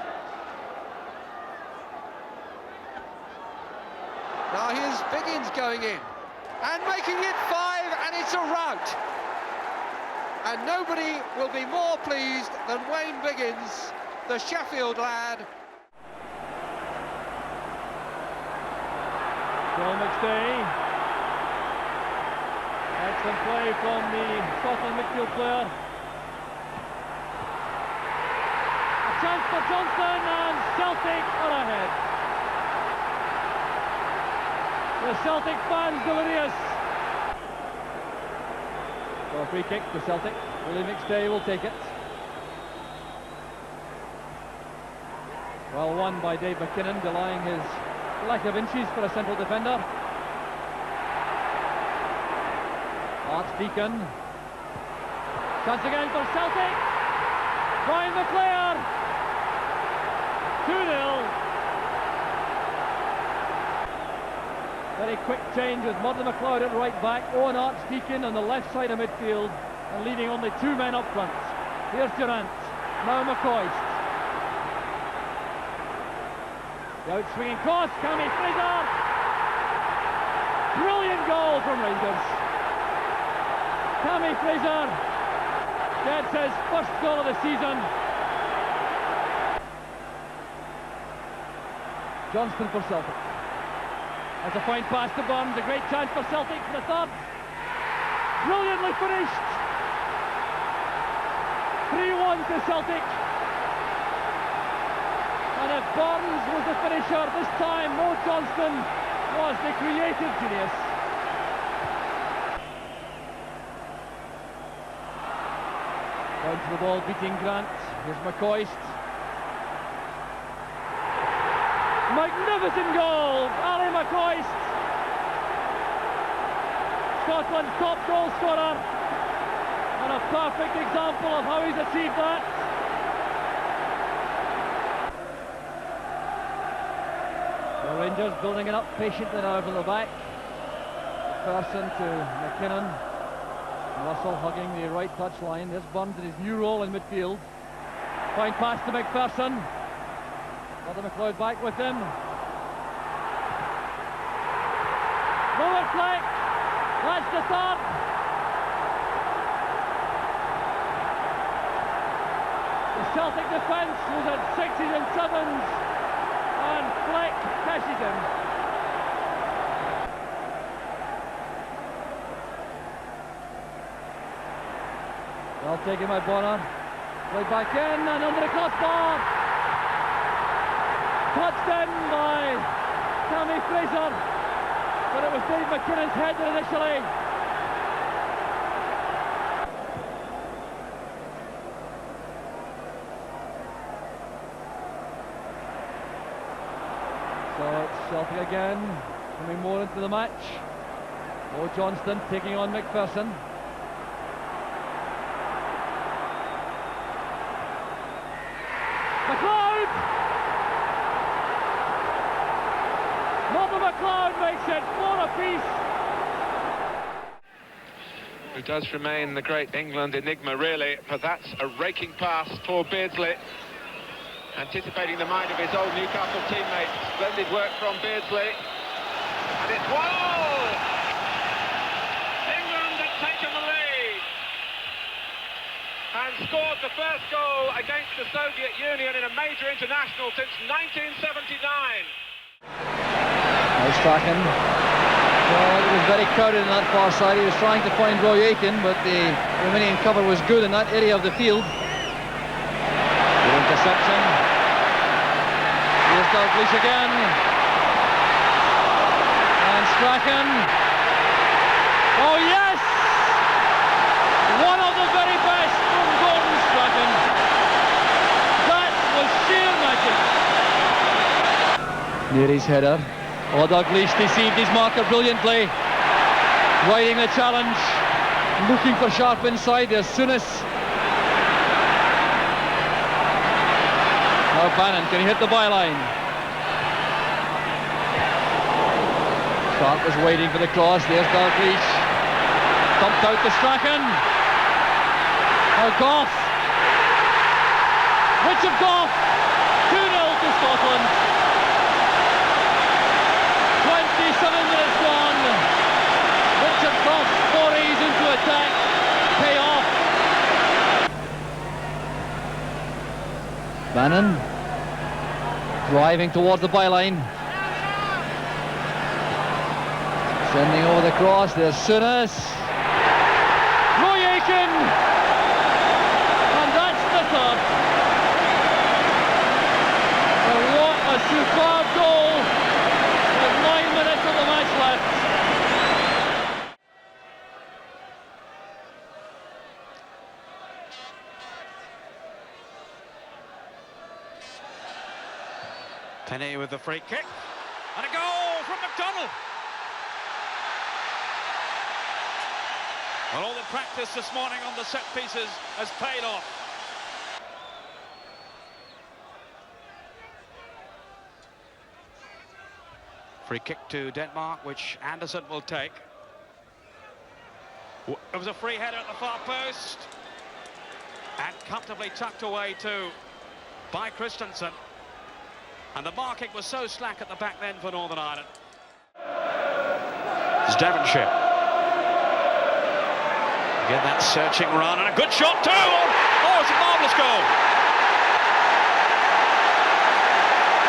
Now here's Biggins going in and making it 5, and it's a rout. And nobody will be more pleased than Wayne Biggins, the Sheffield lad. John McStay. Excellent play from the Scotland midfield player. A chance for Johnston, and Celtic are ahead. The Celtic fans delirious. So a free kick to Celtic. Willie McStay will take it. Well won by Dave McKinnon, denying his lack of inches for a central defender. Archdeacon. Chance again for Celtic. Brian McClair. 2-0. Very quick change with Murdo McLeod at right back, Owen Archdeacon on the left side of midfield, and leaving only 2 men up front. Here's Durant, now McCoist. The out-swinging cross, Cammy Fraser. Brilliant goal from Rangers. Cammy Fraser gets his first goal of the season. Johnston for Celtic. That's a fine pass to Burns, a great chance for Celtic for the third. Brilliantly finished. 3-1 to Celtic. And if Burns was the finisher this time, Mo Johnston was the creative genius. Down to the ball, beating Grant. Here's McCoist. Magnificent goal, Ali McCoist. Scotland's top goal scorer, and a perfect example of how he's achieved that. The Rangers building it up patiently now from the back. McPherson to McKinnon. Russell hugging the right touchline. There's Burns in his new role in midfield. Fine pass to McPherson. Murdo McLeod back with him. Lower flick. That's the third. The Celtic defence was at 6s and 7s, and Fleck cashes him. Well taken by Bonner. Played back in and under the crossbar. Touched in by Cammy Fraser, but it was Dave McKinnon's header initially. So it's Celtic again, coming more into the match. Mo Johnston taking on McPherson. McLeod! Murdo McLeod makes it 4 apiece. who does remain the great England enigma, really, but that's a raking pass for Beardsley. Anticipating the mind of his old Newcastle teammate. Splendid work from Beardsley. And it's 1-1! England have taken the lead and scored the first goal against the Soviet Union in a major international since 1979. Strachan. Well, it was very crowded on that far side. He was trying to find Roy Aitken, but the Romanian cover was good in that area of the field. Good interception. Here's Dalglish again. And Strachan. Oh yes! One of the very best from Gordon Strachan. That was sheer magic. Near his header. Oh, Dalglish deceived his marker brilliantly. Riding the challenge. Looking for sharp inside. There's Souness. Now Bannon, can he hit the byline? Clark was waiting for the cross. There's Dalglish. Thumped out to Strachan. Now Gough. Richard Gough. 2-0 to Scotland. 27 minutes gone. Richard Gough's forays into attack pay off. Bannon driving towards the byline. Sending over the cross. There's Souness. Roy Aitken. And that's the third. And what a superb goal. With 9 minutes of the match left. Penny with the free kick. And a goal from McDonald. Well, all the practice this morning on the set pieces has paid off. Free kick to Denmark, which Anderson will take. It was a free header at the far post. And comfortably tucked away too by Christensen. And the marking was so slack at the back then for Northern Ireland. It's Devonshire. Again, that searching run and a good shot too. Oh, it's a marvellous goal.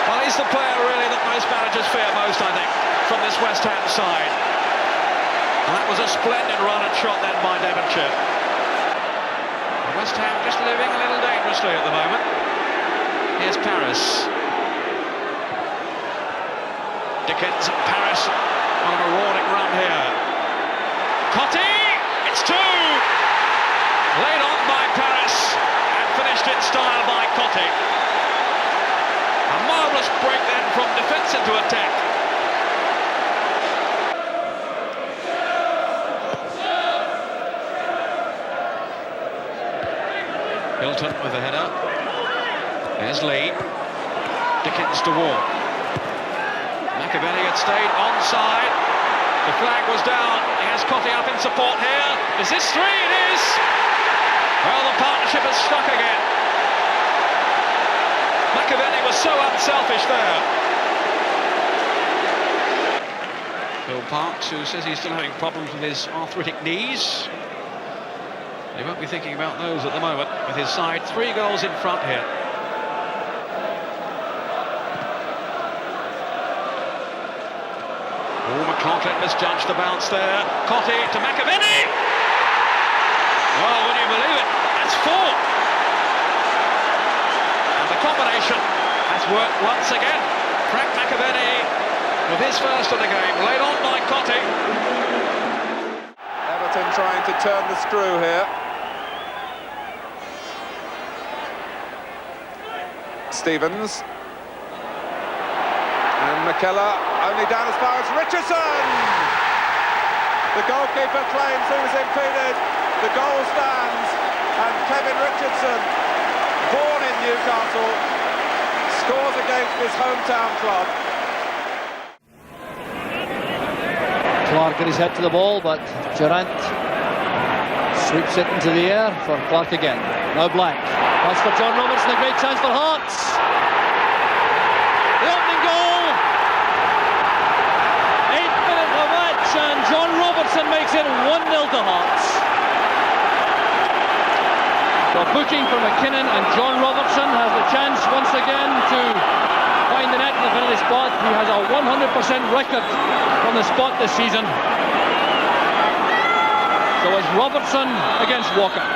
Well, he's the player really that most managers fear most, I think, from this West Ham side. And that was a splendid run and shot then by Devonshire. West Ham just living a little dangerously at the moment. Here's Paris. Dickens and Paris on a rewarding run here. Cottee! It's two! Laid on by Paris and finished in style by Cottee. A marvellous break then from defence into attack. Hilton with a header. There's Lee. Dickens to Ward. McAvenny had stayed onside. The flag was down. He has Cottee up in support here. Is this three? It is! Well, the partnership has stuck again. McAvenny was so unselfish there. Phil Parkes, who says he's still having problems with his arthritic knees. He won't be thinking about those at the moment with his side 3 goals in front here. Oh, McLaughlin misjudged the bounce there. Cottee to McAvenny. Well, would you believe it? That's 4. And the combination has worked once again. Frank McAvenny with his first of the game, laid on by Cottee. Everton trying to turn the screw here. Stevens. And McKellar only down as far as Richardson! The goalkeeper claims he was impeded. The goal stands, and Kevin Richardson, born in Newcastle, scores against his hometown club. Clark got his head to the ball, but Durant Sweeps it into the air for Clark again. Now Black. Pass for John Robertson, a great chance for Hearts. The opening goal. 8th minute of the match, and John Robertson makes it 1-0 to Hearts. So booking for McKinnon, and John Robertson has the chance once again to find the net in the penalty spot. He has a 100% record from the spot this season. So it's Robertson against Walker. 2-0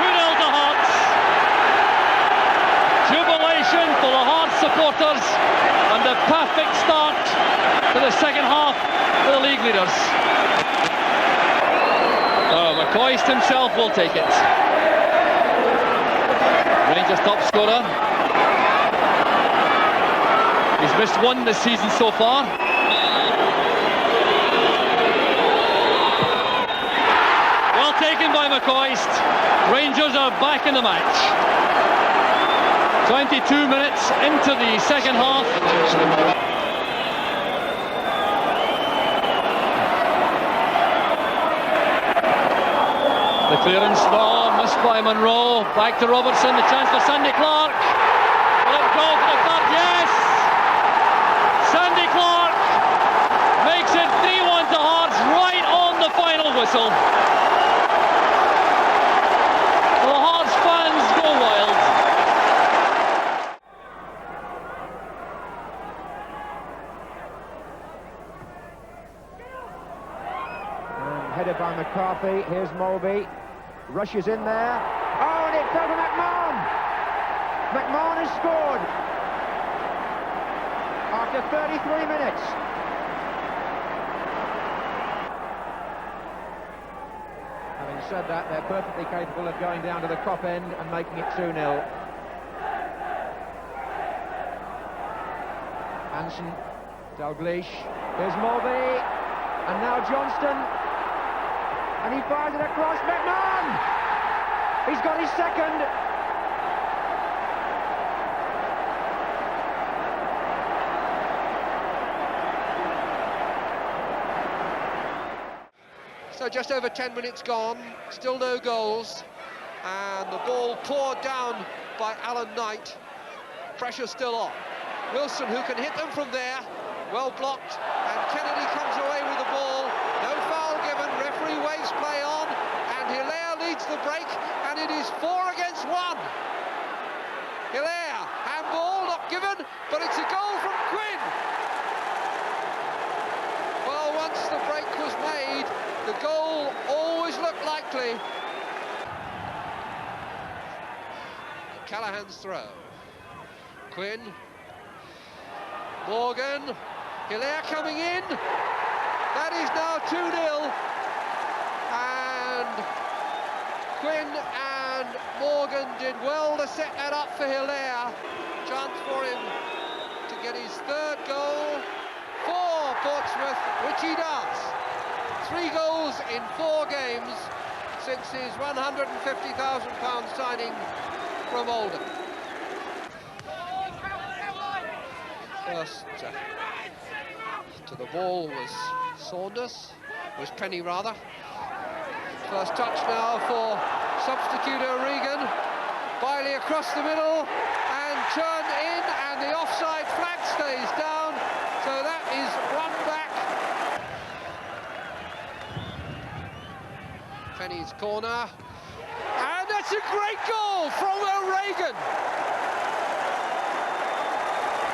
to Hearts. Jubilation for the Hearts supporters, and the perfect start to the second half for the league leaders. Oh, McCoist himself will take it. Rangers top scorer. He's missed one this season so far. Well taken by McCoist. Rangers are back in the match. 22 minutes into the second half. The clearance, missed by Monroe. Back to Robertson, the chance for Sandy Clark. Will it go to the club? Yes! Sandy Clark makes it 3-1 to Hearts right on the final whistle. The Hearts fans go wild. Headed by McCarthy. Here's Mulvey. Rushes in there. Oh, and it fell to McMahon. McMahon has scored after 33 minutes. Having said that, they're perfectly capable of going down to the Kop end and making it 2-0. Hansen, Dalglish. Here's Mulvey. And now Johnston. And he fires it across. McMahon! He's got his second. So just over 10 minutes gone, still no goals, and the ball poured down by Alan Knight. Pressure still on. Wilson, who can hit them from there, well blocked, and Kennedy comes away with the ball. No foul given, referee waves play on, and Hilaire leads the break, and it is 4 against 1. Hilaire, handball, not given, but it's a goal from Quinn. Well, once the break was made, the goal always looked likely. Callahan's throw. Quinn. Morgan. Hilaire coming in. That is now 2-0. And Quinn and Morgan did well to set that up for Hilaire. Chance for him to get his 3rd goal for Portsmouth, which he does. 3 goals in 4 games since his £150,000 signing from Oldham. First to the ball was Saunders, was Penny rather. First touch now for substitute O'Regan. Bailey across the middle and turned in, and the offside flag stays down, so that is 1 back. Penny's corner, and that's a great goal from O'Regan.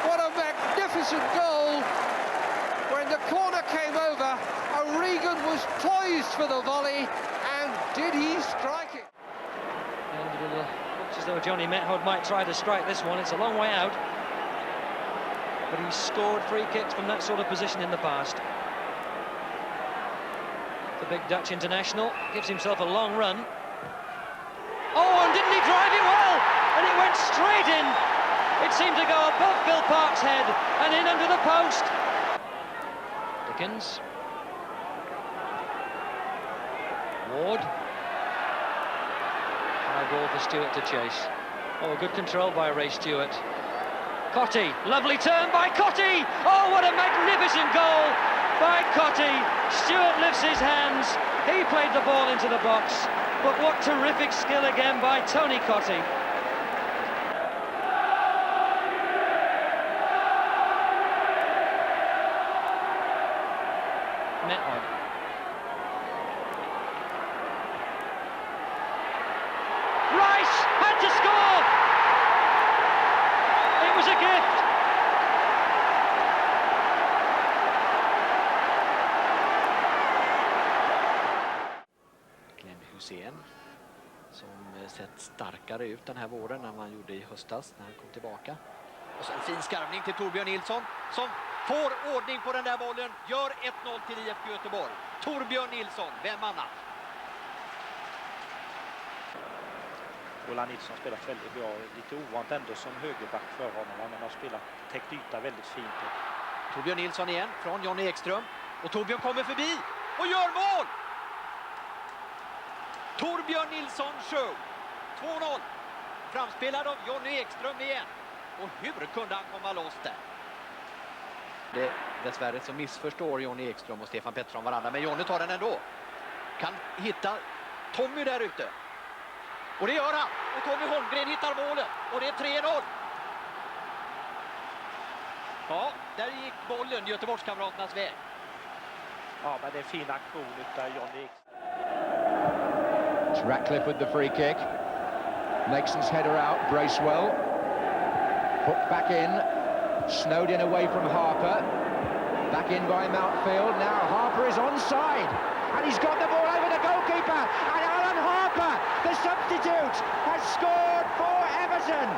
What a magnificent goal. When the corner came over, O'Regan was poised for the volley, and did he strike it? And it looks as though Johnny Methood might try to strike this one. It's a long way out, but he's scored free kicks from that sort of position in the past. The big Dutch international gives himself a long run. Oh, and didn't he drive it well? And it went straight in. It seemed to go above Phil Park's head and in under the post. Dickens. Ward. High ball for Stewart to chase. Oh, good control by Ray Stewart. Cotty, lovely turn by Cotty. Oh, what a magnificent goal by Cotty. Stewart lifts his hands. He played the ball into the box. But what terrific skill again by Tony Cottee. Netline. Rice had to score! It was a gift. Glenn Hussein, som sett starkare ut den här våren än man gjorde i höstas när han kom tillbaka. Och så en fin skarvning till Torbjörn Nilsson som får ordning på den där bollen, gör 1-0 till IFK Göteborg. Torbjörn Nilsson, vem annat? Ola Nilsson spelat väldigt bra, lite ovant ändå som högerback för honom, men har spelat täckt yta väldigt fint. Torbjörn Nilsson igen från Johnny Ekström, och Torbjörn kommer förbi och gör mål! Torbjörn Nilsson show, 2-0, framspelad av Johnny Ekström igen. Och hur kunde han komma loss där? Dessvärre så missförstår Johnny Ekström och Stefan Pettersson varandra, men Johnny tar den ändå. Kan hitta Tommy där ute. Och det gör han. Och Tommy Holmgren hittar målet. Och det är 3-0. Ja, där gick bollen Göteborgskamraternas väg. Ja, men det är en fin aktion utav Johnny. It's Ratcliffe with the free kick. Makeson's header out, Bracewell. Hooked back in. Snowed in away from Harper. Back in by Mountfield. Now Harper is onside. And he's got the ball over the goalkeeper. And Alan Harper, the substitute, has scored for Everton.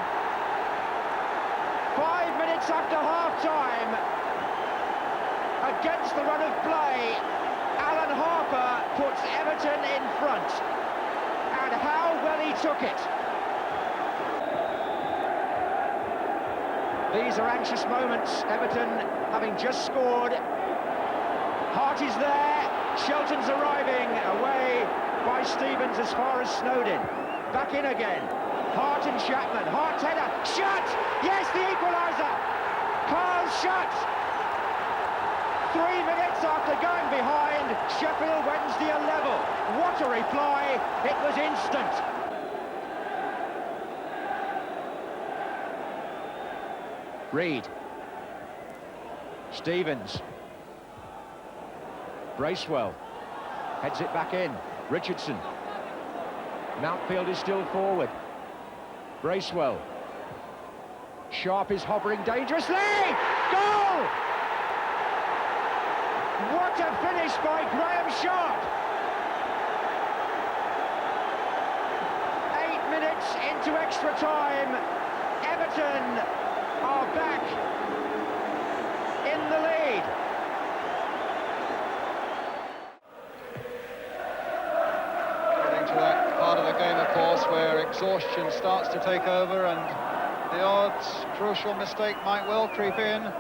5 minutes after half-time. Against the run of play, Alan Harper puts Everton in front. And how well he took it. These are anxious moments. Everton having just scored. Hart is there. Shelton's arriving. Away by Stevens as far as Snowden. Back in again. Hart and Chapman. Hart header. Shut! Yes, the equaliser. Carl Shut. 3 minutes after going behind, Sheffield Wednesday are level. What a reply. It was instant. Reed. Stevens. Bracewell. Heads it back in. Richardson. Mountfield is still forward. Bracewell. Sharp is hovering dangerously. Goal! What a finish by Graham Sharp. 8 minutes into extra time. Everton are back in the lead. Getting to that part of the game, of course, where exhaustion starts to take over and the odd crucial mistake might well creep in.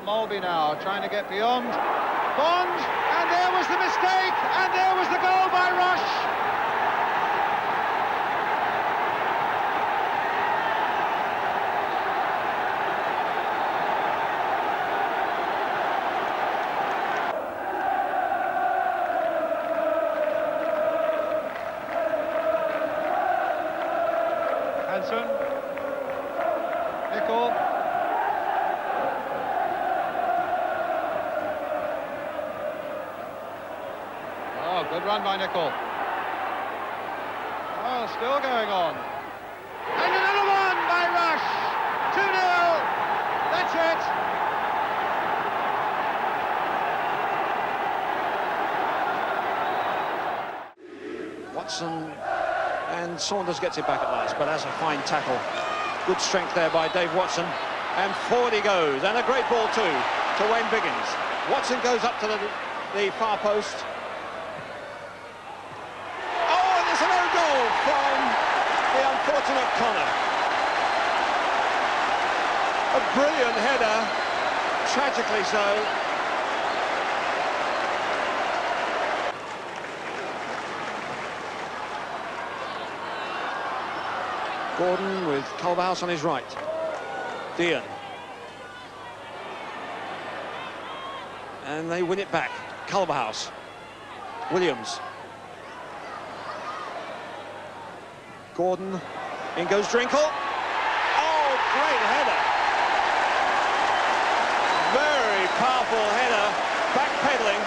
Mulby now trying to get beyond. Bond, and there was the mistake, and there was the goal by Rush. Hanson. Nicol. Oh, good run by Nicol. Oh, still going on. And another one by Rush. 2-0. That's it. Watson, and Saunders gets it back at last, but that's a fine tackle. Good strength there by Dave Watson, and forward he goes, and a great ball too to Wayne Biggins. Watson goes up to the far post. Oh, and there's an own goal from the unfortunate Connor. A brilliant header, tragically so. Gordon with Culverhouse on his right. Dean. And they win it back. Culverhouse. Williams. Gordon. In goes Drinkle. Oh, great header. Very powerful header. Backpedaling.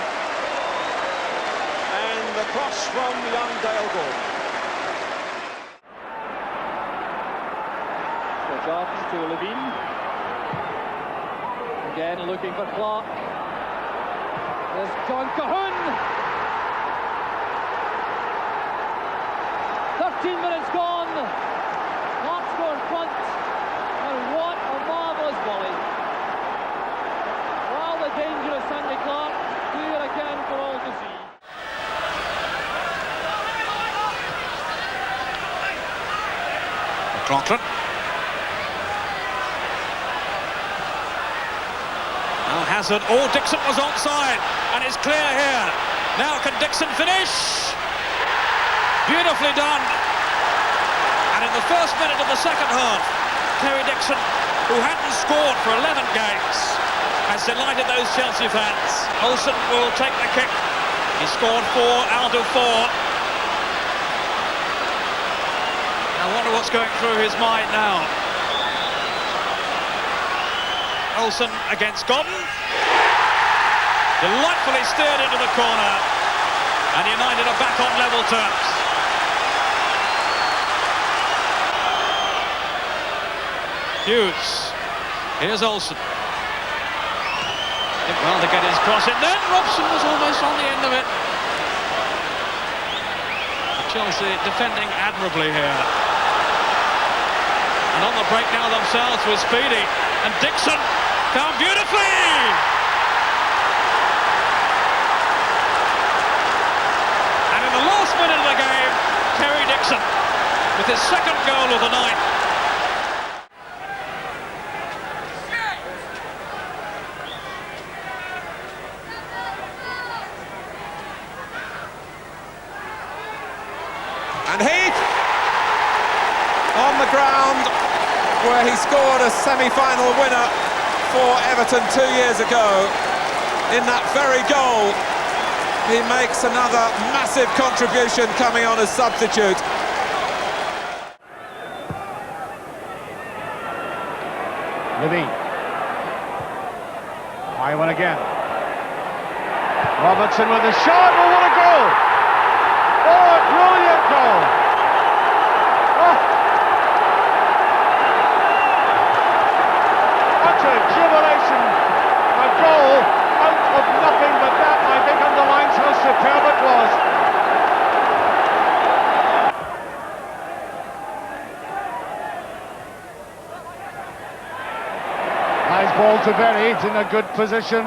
And the cross from young Dale Gordon. So George to Levine. Again looking for Clark. There's John Cahoon. 13 minutes gone. Clark's go in front. And what a marvellous volley. Rather dangerous, Andy Clark. Clear again for all to see. McLaughlin. Now Hazard. Oh, Dixon was onside. And it's clear here. Now can Dixon finish? Beautifully done. And in the first minute of the second half, Terry Dixon, who hadn't scored for 11 games, has delighted those Chelsea fans. Olsen will take the kick. He scored 4, Aldo 4. I wonder what's going through his mind now. Olsen against Godden. Delightfully steered into the corner. And United are back on level terms. Hughes. Here's Olsen. Did well to get his cross in. Then Robson was almost on the end of it. Chelsea defending admirably here. And on the break now themselves with Speedy. And Dixon found beautifully. And in the last minute of the game, Terry Dixon with his second goal of the night. And Heath on the ground where he scored a semi-final winner for Everton 2 years ago. In that very goal, he makes another massive contribution coming on as substitute. Levine. High one again. Robertson with a shot. Oh, what a goal! Oh, a brilliant goal! Oh. Utter jubilation! A goal out of nothing, but that, I think, underlines how superb it was. Nice ball to Berry, it's in a good position.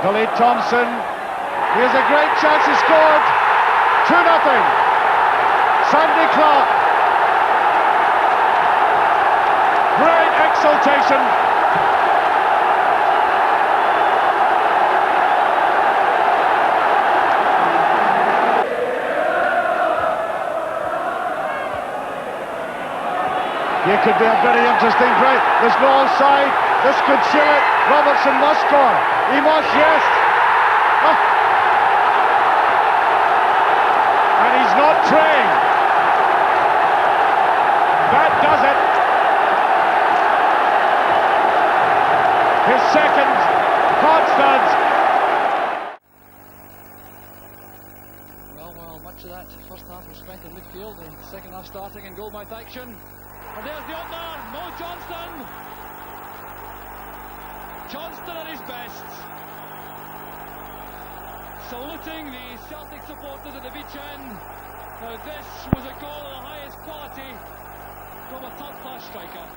Billy Thompson. Here's a great chance, he scored. 2-0. Sandy Clark. Great exultation. Here could be a very interesting break. There's no offside. This could seal it. Robertson must score. He must, yes. Oh. And he's not praying. That does it. His second, Hardstad's. Well, much of that first half was spent in midfield, and second half starting in goal by Thaction. And there's the opener, Mo Johnston. Johnston at his best. Saluting the Celtic supporters at the beach end. Now this was a goal of the highest quality from a top-class striker.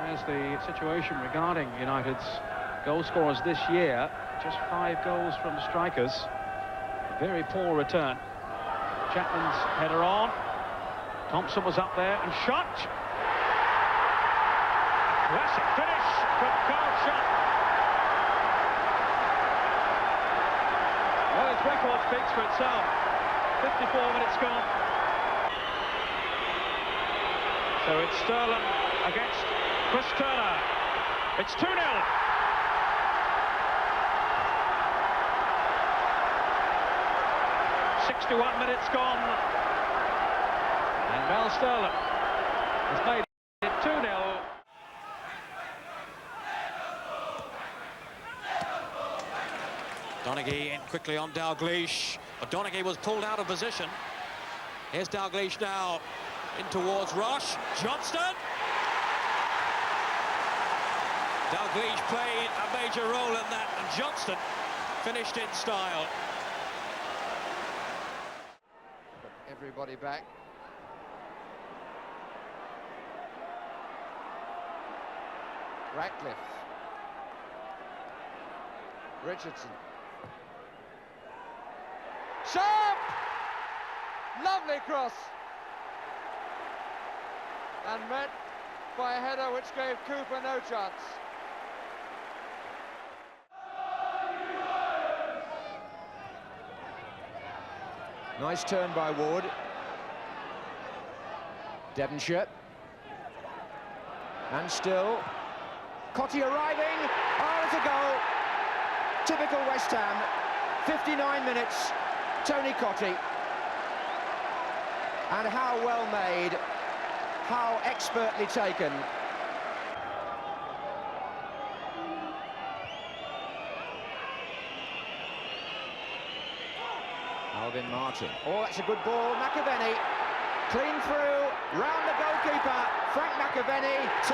There's the situation regarding United's goal scorers this year. Just 5 goals from strikers. A very poor return. Chapman's header on. Thompson was up there and shot. Classic finish from Carl Shutt. Well, his record speaks for itself. 54 minutes gone. So it's Sterling against Chris Turner. It's 2-0. Minutes gone, and Mel Sterling has made it 2-0. Donaghy in quickly on Dalglish, but Donaghy was pulled out of position. Here's Dalglish now in towards Roche. Johnston. Dalglish played a major role in that, and Johnston finished in style. Everybody back. Ratcliffe. Richardson. Sharp! Lovely cross. And met by a header which gave Cooper no chance. Nice turn by Ward. Devonshire. And still. Cottee arriving. Oh, it's a goal. Typical West Ham. 59 minutes. Tony Cottee. And how well made. How expertly taken. Alvin Martin. Oh, that's a good ball. McAvenny. Clean through. Round the goalkeeper. Frank McAvenny. 2-0.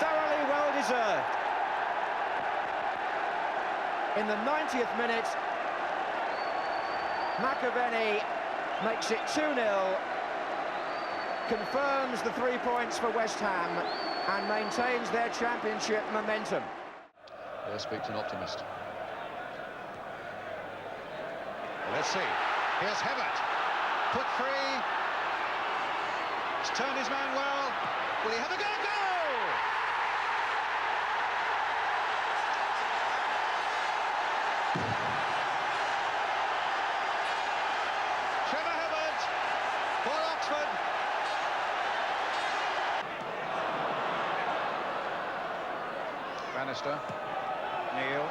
Thoroughly well deserved. In the 90th minute, McAvenny makes it 2-0. Confirms the 3 points for West Ham and maintains their championship momentum. There speaks an optimist. Let's see. Here's Hibbert. Put free. He's turned his man well. Will he have a go? Trevor Hibbert for Oxford. Bannister. Neil.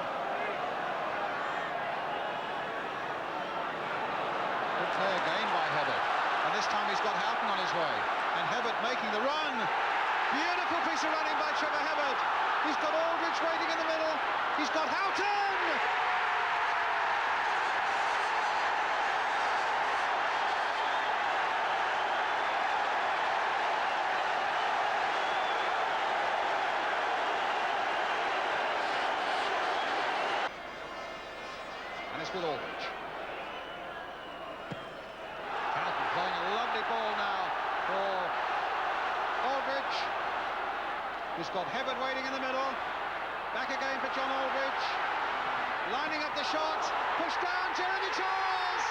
Good play again by Hibbert, and this time he's got Houghton on his way, and Hibbert making the run. Beautiful piece of running by Trevor Hibbert. He's got Aldridge waiting in the middle. He's got Houghton. And it's with Aldridge. Playing a lovely ball now for Aldridge. He's got Hibbert waiting in the middle. Back again for John Aldridge. Lining up the shot. Pushed down, Jeremy Charles.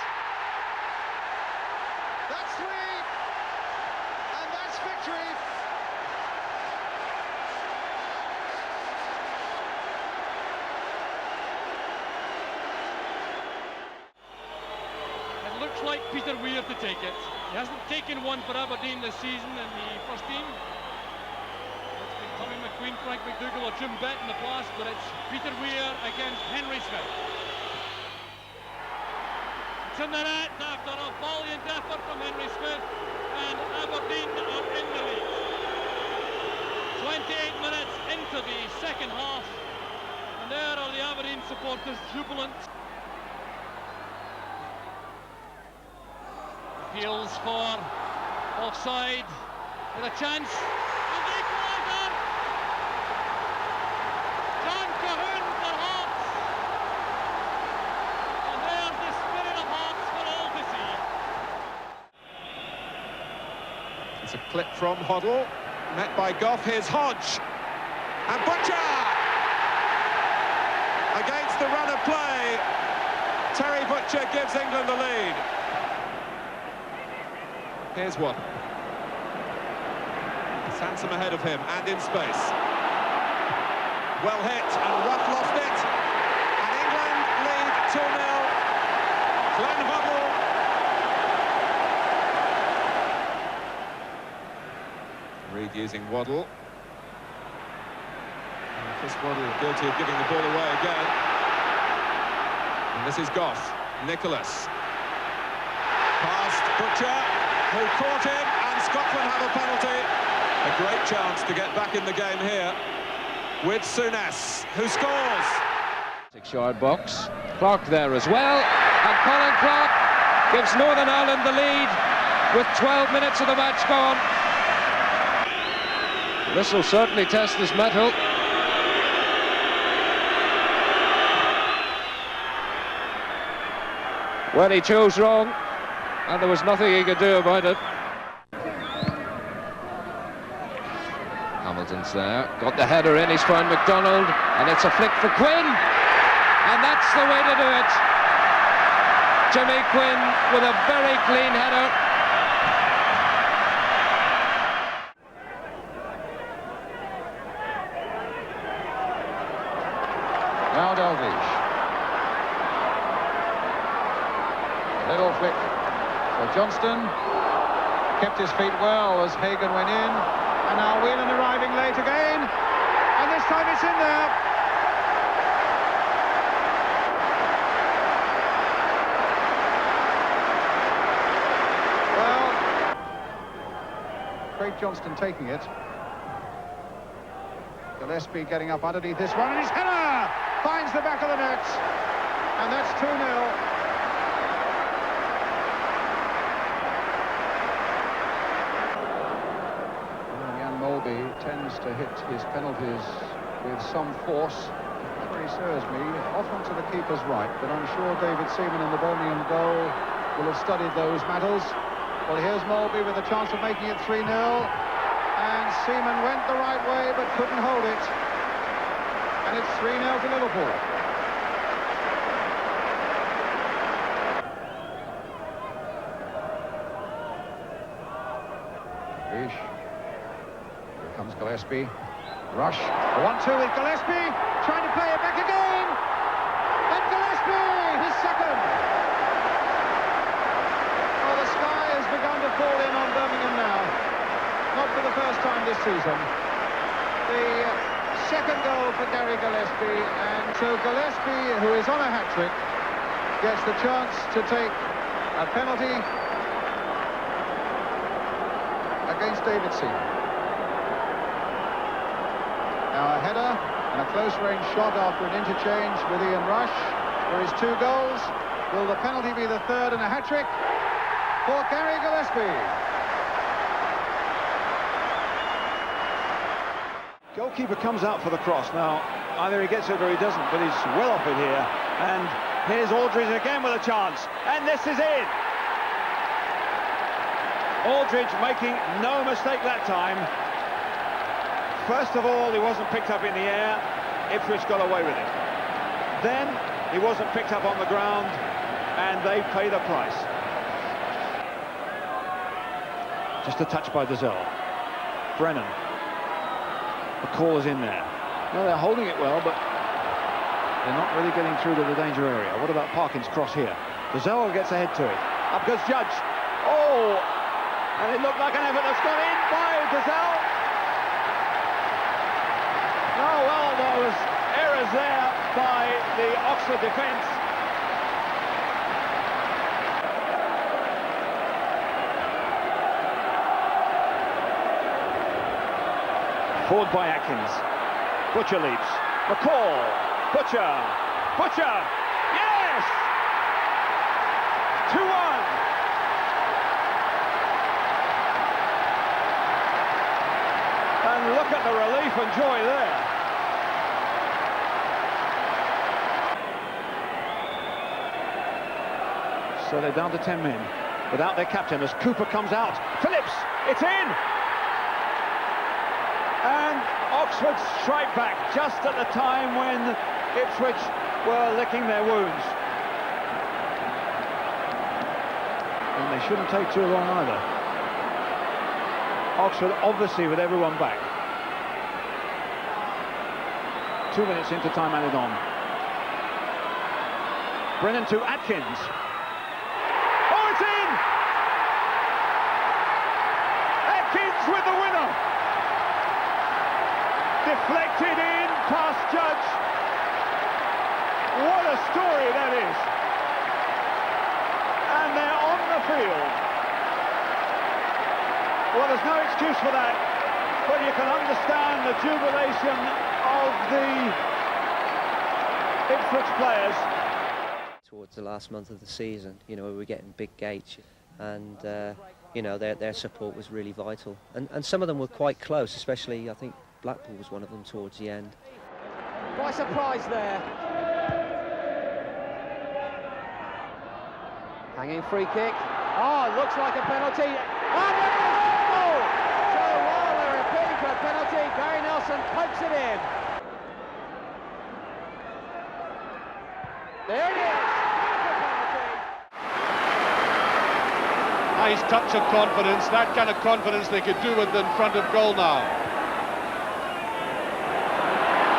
That's 3. And that's victory. Looks like Peter Weir to take it. He hasn't taken one for Aberdeen this season in the first team. It's been Tommy McQueen, Frank McDougall or Jim Bett in the past, but it's Peter Weir against Henry Smith. It's in the net after a valiant effort from Henry Smith, and Aberdeen are in the lead. 28 minutes into the second half, and there are the Aberdeen supporters jubilant. Appeals for offside with a chance. And the equaliser! John Cahoon for Hearts. And there's the spirit of Hearts for all to see. It's a clip from Hoddle, met by Gough. Here's Hodge. And Butcher! Against the run of play, Terry Butcher gives England the lead. Here's one. Sansom ahead of him and in space. Well hit, and Rough lost it. And England lead 2-0. Glenn Hoddle. Reed using Waddle. And Chris Waddle guilty of giving the ball away again. And this is Goff. Nicholas. Past Butcher, who caught him, and Scotland have a penalty. A great chance to get back in the game here with Souness, who scores. 6-yard box. Clark there as well. And Colin Clark gives Northern Ireland the lead with 12 minutes of the match gone. This will certainly test his mettle. Well, he chose wrong, and there was nothing he could do about it. Hamilton's there, got the header in, he's found McDonald, and it's a flick for Quinn, and that's the way to do it. Jimmy Quinn with a very clean header. Now Dalglish. Little flick for Johnston. Kept his feet well as Hagan went in. And now Whelan arriving late again. And this time it's in there. Well, Craig Johnston taking it. Gillespie getting up underneath this one, and his header finds the back of the net, and that's 2-0. Jan Molby tends to hit his penalties with some force. Memory serves me, often to the keeper's right, but I'm sure David Seaman in the Birmingham goal will have studied those matters. Well, here's Molby with a chance of making it 3-0. And Seaman went the right way but couldn't hold it. And it's 3-0 to Liverpool. Fish. Here comes Gillespie. Rush. 1-2 with Gillespie. Trying to play it back again. And Gillespie, his second. Oh, the sky has begun to fall in on Birmingham now. Not for the first time this season. The second goal for Gary Gillespie, and so Gillespie, who is on a hat-trick, gets the chance to take a penalty against David Seaman. Now a header and a close-range shot after an interchange with Ian Rush for his 2 goals. Will the penalty be the third and a hat-trick for Gary Gillespie? Goalkeeper comes out for the cross. Now, either he gets it or he doesn't, but he's well off it here. And here's Aldridge again with a chance. And this is it! Aldridge making no mistake that time. First of all, he wasn't picked up in the air. Ipswich got away with it. Then, he wasn't picked up on the ground, and they paid a price. Just a touch by Dazelle. Brennan. McCall is in there. Well, they're holding it well, but they're not really getting through to the danger area. What about Parkin's cross here? Dazelle gets ahead to it. Up goes Judge. Oh! And it looked like an effort that's gone in by Dazelle. Oh, well, there was errors there by the Oxford defence. Forward by Atkins. Butcher leaps. McCall. Butcher. Butcher. Yes! 2-1. And look at the relief and joy there. So they're down to 10 men without their captain as Cooper comes out. Phillips, it's in! And Oxford strike back just at the time when Ipswich were licking their wounds. And they shouldn't take too long either. Oxford obviously with everyone back. 2 minutes into time added on. Brennan to Atkins. Oh, it's in! Atkins with the winner! deflected in past Judge. What a story that is. And they're on the field. Well, there's no excuse for that, but you can understand the jubilation of the Ipswich players. Towards the last month of the season, you know, we were getting big gates, and you know, their support was really vital. And some of them were quite close, especially I think Blackpool was one of them towards the end. By surprise there. Hanging free kick. Oh, looks like a penalty. And there is a goal! So while they're appealing for a penalty, Barry Nelson pokes it in. There it is! Nice touch of confidence, that kind of confidence they could do with in front of goal now.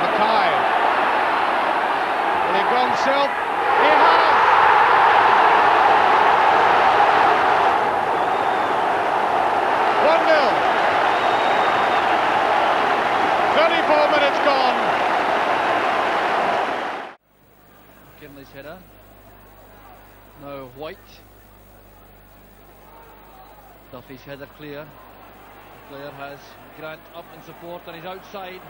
Mackay. Will he go himself? He has! 1-0. 34 minutes gone. Kinley's header. No White. Duffy's header clear. Blair has Grant up in support and he's outside.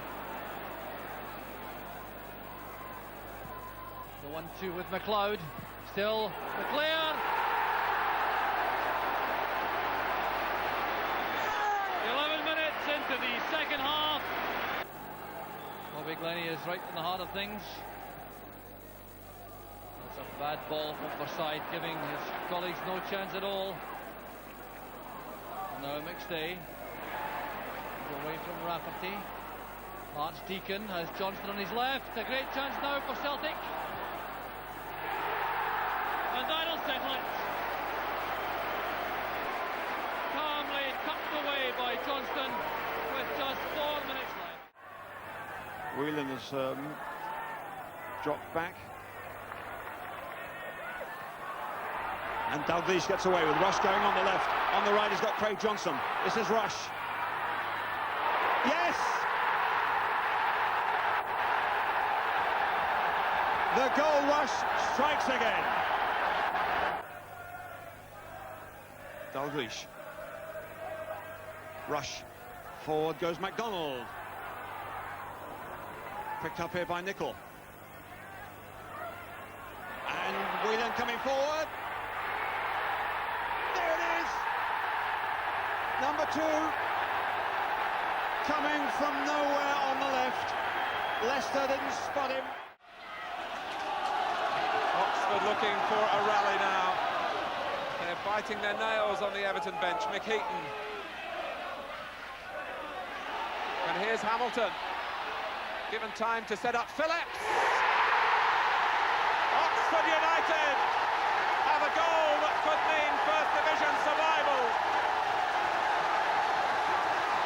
The 1-2 with McLeod. Still McLeod. 11 minutes into the second half. Bobby Glennie is right in the heart of things. That's a bad ball from Forsyth, giving his colleagues no chance at all. Now McStay away from Rafferty. Archdeacon has Johnston on his left. A great chance now for Celtic. And that'll settle it. Calmly tucked away by Johnston with just 4 minutes left. Whelan has dropped back. And Dalglish gets away with Rush going on the left. On the right, he's got Craig Johnson. This is Rush. Yes! The goal rush strikes again. Dalglish. Rush. Forward goes MacDonald. Picked up here by Nicol. And Whelan coming forward. There it is. Number 2. Coming from nowhere on the left. Leicester didn't spot him. Oxford looking for a rally now. They're biting their nails on the Everton bench. McHeaton. And here's Hamilton. Given time to set up Phillips. Oxford United have a goal that could mean First Division survival.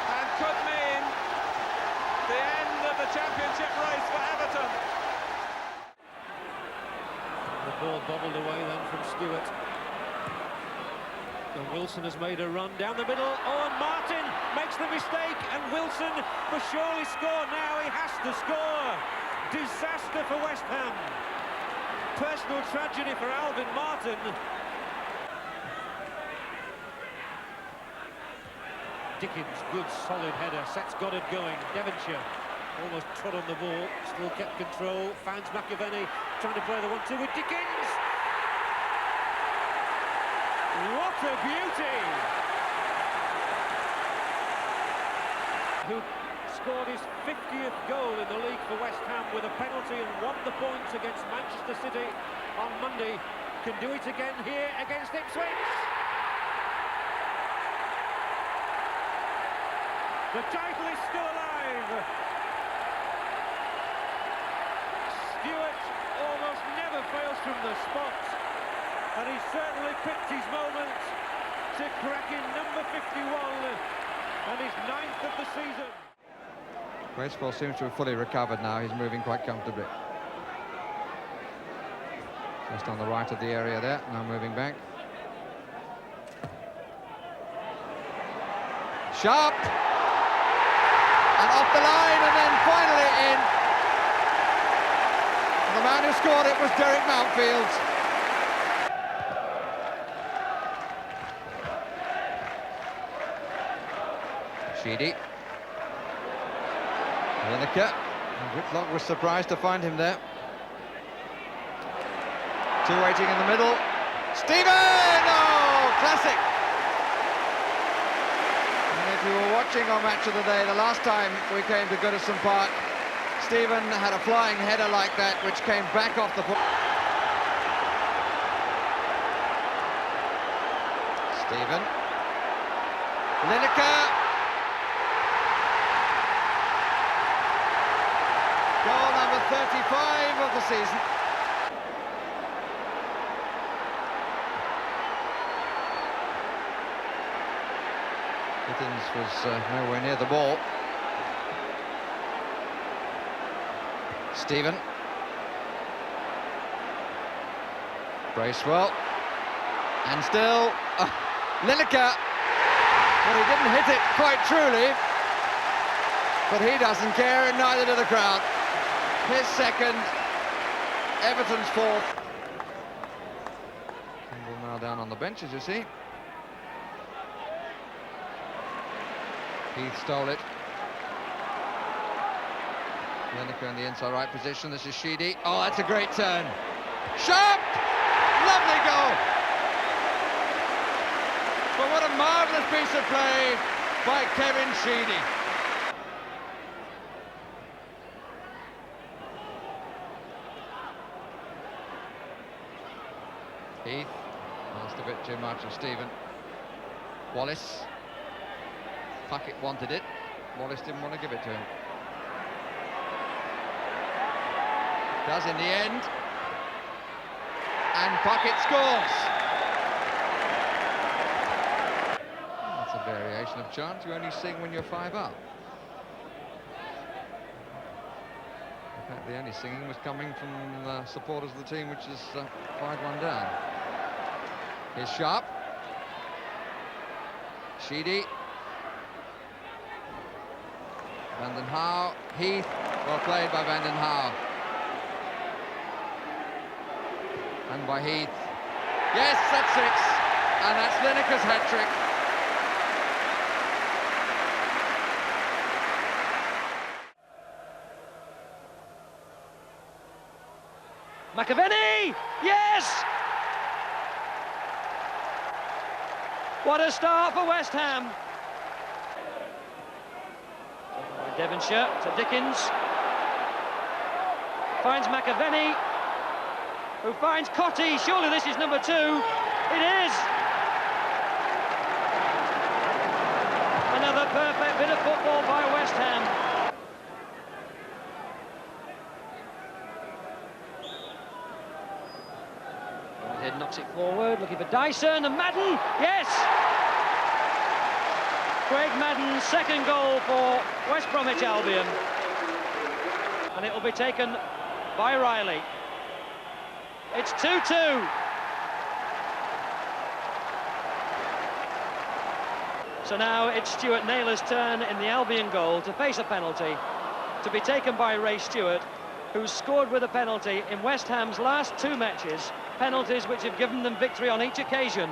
And could mean the end of the championship race for Everton. The ball bobbled away then from Stewart. And Wilson has made a run down the middle. Oh, and Martin makes the mistake, and Wilson will surely score now. He has to score. Disaster for West Ham. Personal tragedy for Alvin Martin. Dickens, good solid header, sets Goddard going. Devonshire almost trod on the ball, still kept control, finds McAvenny trying to play the 1-2 with Dickens. What a beauty! Who scored his 50th goal in the league for West Ham with a penalty and won the points against Manchester City on Monday, can do it again here against Ipswich. The title is still alive. Stewart almost never fails from the spot, and he certainly picked his moment to crack in number 51 and his 9th of the season. Gracewell seems to have fully recovered now. He's moving quite comfortably. Just on the right of the area there, now moving back. Sharp! And off the line, and then finally in. And the man who scored it was Derek Mountfield. Sheedy. Lineker. Whitlock was surprised to find him there. Two waiting in the middle. Stephen! Oh, classic! And if you were watching our match of the day, the last time we came to Goodison Park, Stephen had a flying header like that, which came back off the foot. Stephen. Lineker. Goal number 35 of the season. Gittins was nowhere near the ball. Stephen. Bracewell. And still, Lineker. Well, he didn't hit it quite truly, but he doesn't care, and neither do the crowd. His second, Everton's fourth. Campbell now down on the bench, as you see. Heath stole it. Lineker in the inside right position. This is Sheedy. Oh, that's a great turn. Sharp! Lovely goal! But what a marvellous piece of play by Kevin Sheedy. Heath asked a bit too much of Stephen. Wallace. Puckett wanted it. Wallace didn't want to give it to him. Does in the end. And Puckett scores. That's a variation of chant you only sing when you're 5 up. In fact, the only singing was coming from the supporters of the team, which is 5-1 down. Here's Sharp. Sheedy. Vanden Hauwe. Heath. Well played by Vanden Hauwe. And by Heath. Yes, that's 6. And that's Lineker's hat-trick. McAvenny! Yes! What a start for West Ham. Devonshire to Dickens. Finds McAvenny, who finds Cottee. Surely this is number 2. It is! Another perfect bit of football by West Ham. Head knocks it forward, looking for Dyson, and Madden, yes! Craig Madden's second goal for West Bromwich Albion. And it will be taken by Riley. It's 2-2. So now it's Stuart Naylor's turn in the Albion goal to face a penalty, to be taken by Ray Stewart, who's scored with a penalty in West Ham's last 2 matches, penalties which have given them victory on each occasion.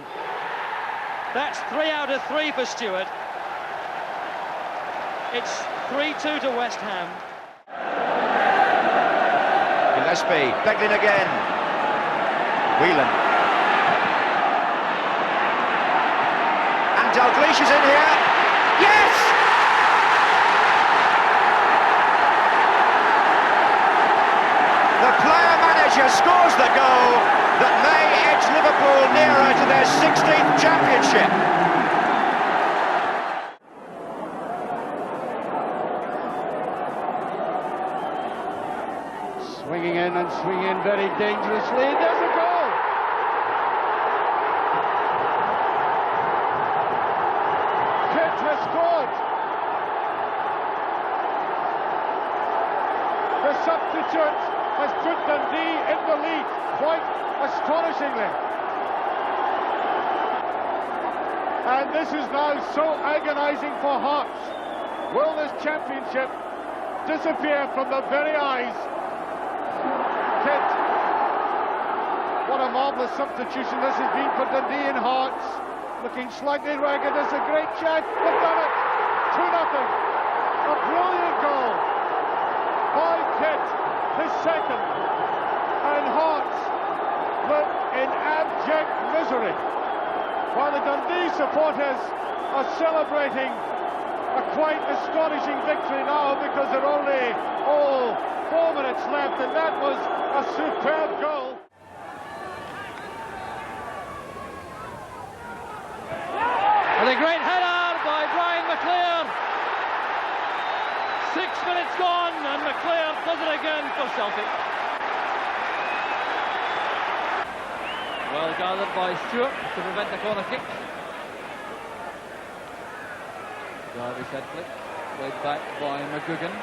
That's 3 out of 3 for Stewart. It's 3-2 to West Ham. Gillespie, Beglin again. Whelan. And Dalglish is in here. Yes! The player-manager scores the goal that may edge Liverpool nearer to their 16th championship. Swinging in and swinging in very dangerously. There's a goal! Pitt has scored! The substitute has put Dundee in the lead, quite astonishingly. And this is now so agonising for Hearts. Will this championship disappear from the very eyes? Kidd. What a marvellous substitution this has been for Dundee and Hearts. Looking slightly ragged, there's a great chance. They've done it! 2-0. A brilliant goal by Kidd, his second. And Hearts look in abject misery, while the Dundee supporters are celebrating a quite astonishing victory now, because there are only 4 minutes left, and that was a superb goal. And a great header by Brian McClair. 6 minutes gone, and McClair does it again for Celtic. Well gathered by Stewart to prevent the corner kick. Jarvis head flick, played back by McGugan.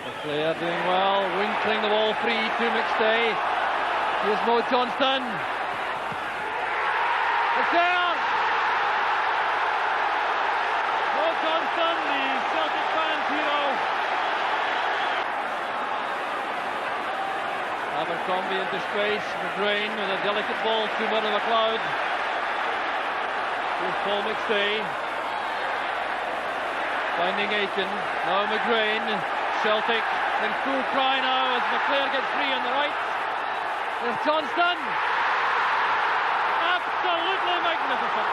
McClair doing well, winkling the ball free to McStay. Here's Mo Johnston. It's there! Mo Johnston, the Celtic fans' hero. Abercrombie in disgrace. McGrain with a delicate ball to Murdo McLeod. Here's Paul McStay. Finding Aiken. Now McGrain. Celtic in full cry now as McClair gets free on the right. There's Johnston. Absolutely magnificent.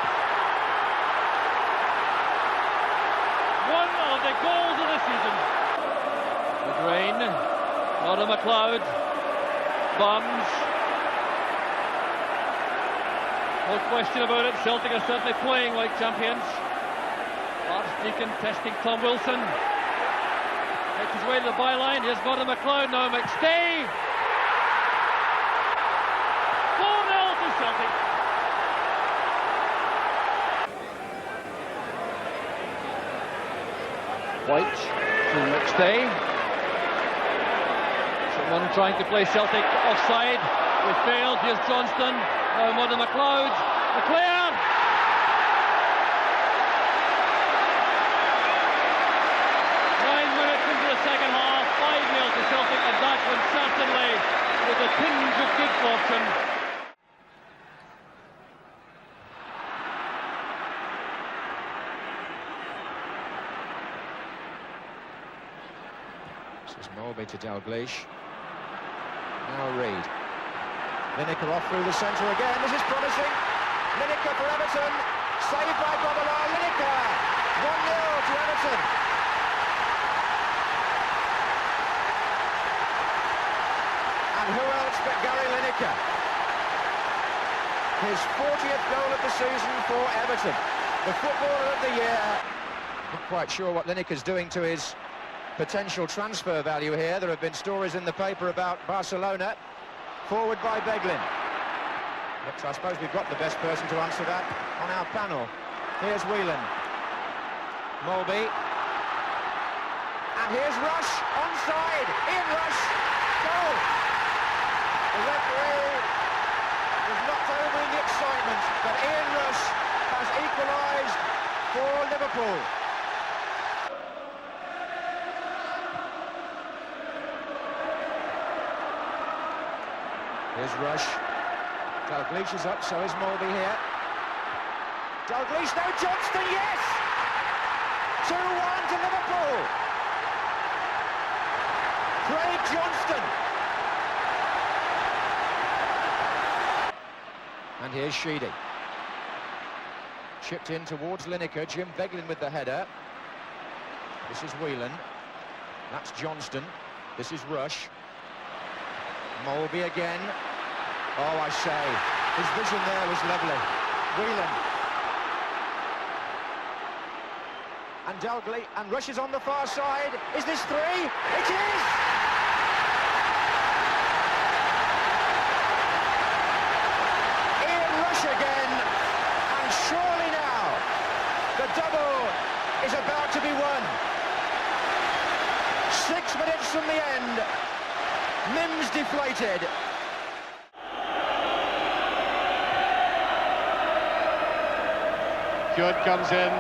One of the goals of the season. McGrain. Murdo McLeod. Bums. No question about it, Celtic are certainly playing like champions. Archdeacon testing Tom Wilson. Makes his way to the byline. Here's Murdo McLeod now. McStay. 4-0 to Celtic. White to McStay. Someone trying to play Celtic offside. They failed. Here's Johnston. Now Murdo McLeod. McClair. Second half, 5-0 to Celtic, and that one certainly with a tinge of good fortune. This is Mulby to Dalglish. Now Reid. Lineker off through the centre again. This is promising. Lineker for Everton. Saved by Bobola. Lineker. 1-0 to Everton. And who else but Gary Lineker? His 40th goal of the season for Everton. The footballer of the year. Not quite sure what Lineker's doing to his potential transfer value here. There have been stories in the paper about Barcelona. Forward by Beglin. But I suppose we've got the best person to answer that on our panel. Here's Whelan. Mulby. And here's Rush, onside. Ian Rush, goal. The referee was knocked over in the excitement, but Ian Rush has equalised for Liverpool. Here's Rush. Dalglish is up, so is Mulby here. Dalglish, no, Johnston, yes! 2-1 to Liverpool. Craig Johnston. And here's Sheedy. Chipped in towards Lineker. Jim Beglin with the header. This is Whelan. That's Johnston. This is Rush. Mulby again. Oh, I say, his vision there was lovely. Whelan. And Dalglish, and Rush is on the far side. Is this 3? It is! Ian Rush again, and surely now, the double is about to be won. 6 minutes from the end, Mims deflated. Hewitt comes in.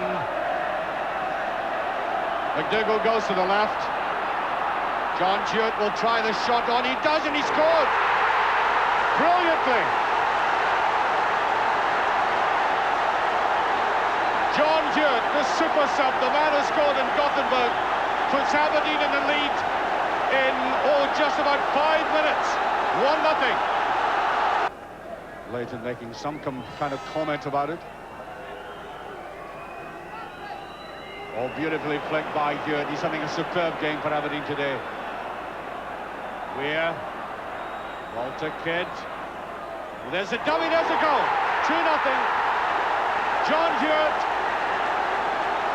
McDougall goes to the left. John Hewitt will try the shot on. He does, and he scored brilliantly. John Hewitt, the super sub, the man who scored in Gothenburg, puts Aberdeen in the lead in, just about 5 minutes. 1-0. Leighton making some kind of comment about it. Oh, beautifully flicked by Hewitt. He's having a superb game for Aberdeen today. Weir, Walter Kidd. Well, there's a dummy, there's a goal. 2-0. John Hewitt.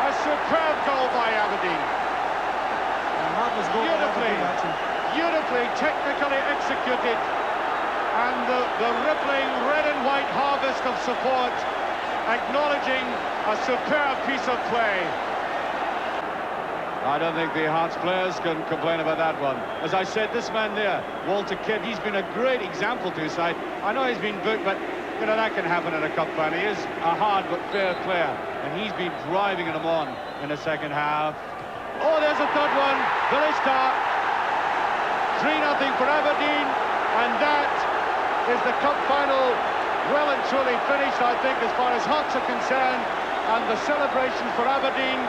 A superb goal by Aberdeen. Beautifully, technically executed. And the rippling red and white harvest of support, acknowledging a superb piece of play. I don't think the Hearts players can complain about that one. As I said, this man there, Walter Kidd, he's been a great example to his side. I know he's been booked, but you know that can happen in a cup final. He is a hard but fair player, and he's been driving them on in the second half. Oh, there's a third one. Village Park. 3-0 for Aberdeen, and that is the cup final well and truly finished, I think, as far as Hearts are concerned, and the celebration for Aberdeen,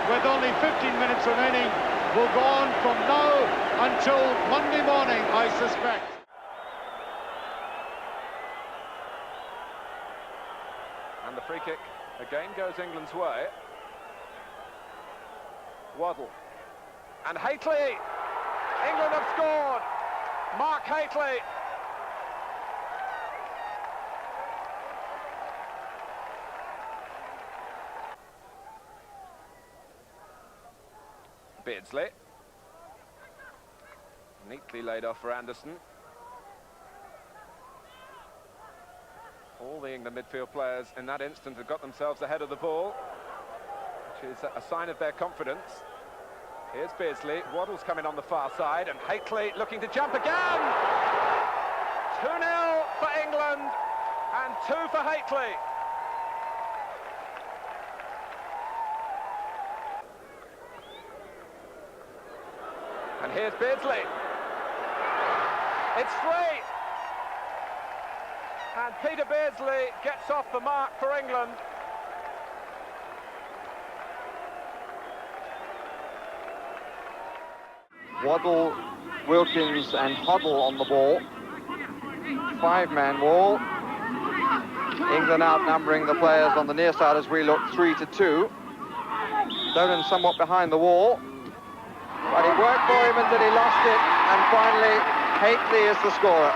with only 15 minutes remaining, will go on from now until Monday morning, I suspect. And the free kick again goes England's way. Waddle. And Hateley! England have scored! Mark Hateley! Beardsley. Neatly laid off for Anderson. All the England midfield players in that instant have got themselves ahead of the ball, which is a sign of their confidence. Here's Beardsley. Waddle's coming on the far side, and Hateley looking to jump again! 2-0 for England, and 2 for Hateley. And here's Beardsley. It's free. And Peter Beardsley gets off the mark for England. Waddle, Wilkins and Hoddle on the ball. 5-man wall. England outnumbering the players on the near side as we look 3-2. Dolan somewhat behind the wall. But it worked for him until he lost it, and finally Hateley is the scorer.